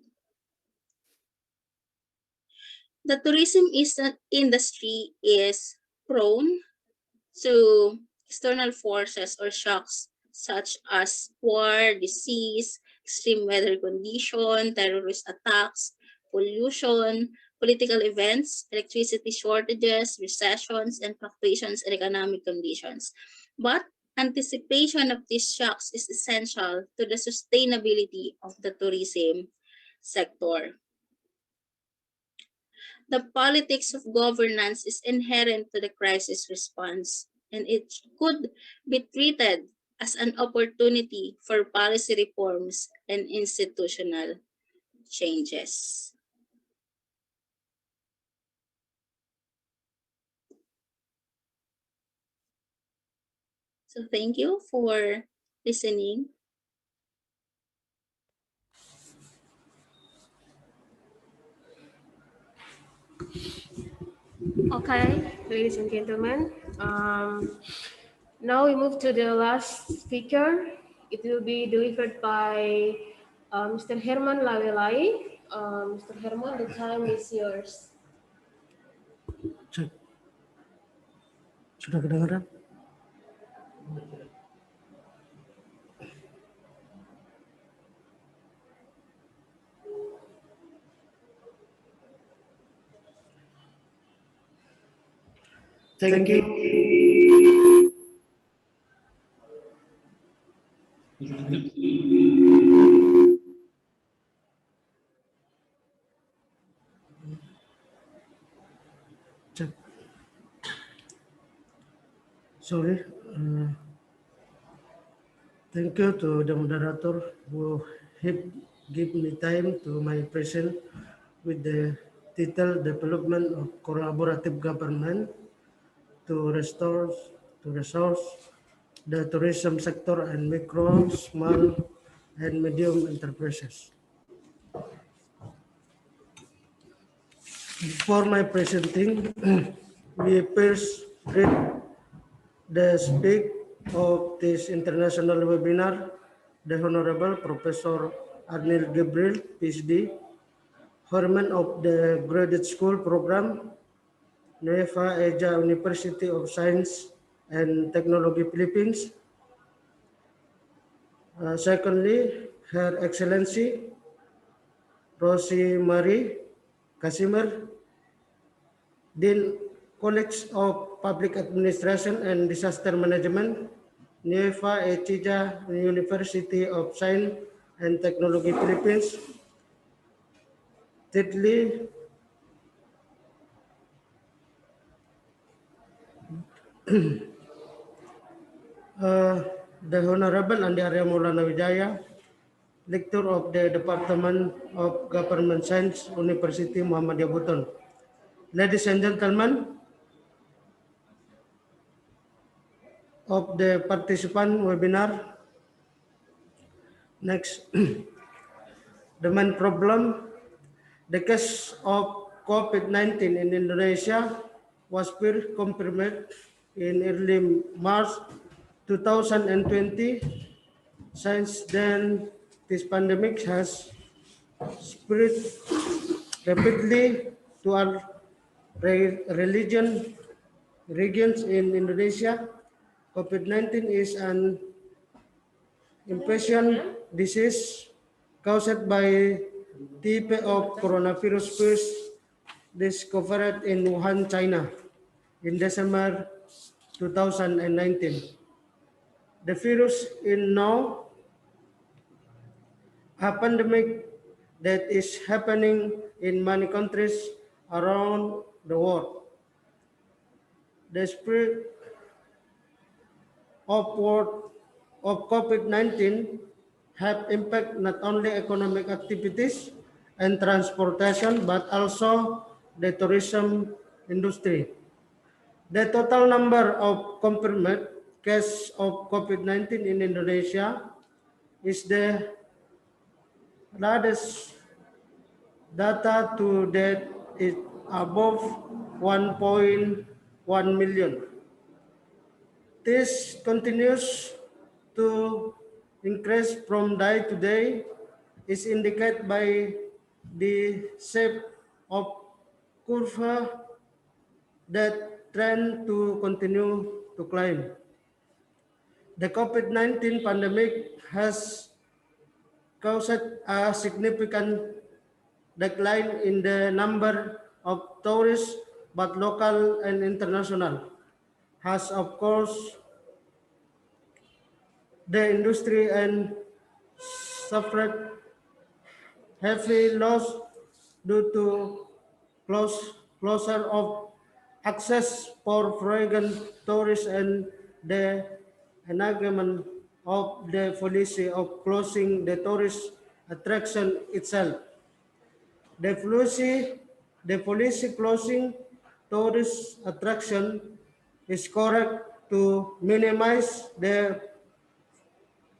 The tourism industry is prone to external forces or shocks such as war, disease, extreme weather condition, terrorist attacks, pollution, political events, electricity shortages, recessions, and fluctuations in economic conditions. But anticipation of these shocks is essential to the sustainability of the tourism sector. The politics of governance is inherent to the crisis response, and it could be treated as an opportunity for policy reforms and institutional changes. So thank you for listening. Okay, ladies and gentlemen, now we move to the last speaker. It will be delivered by Mr. Herman Lawelai. Mr. Herman, the time is yours. Cek. Sudah kedengaran? Thank you. Cek. Sorry. Thank you to the moderator who have give me time to my present with the title Development of Collaborative Government to resource the tourism sector and micro, small, and medium enterprises. Before my presenting, we first read the speak of this international webinar, the Honorable Professor Arnil Gabriel, PhD, Chairman of the Graduate School Program, Nueva, Ecija University of Science and Technology, Philippines. Secondly, Her Excellency Rosie Marie Kasimer, Dean College of Public Administration and Disaster Management, Nueva, Ecija University of Science and Technology, Philippines. Thirdly, the Honorable Andi Arya Maulana Wijaya, Lecturer of the Department of Government Science, University Muhammadiyah Buton. Ladies and gentlemen, of the participant webinar, next, the main problem, the case of COVID-19 in Indonesia was first confirmed in early March 2020. Since then, this pandemic has spread rapidly to our regions in Indonesia. COVID-19 is an infectious disease caused by type of coronavirus first discovered in Wuhan, China in December 2019. The virus is now a pandemic that is happening in many countries around the world. The spread of COVID-19 have impact not only economic activities and transportation, but also the tourism industry. The total number of confirmed cases of COVID-19 in Indonesia is the latest data to date is above 1.1 million. This continues to increase from day to day is indicated by the shape of curve that trend to continue to climb. The COVID-19 pandemic has caused a significant decline in the number of tourists, but local and international has, of course, the industry and suffered heavy loss due to closure of access for foreign tourists and the enactment of the policy of closing the tourist attraction itself. The policy closing tourist attraction is correct to minimize the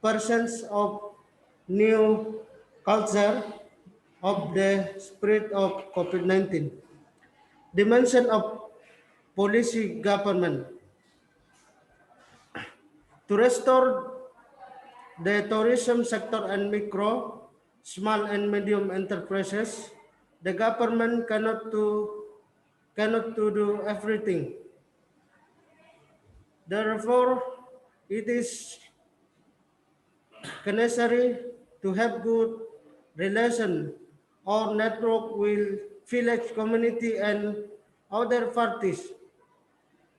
presence of new culture of the spread of COVID-19. Dimension of policy government. To restore the tourism sector and micro, small and medium enterprises, the government cannot do everything. Therefore, it is necessary to have good relation or network with village community and other parties,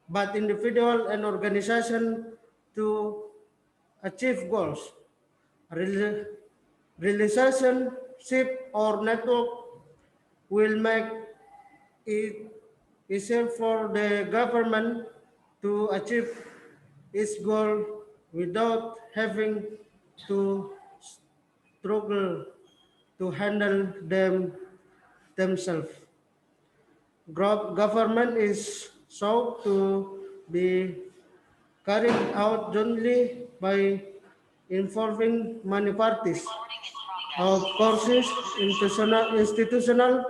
but individual and organization to achieve goals. Relationship or network will make it easier for the government to achieve its goal without having to struggle to handle them themselves. Government is sought to be carried out jointly by involving many parties. Of course, institutional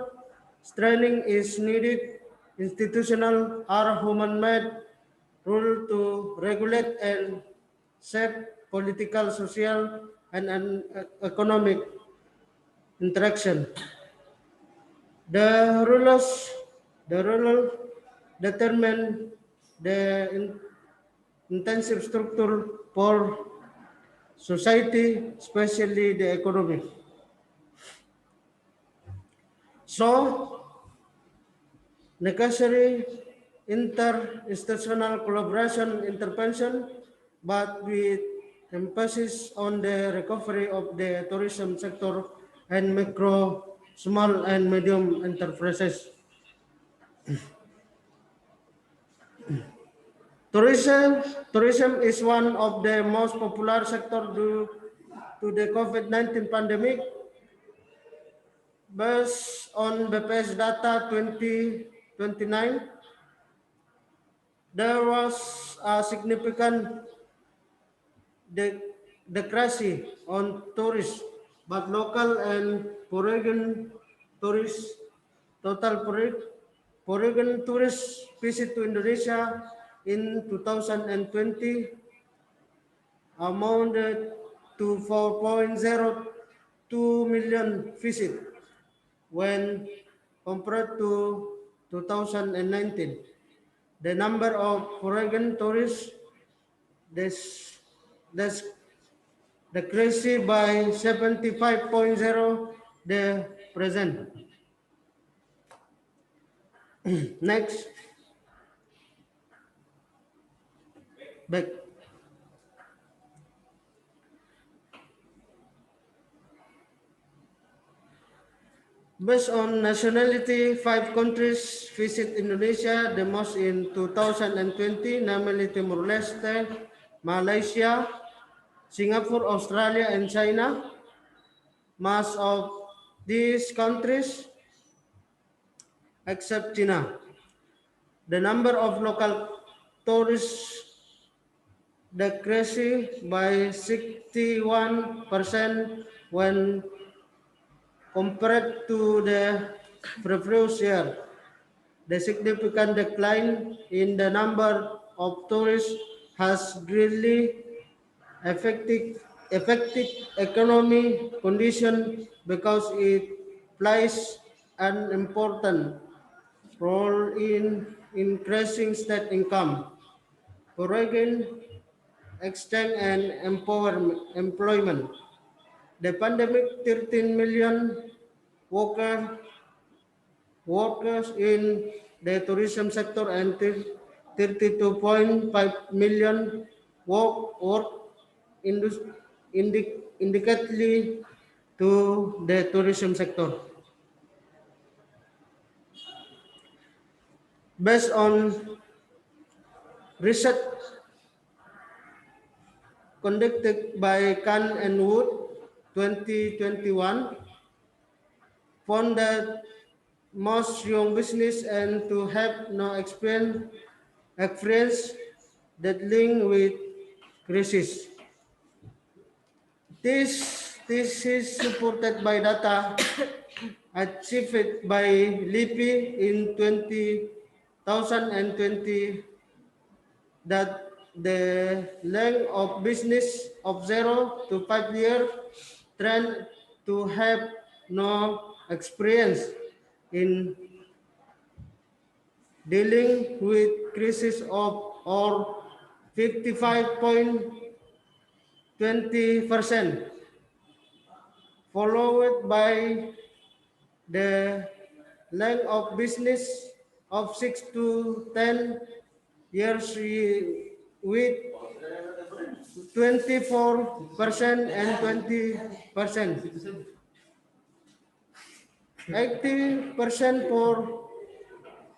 training is needed. Institutional are human-made rule to regulate and shape political, social, and economic interaction. The rule determine the intensive structure for society, especially the economy. So, necessary interinstitutional collaboration intervention, but with emphasis on the recovery of the tourism sector and micro, small, and medium enterprises. Tourism is one of the most popular sector due to the COVID-19 pandemic. Based on BPS data 2029, there was a significant decrease on tourists, but local and foreign tourists, total foreign tourists visit to Indonesia in 2020 amounted to 4.02 million visits when compared to 2019. The number of foreign tourists this decreased by 75.0 the present. Next, back. Based on nationality, 5 countries visit Indonesia the most in 2020, namely Timor-Leste, Malaysia, Singapore, Australia, and China. Most of these countries, except China, the number of local tourists decreased by 61% when compared to the previous year. The significant decline in the number of tourists has greatly affected economic condition because it plays an important role in increasing state income, foreign exchange, and employment. The pandemic 13 million workers in the tourism sector and 32.5 million work indicatedly to the tourism sector. Based on research conducted by Khan and Wood 2021, found that most young business and to have no experience dealing with crisis. This is supported by data achieved by LIPI in 2020 that the length of business of 0 to 5 years trend to have no experience in dealing with crisis of or 55.20%, followed by the length of business of 6 to 10 years with 24% and 20%. 80% for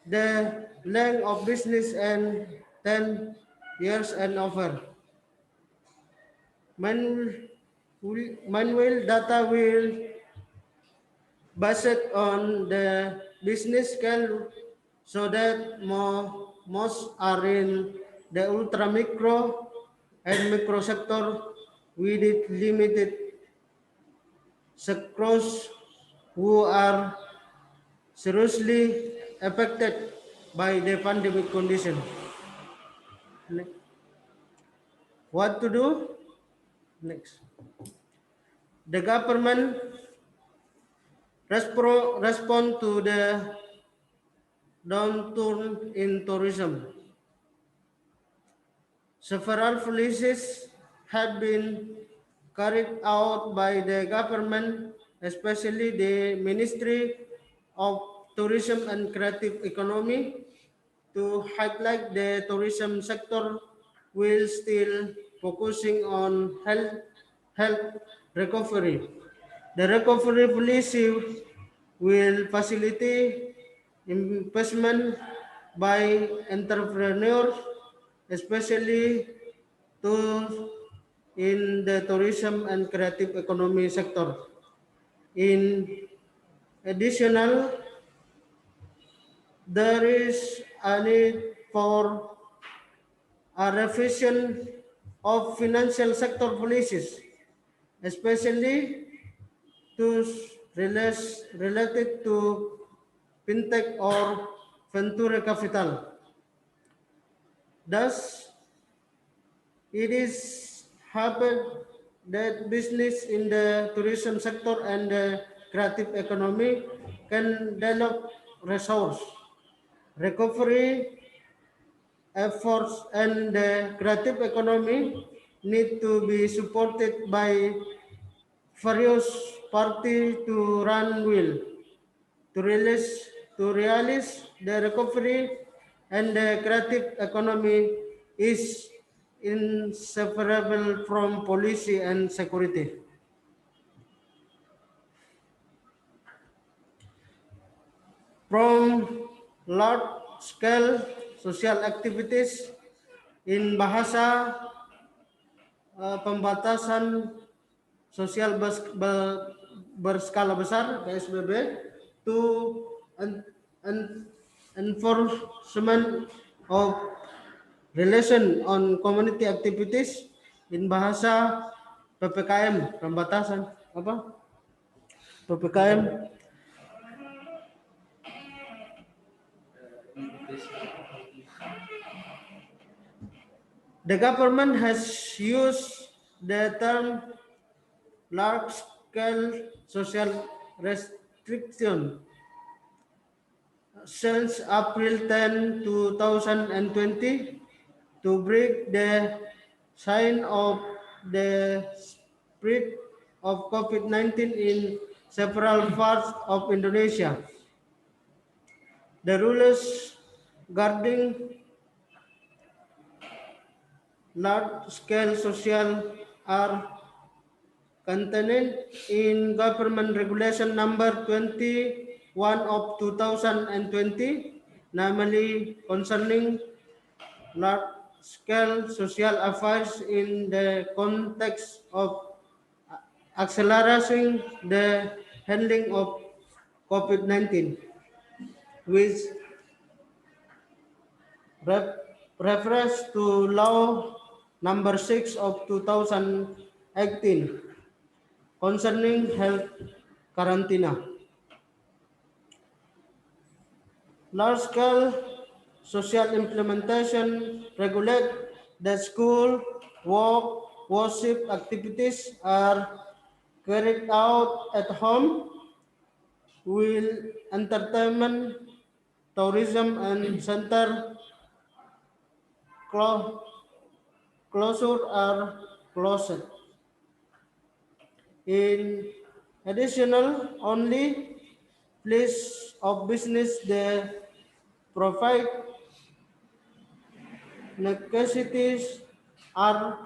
the length of business and 10 years and over. Manual data will based on the business scale so that most are in the ultra micro and micro sector with it limited sectors who are seriously affected by the pandemic condition. What to do? Next. The government respond to the downturn in tourism. Several policies have been carried out by the government, especially the Ministry of Tourism and Creative Economy, to highlight the tourism sector while still focusing on health recovery. The recovery policy will facilitate investment by entrepreneurs, especially in the tourism and creative economy sector. In additional, there is a need for a revision of financial sector policies, especially those related to fintech or venture capital. Thus, it is happened that business in the tourism sector and the creative economy can develop resource recovery efforts, and the creative economy need to be supported by various parties to run well to realize the recovery, and the creative economy is inseparable from policy and security. From large-scale social activities in bahasa pembatasan sosial berskala besar (PSBB) to enforcement of relation on community activities in bahasa PPKM pembatasan apa PPKM. The government has used the term large-scale social restriction since April 10, 2020 to break the sign of the spread of COVID-19 in several parts of Indonesia. The rules guarding large-scale social are contained in Government Regulation Number 21 of 2020, namely concerning large-scale social affairs in the context of accelerating the handling of COVID-19, which refers to Law Number 6 of 2018 concerning health quarantine. Large-scale social implementation regulate that school, work, worship activities are carried out at home, while entertainment, tourism, and center closure are closed. In additional, only place of business they provide necessities are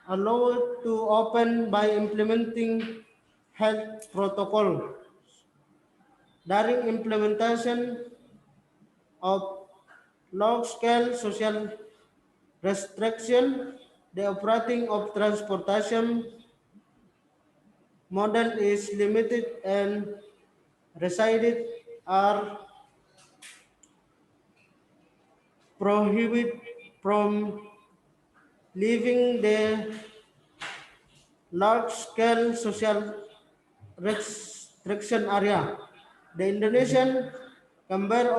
allowed to open by implementing health protocol. During implementation of large-scale social restriction, the operating of transportation model is limited and residents are prohibited from leaving the large-scale social restriction area. The Indonesian Chamber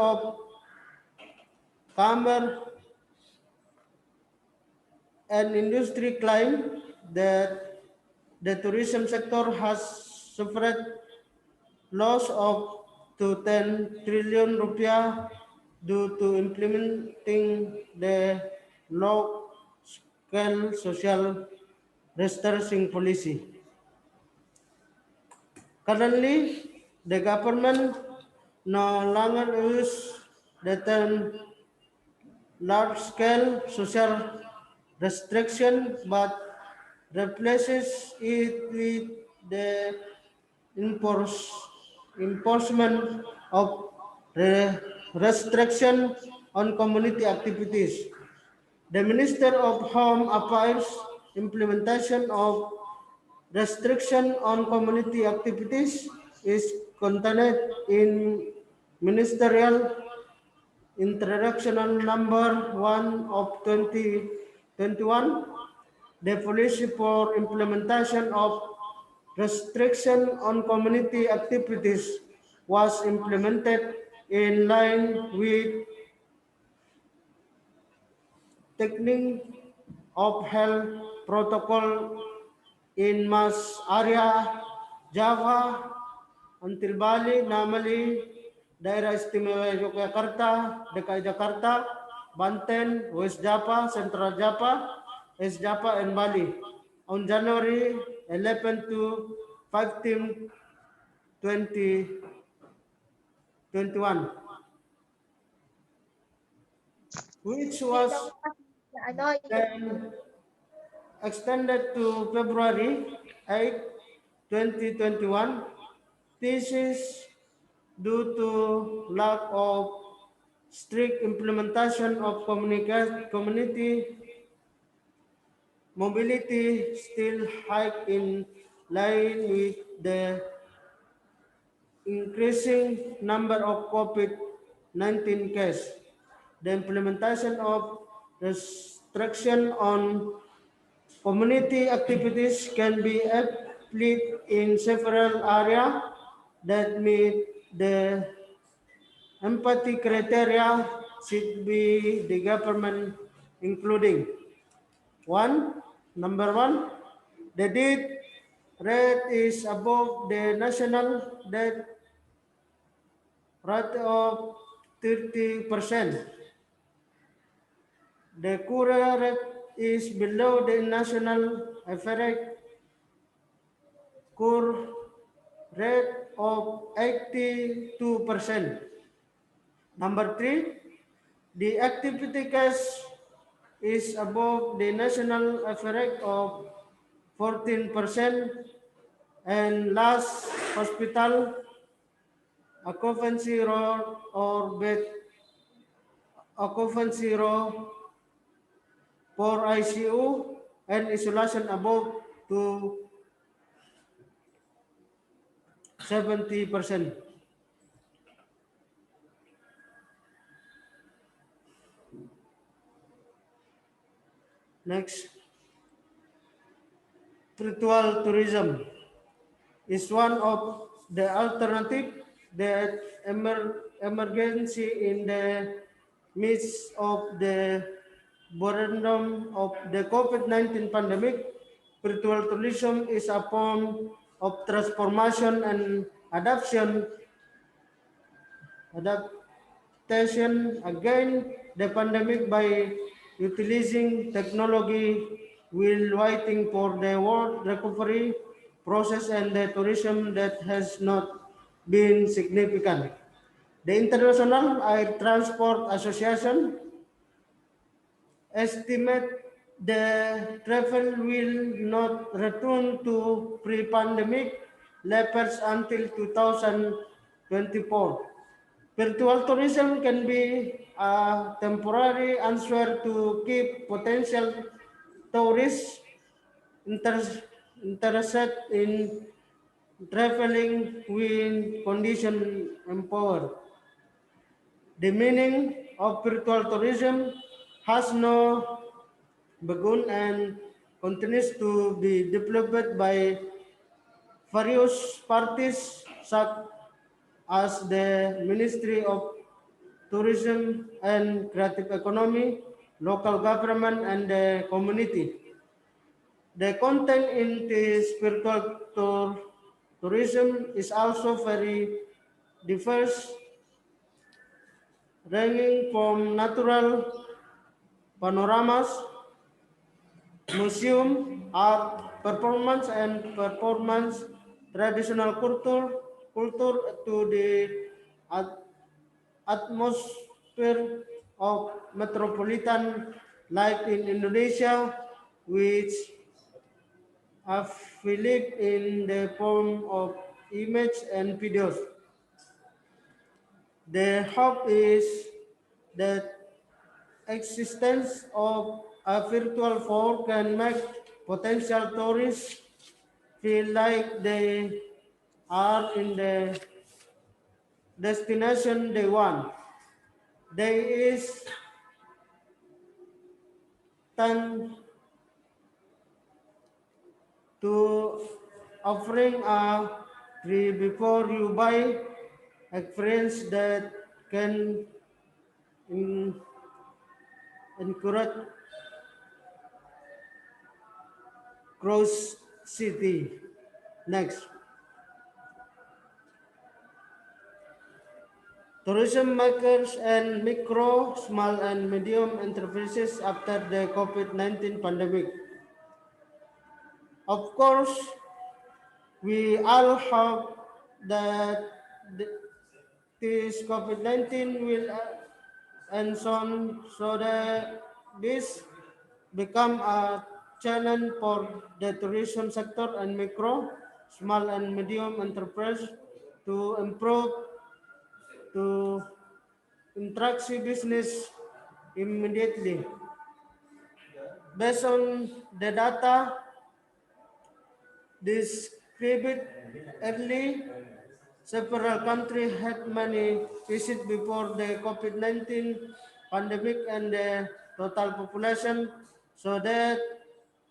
and Industry claim that the tourism sector has suffered loss of to 10 trillion rupiah due to implementing the large-scale social restriction policy. Currently, the government no longer uses the term large-scale social restriction, but replaces it with the enforcement of restriction on community activities. The Minister of Home Affairs implementation of restriction on community activities is contained in Ministerial Introduction number 1 of 2021. The policy for implementation of restriction on community activities was implemented in line with technique of health protocol in mass area Java until Bali, Namali, Daerah Istimewa Yogyakarta, DKI Jakarta, Banten, West Java, Central Java, East Java, and Bali on January 11 to 15, 2021, which was then extended to February 8, 2021. This is due to lack of strict implementation of community mobility still high in line with the increasing number of COVID-19 cases. The implementation of restriction on community activities can be applied in several areas that meet the empathy criteria should be the government, including number one, the death rate is above the national death rate of 30%. The cure rate is below the national average cure rate of 82%. Number three, the activity case is above the national average of 14%, and last hospital occupancy rate or bed occupancy rate for ICU and isolation above to 70%. Next, spiritual tourism is one of the alternative that emergency in the midst of the boredom of the COVID-19 pandemic. Spiritual tourism is a form of transformation and adaptation against the pandemic by utilizing technology while waiting for the world recovery process and the tourism that has not been significant. The International Air Transport Association estimate the travel will not return to pre-pandemic levels until 2024. Virtual tourism can be a temporary answer to keep potential tourists interested in traveling when conditions empowered. The meaning of virtual tourism has no begun and continues to be developed by various parties such as the Ministry of Tourism and Creative Economy, local government, and the community. The content in the spiritual tourism is also very diverse, ranging from natural panoramas, museum, art, performance, traditional culture to the atmosphere of metropolitan life in Indonesia, which affiliate in the form of image and videos. The hope is that existence of a virtual tour can make potential tourists feel like they are in the destination they want. There is time to offering a free before you buy experience that can in, encourage cross city. Next, tourism makers and micro, small and medium enterprises after the COVID-19 pandemic. Of course, we all hope that th- this COVID-19 will and so on, so that this become a challenge for the tourism sector and micro, small and medium enterprise to improve to interaction business immediately. Based on the data described early, several countries had many visits before the COVID-19 pandemic and the total population, so that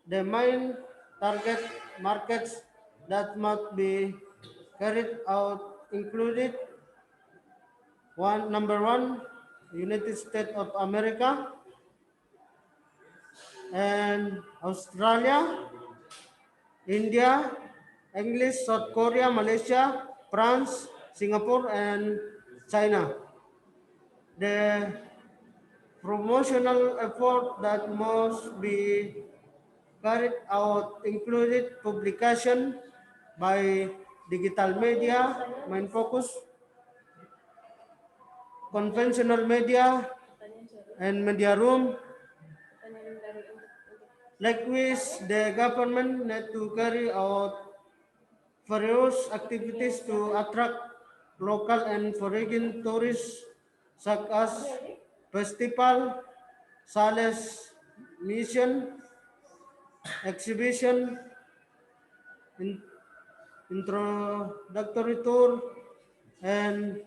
the main target markets that must be carried out included number one, United States of America and Australia, India, English, South Korea, Malaysia, France, Singapore, and China. The promotional effort that must be carried out included publication by digital media, main focus, conventional media, and media room. Likewise, the government need to carry out various activities to attract local and foreign tourists, such as festival, sales mission, exhibition, in- introductory tour, and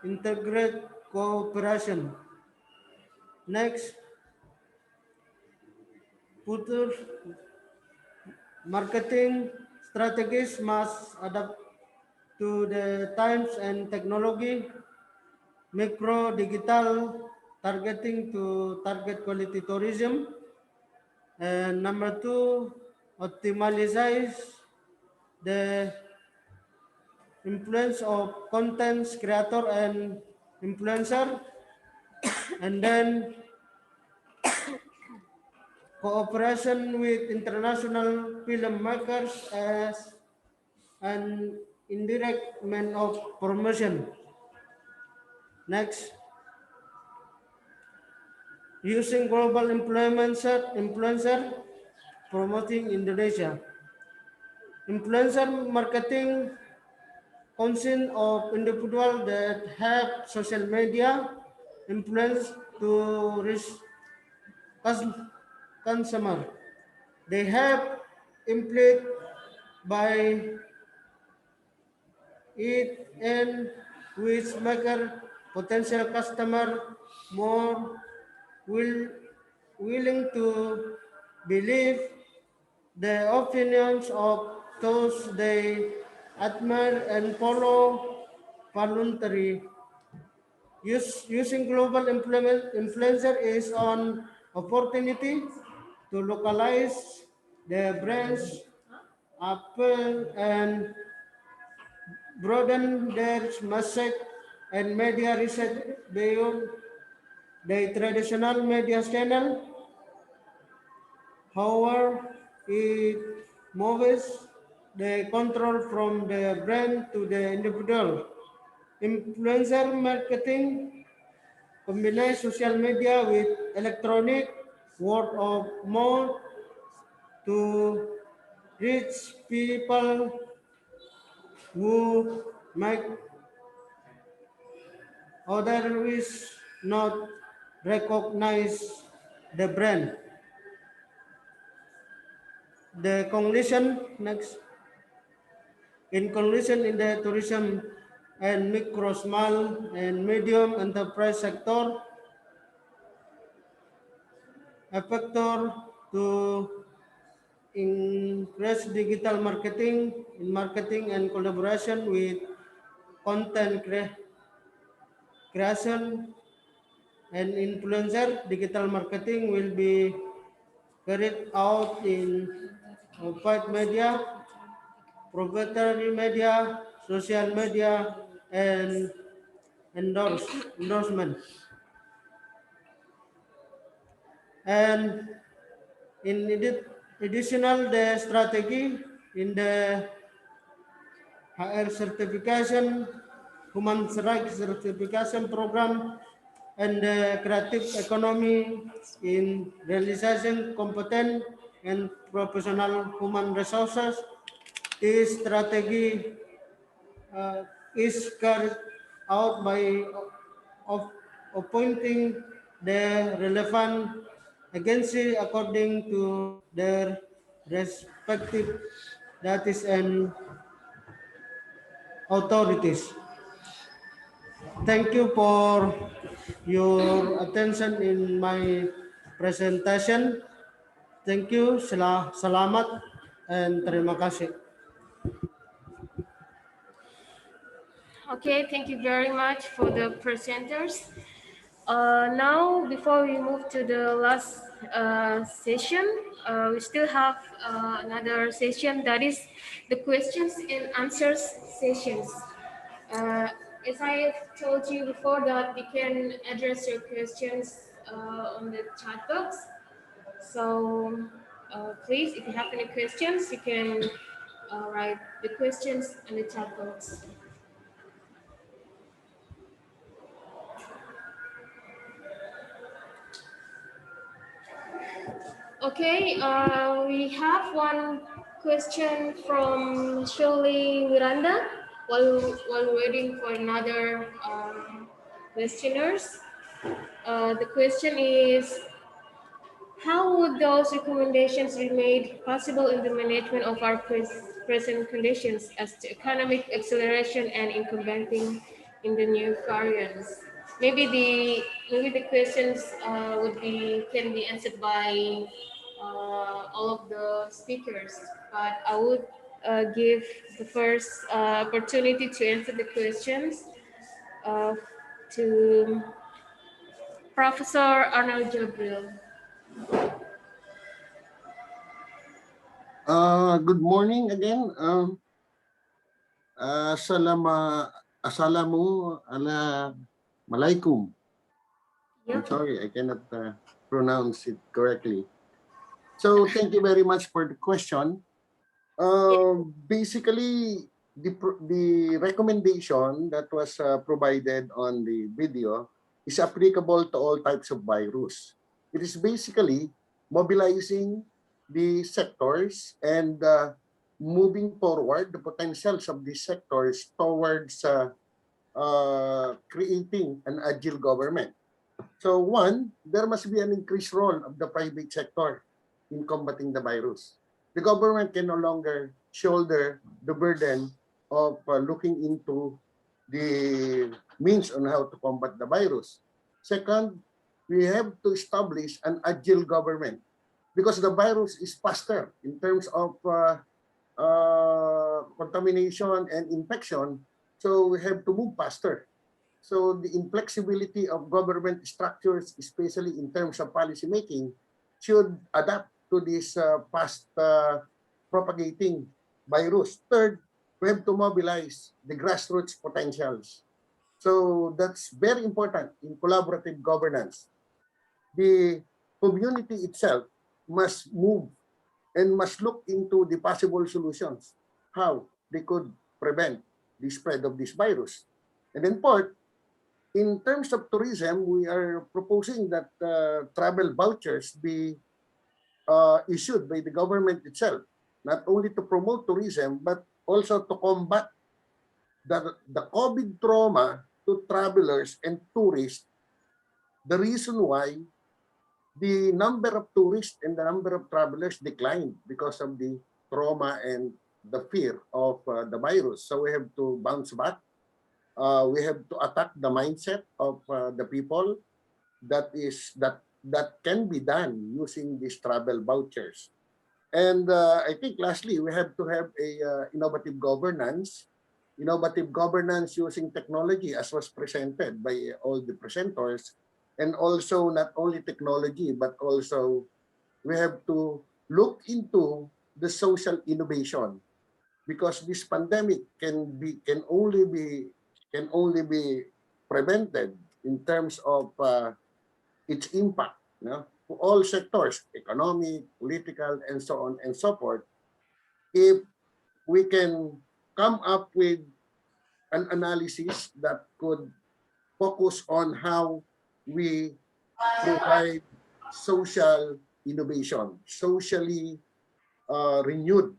integrate cooperation. Next, future marketing strategies must adapt to the times and technology, micro digital targeting to target quality tourism, and number two, optimize the influence of content creator and influencer, and then cooperation with international filmmakers as an indirect means of promotion. Next, using global influencer promoting Indonesia. Influencer marketing consists of individuals that have social media influence to reach consumer. They have implied by it and which make a potential customer more will, willing to believe the opinions of those they admire and follow voluntary. Using global influencer is an opportunity to localize the brand's appeal and broaden their message and media research beyond the traditional media channel. However, it moves the control from the brand to the individual. Influencer marketing combines social media with electronic word of mouth to reach people who might Others which not recognize the brand. The conclusion next. In conclusion, in the tourism and micro, small, and medium enterprise sector, a factor to increase digital marketing in marketing and collaboration with content creation and influencer. Digital marketing will be carried out in paid media, proprietary media, social media, and endorsement. And in additional, the strategy in the HR certification, human rights certification program, and the creative economy in realization competent and professional human resources. This strategy is carried out by of appointing the relevant agency according to their respective duties and authorities. Thank you for your attention in my presentation. Thank you. Salamat and terima kasih. Okay, thank you very much for the presenters. Now, before we move to the last session, we still have another session, that is the questions and answers sessions. As I have told you before, that you can address your questions on the chat box. So please, if you have any questions, you can write the questions in the chat box. Okay, we have one question from Shirley Miranda while waiting for another listeners. The question is, how would those recommendations be made possible in the management of our present conditions as to economic acceleration and in combating in the new variants? Maybe the questions can be answered by all of the speakers, but I would give the first opportunity to answer the questions to Professor Arnold Jabril. Good morning again. Assalamu alaikum. I'm sorry, I cannot pronounce it correctly. So thank you very much for the question. Basically, the recommendation that was provided on the video is applicable to all types of virus. It is basically mobilizing the sectors and moving forward the potentials of these sectors towards creating an agile government. So one, there must be an increased role of the private sector in combating the virus. The government can no longer shoulder the burden of looking into the means on how to combat the virus. Second, we have to establish an agile government because the virus is faster in terms of contamination and infection. So we have to move faster. So the inflexibility of government structures, especially in terms of policy making, should adapt to this fast propagating virus. Third, we have to mobilize the grassroots potentials. So that's very important in collaborative governance. The community itself must move and must look into the possible solutions, how they could prevent the spread of this virus. And then fourth, in terms of tourism, we are proposing that travel vouchers be issued by the government itself, not only to promote tourism, but also to combat the COVID trauma to travelers and tourists, the reason why the number of tourists and the number of travelers declined because of the trauma and the fear of the virus. So we have to bounce back. We have to attack the mindset of the people. That can be done using these travel vouchers. And I think lastly, we have to have a innovative governance using technology as was presented by all the presenters, and also not only technology, but also we have to look into the social innovation, because this pandemic can only be prevented in terms of its impact, to all sectors, economic, political, and so on and so forth, if we can come up with an analysis that could focus on how we provide social innovation, socially renewed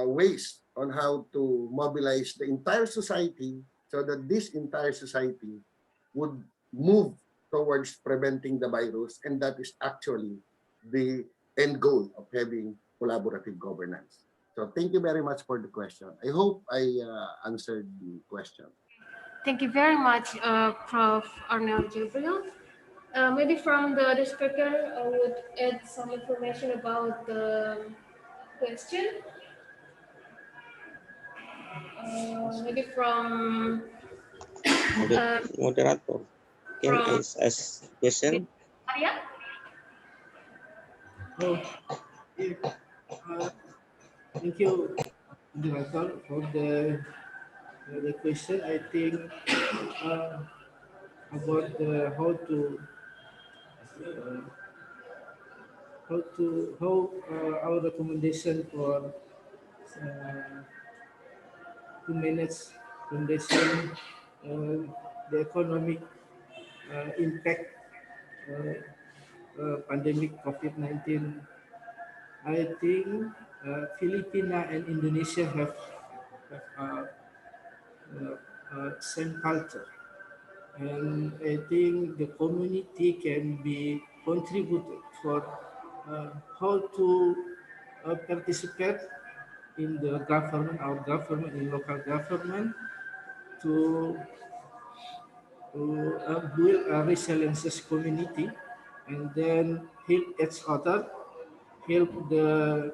ways on how to mobilize the entire society, so that this entire society would move towards preventing the virus, and that is actually the end goal of having collaborative governance. So thank you very much for the question. I hope I answered the question. Thank you very much, Prof. Arnel Gabriel. Maybe from the other speaker, I would add some information about the question. Maybe from Moderator, can I ask question? Arya? Oh, thank you, Director, for the question. I think about how our recommendation for to manage condition the economic impact pandemic COVID-19. I think Filipina and Indonesia have same culture, and I think the community can be contributed for how to participate in the government, our government, in local government, to build a resilience community, and then help each other, help the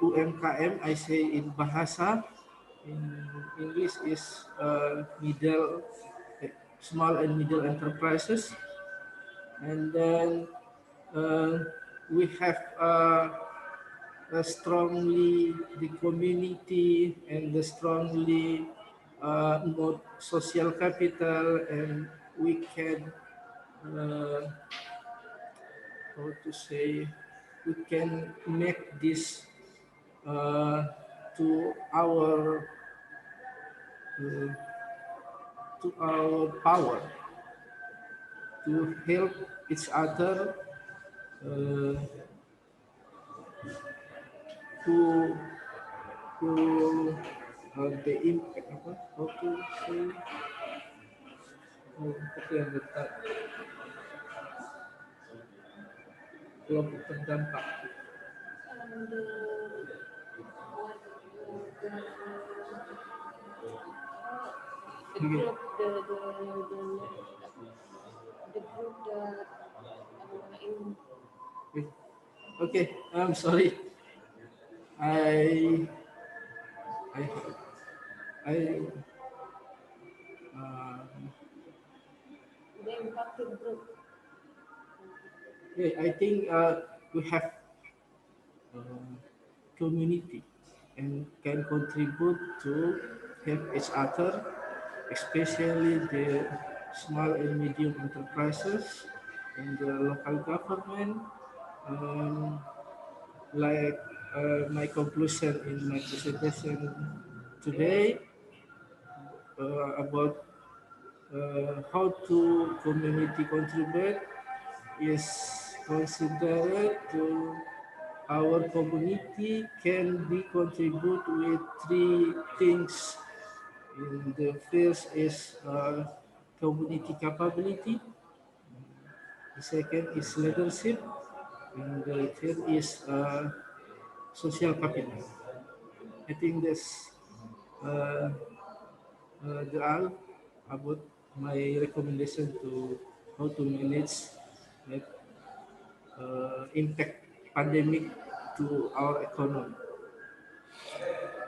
UMKM. I say in Bahasa, in English is small and middle enterprises, and then we have strongly the community and the strongly more social capital, and we can how to say, we can make this to our power to help each other to the impact, how to say, kelompok terdampak. The group that in. Okay, I'm sorry. I The impacted group. yeah, I think we have community and can contribute to help each other, especially the small and medium enterprises and the local government. Like my conclusion in my presentation today about how to community contribute is considered to our community can be contribute with three things And the first is community capability. The second is leadership. And the third is social capital. I think that's uh, the all about my recommendation to how to manage like, impact pandemic to our economy.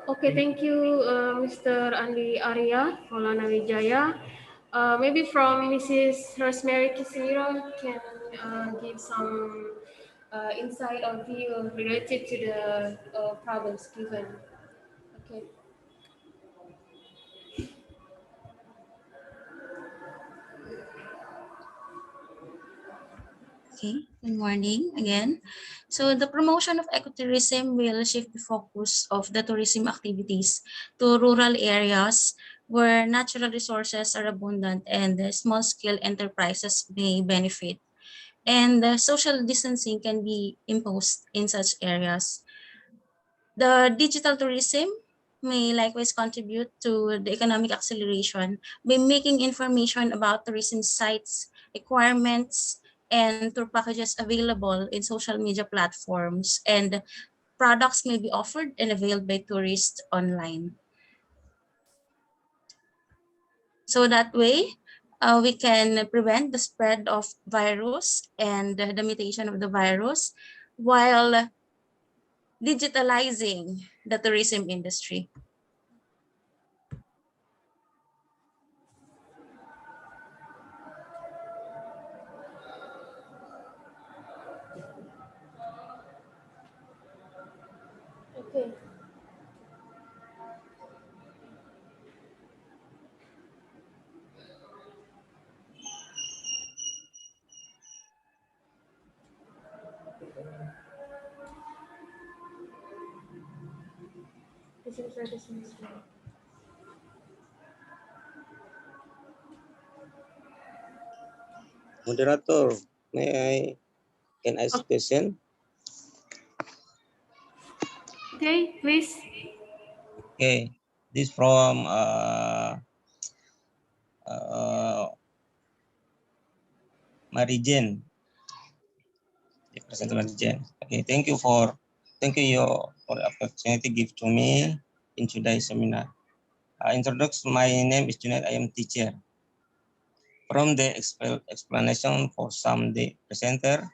Okay, thank you, Mr. Andi Arya, Maulana Wijaya. Maybe from Mrs. Rosemary Casimiro can give some insight or view related to the problems given. Okay. Okay, good morning again. So the promotion of ecotourism will shift the focus of the tourism activities to rural areas where natural resources are abundant and small-scale enterprises may benefit. And social distancing can be imposed in such areas. The digital tourism may likewise contribute to the economic acceleration by making information about tourism sites, requirements, and tour packages available in social media platforms, and products may be offered and availed by tourists online. So that way, we can prevent the spread of virus and the mutation of the virus while digitalizing the tourism industry. Okay. This is where this is from. Moderator, can I ask question? Okay, please. Okay, this from Marijen. Presenter Marijen. Okay, thank you for the opportunity give to me in today's seminar. Introduction, my name is Junaid, I am teacher. From the explanation for some the presenter,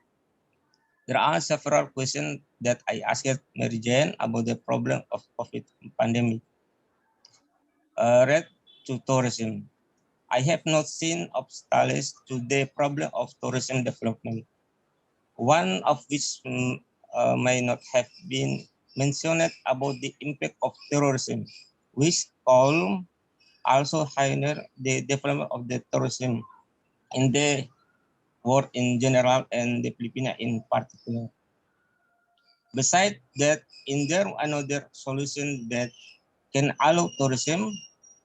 there are several questions that I asked Mary Jane about the problem of COVID pandemic. Related to tourism, I have not seen obstacles to the problem of tourism development. One of which may not have been mentioned about the impact of terrorism, which column also hinder the development of the tourism in the world in general and the Philippines in particular. Besides that, is there another solution that can allow tourism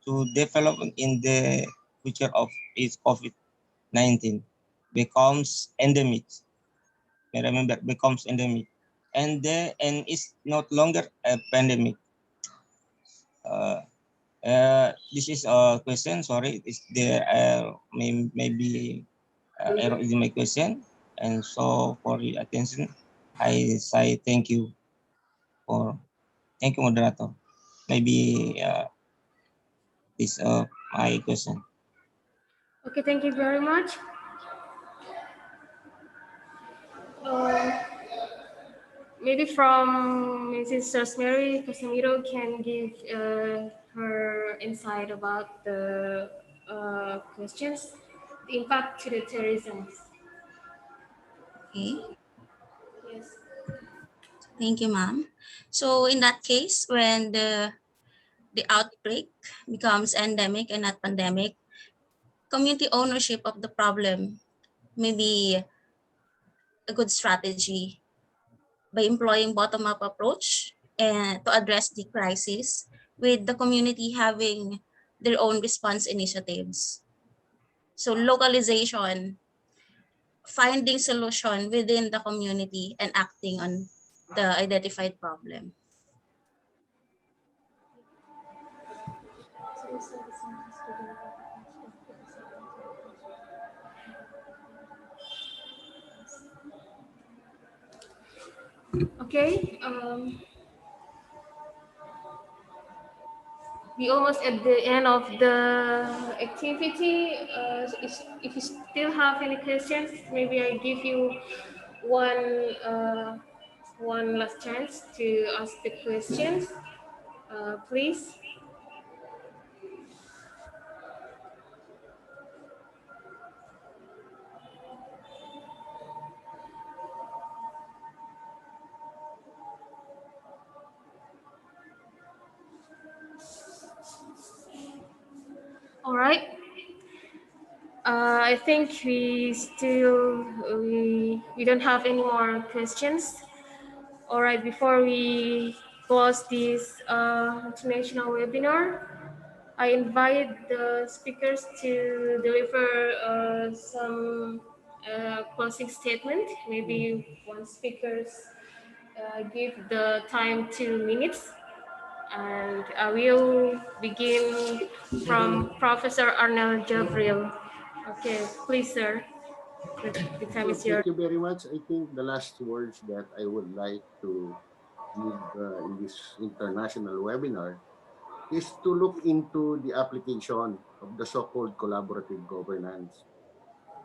to develop in the future of its COVID-19 becomes endemic? Remember, becomes endemic, and it's not longer a pandemic. This is a question. Sorry, is there maybe error in my question? And so for your attention, I say thank you moderator. Maybe this my question. Okay, thank you very much. Maybe from Mrs. Rosemary Casimiro can give her insight about the questions, the impact to the tourism. Okay. Yes. Thank you, ma'am. So in that case, when the outbreak becomes endemic and not pandemic, community ownership of the problem may be a good strategy by employing bottom-up approach and to address the crisis with the community having their own response initiatives. So localization, finding solution within the community and acting on the identified problem. Okay. We almost at the end of the activity. If you still have any questions, maybe I give you one one last chance to ask the questions. Please. All right. I think we don't have any more questions. All right. Before we close this international webinar, I invite the speakers to deliver some closing statement. Maybe one speakers give the time 2 minutes. And I will begin from Professor Arnel Jabril. Okay, please, sir. The time So is yours. thank you very much. I think the last words that I would like to give in this international webinar is to look into the application of the so-called collaborative governance.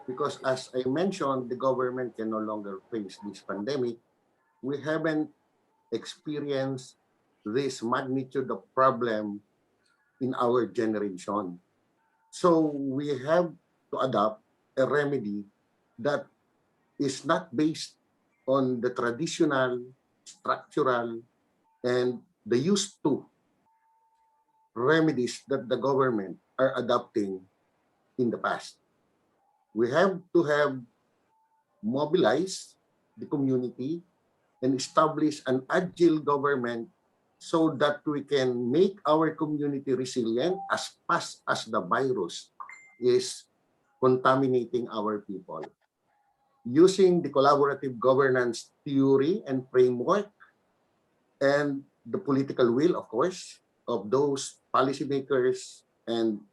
Because as I mentioned, the government can no longer face this pandemic. We haven't experienced this magnitude of problem in our generation. So we have to adopt a remedy that is not based on the traditional, structural, and the used to remedies that the government are adopting in the past. We have to have mobilized the community and establish an agile government so that we can make our community resilient as fast as the virus is contaminating our people. Using the collaborative governance theory and framework and the political will, of course, of those policymakers and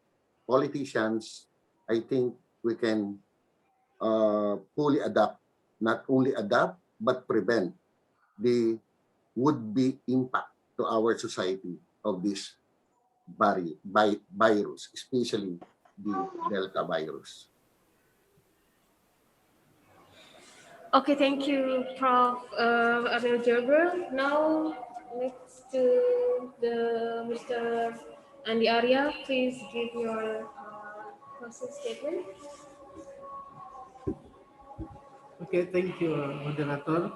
politicians, I think we can fully adapt, not only adapt, but prevent the would-be impact to our society of this virus, especially the Delta virus. Okay, thank you, Prof. Arnel Jabril. Now, next to Mr. Andi Arya, please give your closing statement. Okay, thank you, moderator.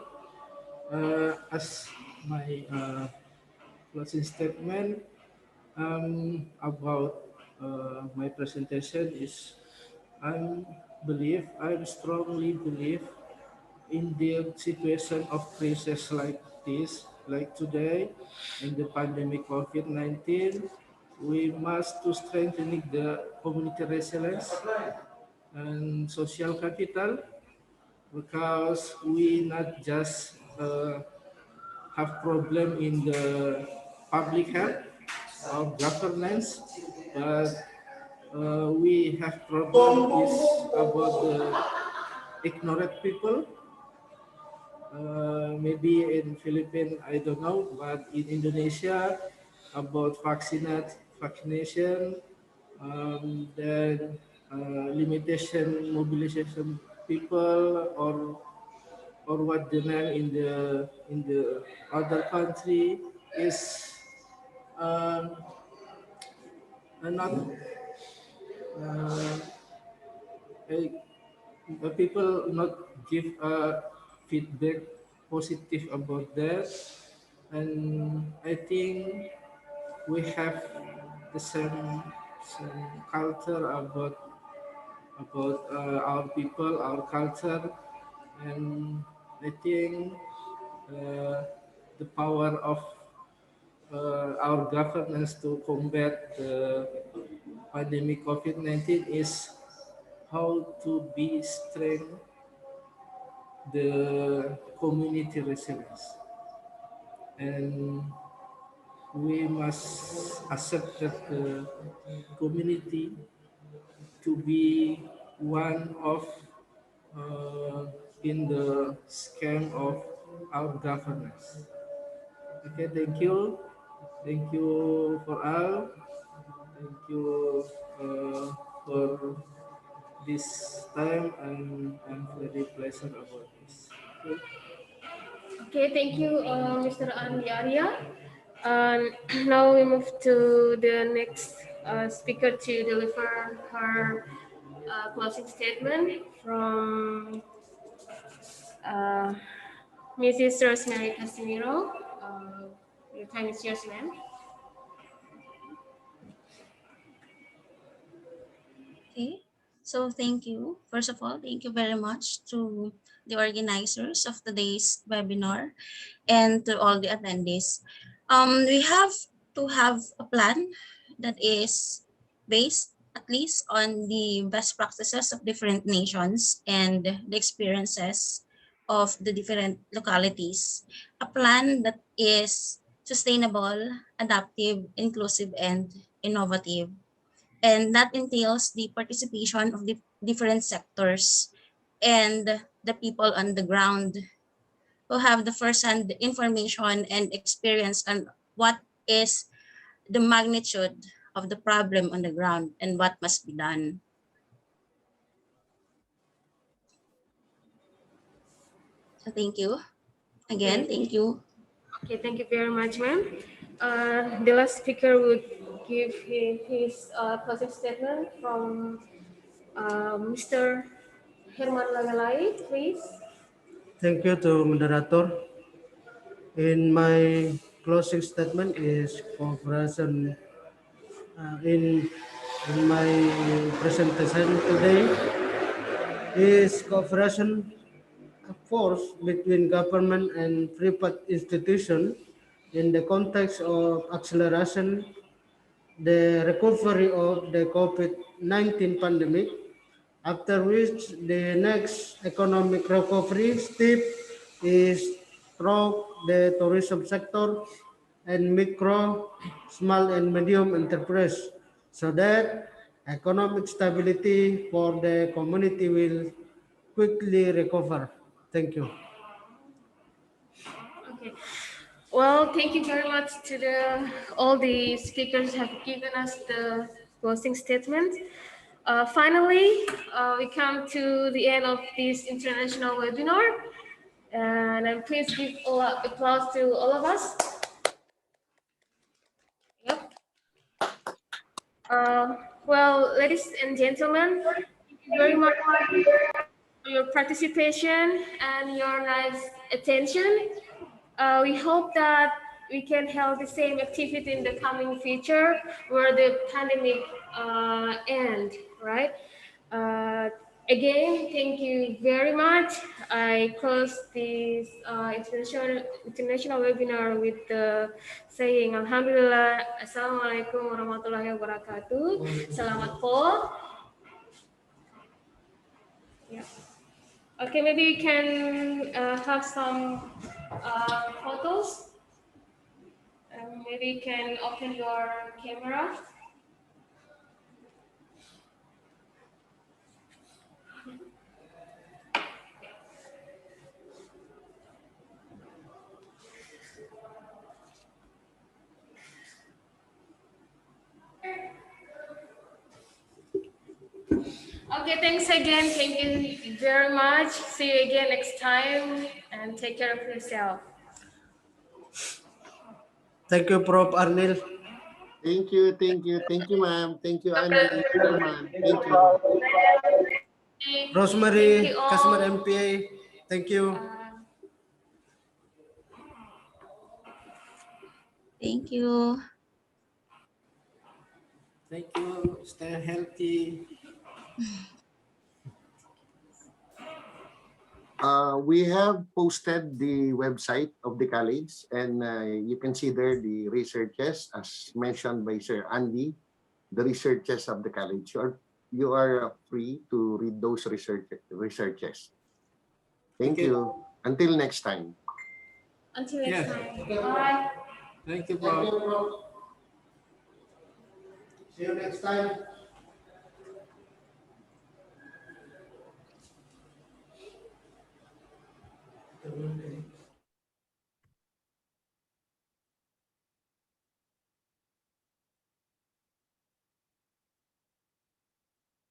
As my closing statement about my presentation is, I strongly believe in the situation of crisis like this, like today, in the pandemic COVID-19, we must to strengthen the community resilience and social capital, because we not just have problem in the public health or governance, but we have problem is about the ignorant people. Maybe in Philippines, I don't know, but in Indonesia, about vaccination, then limitation mobilization people, or what the name in the other country is not people not give feedback positive about that, and I think we have the same culture about our people, our culture, and I think the power of our governance to combat the pandemic COVID-19 is how to be strength the community resilience, and we must accept that the community to be one of in the scheme of our governance. Okay, thank you. Thank you for all. Thank you for this time, and I'm very pleasant about this. Okay. Okay, thank you, Mr. Andi Arya. Now we move to the next speaker to deliver her closing statement from Mrs. Rosemary Casimiro. Your time is yours, ma'am. Okay, so thank you. First of all, thank you very much to the organizers of today's webinar and to all the attendees. We have to have a plan that is based at least on the best practices of different nations and the experiences of the different localities. A plan that is sustainable, adaptive, inclusive, and innovative. And that entails the participation of the different sectors and the people on the ground who have the first-hand information and experience on what is the magnitude of the problem on the ground and what must be done. So thank you. Again, thank you. Okay, thank you very much, ma'am. The last speaker would give his closing statement from Mr. Herman Lagalai, please. Thank you to moderator. In my closing statement is cooperation in my presentation today is cooperation force between government and private institutions in the context of acceleration the recovery of the COVID-19 pandemic, after which the next economic recovery step is through the tourism sector and micro, small and medium enterprise, so that economic stability for the community will quickly recover. Thank you. Okay. Well, thank you very much to all the speakers have given us the closing statement. Finally, we come to the end of this international webinar, and I'm pleased to give applause to all of us. Yep. Well, ladies and gentlemen, thank you very much for your participation and your nice attention. We hope that we can have the same activity in the coming future where the pandemic end, right? Again, thank you very much. I close this international webinar with saying Alhamdulillah, Assalamualaikum warahmatullahi wabarakatuh. Selamat po. Yeah. Okay, maybe we can have some photos. Maybe you can open your camera. Okay, thanks again. Thank you very much. See you again next time and take care of yourself. Thank you, Prof. Arnil. Thank you, ma'am. Thank you, Andy, Herman. Thank you. Rosemary, customer MPA. Thank you. Thank you. Thank you. Stay healthy. We have posted the website of the college, and you can see there the researches as mentioned by Sir Andy, the researches of the college. You are free to read those researches. Thank you. Until next time. Until next time. Bye. Thank you, bro. See you next time.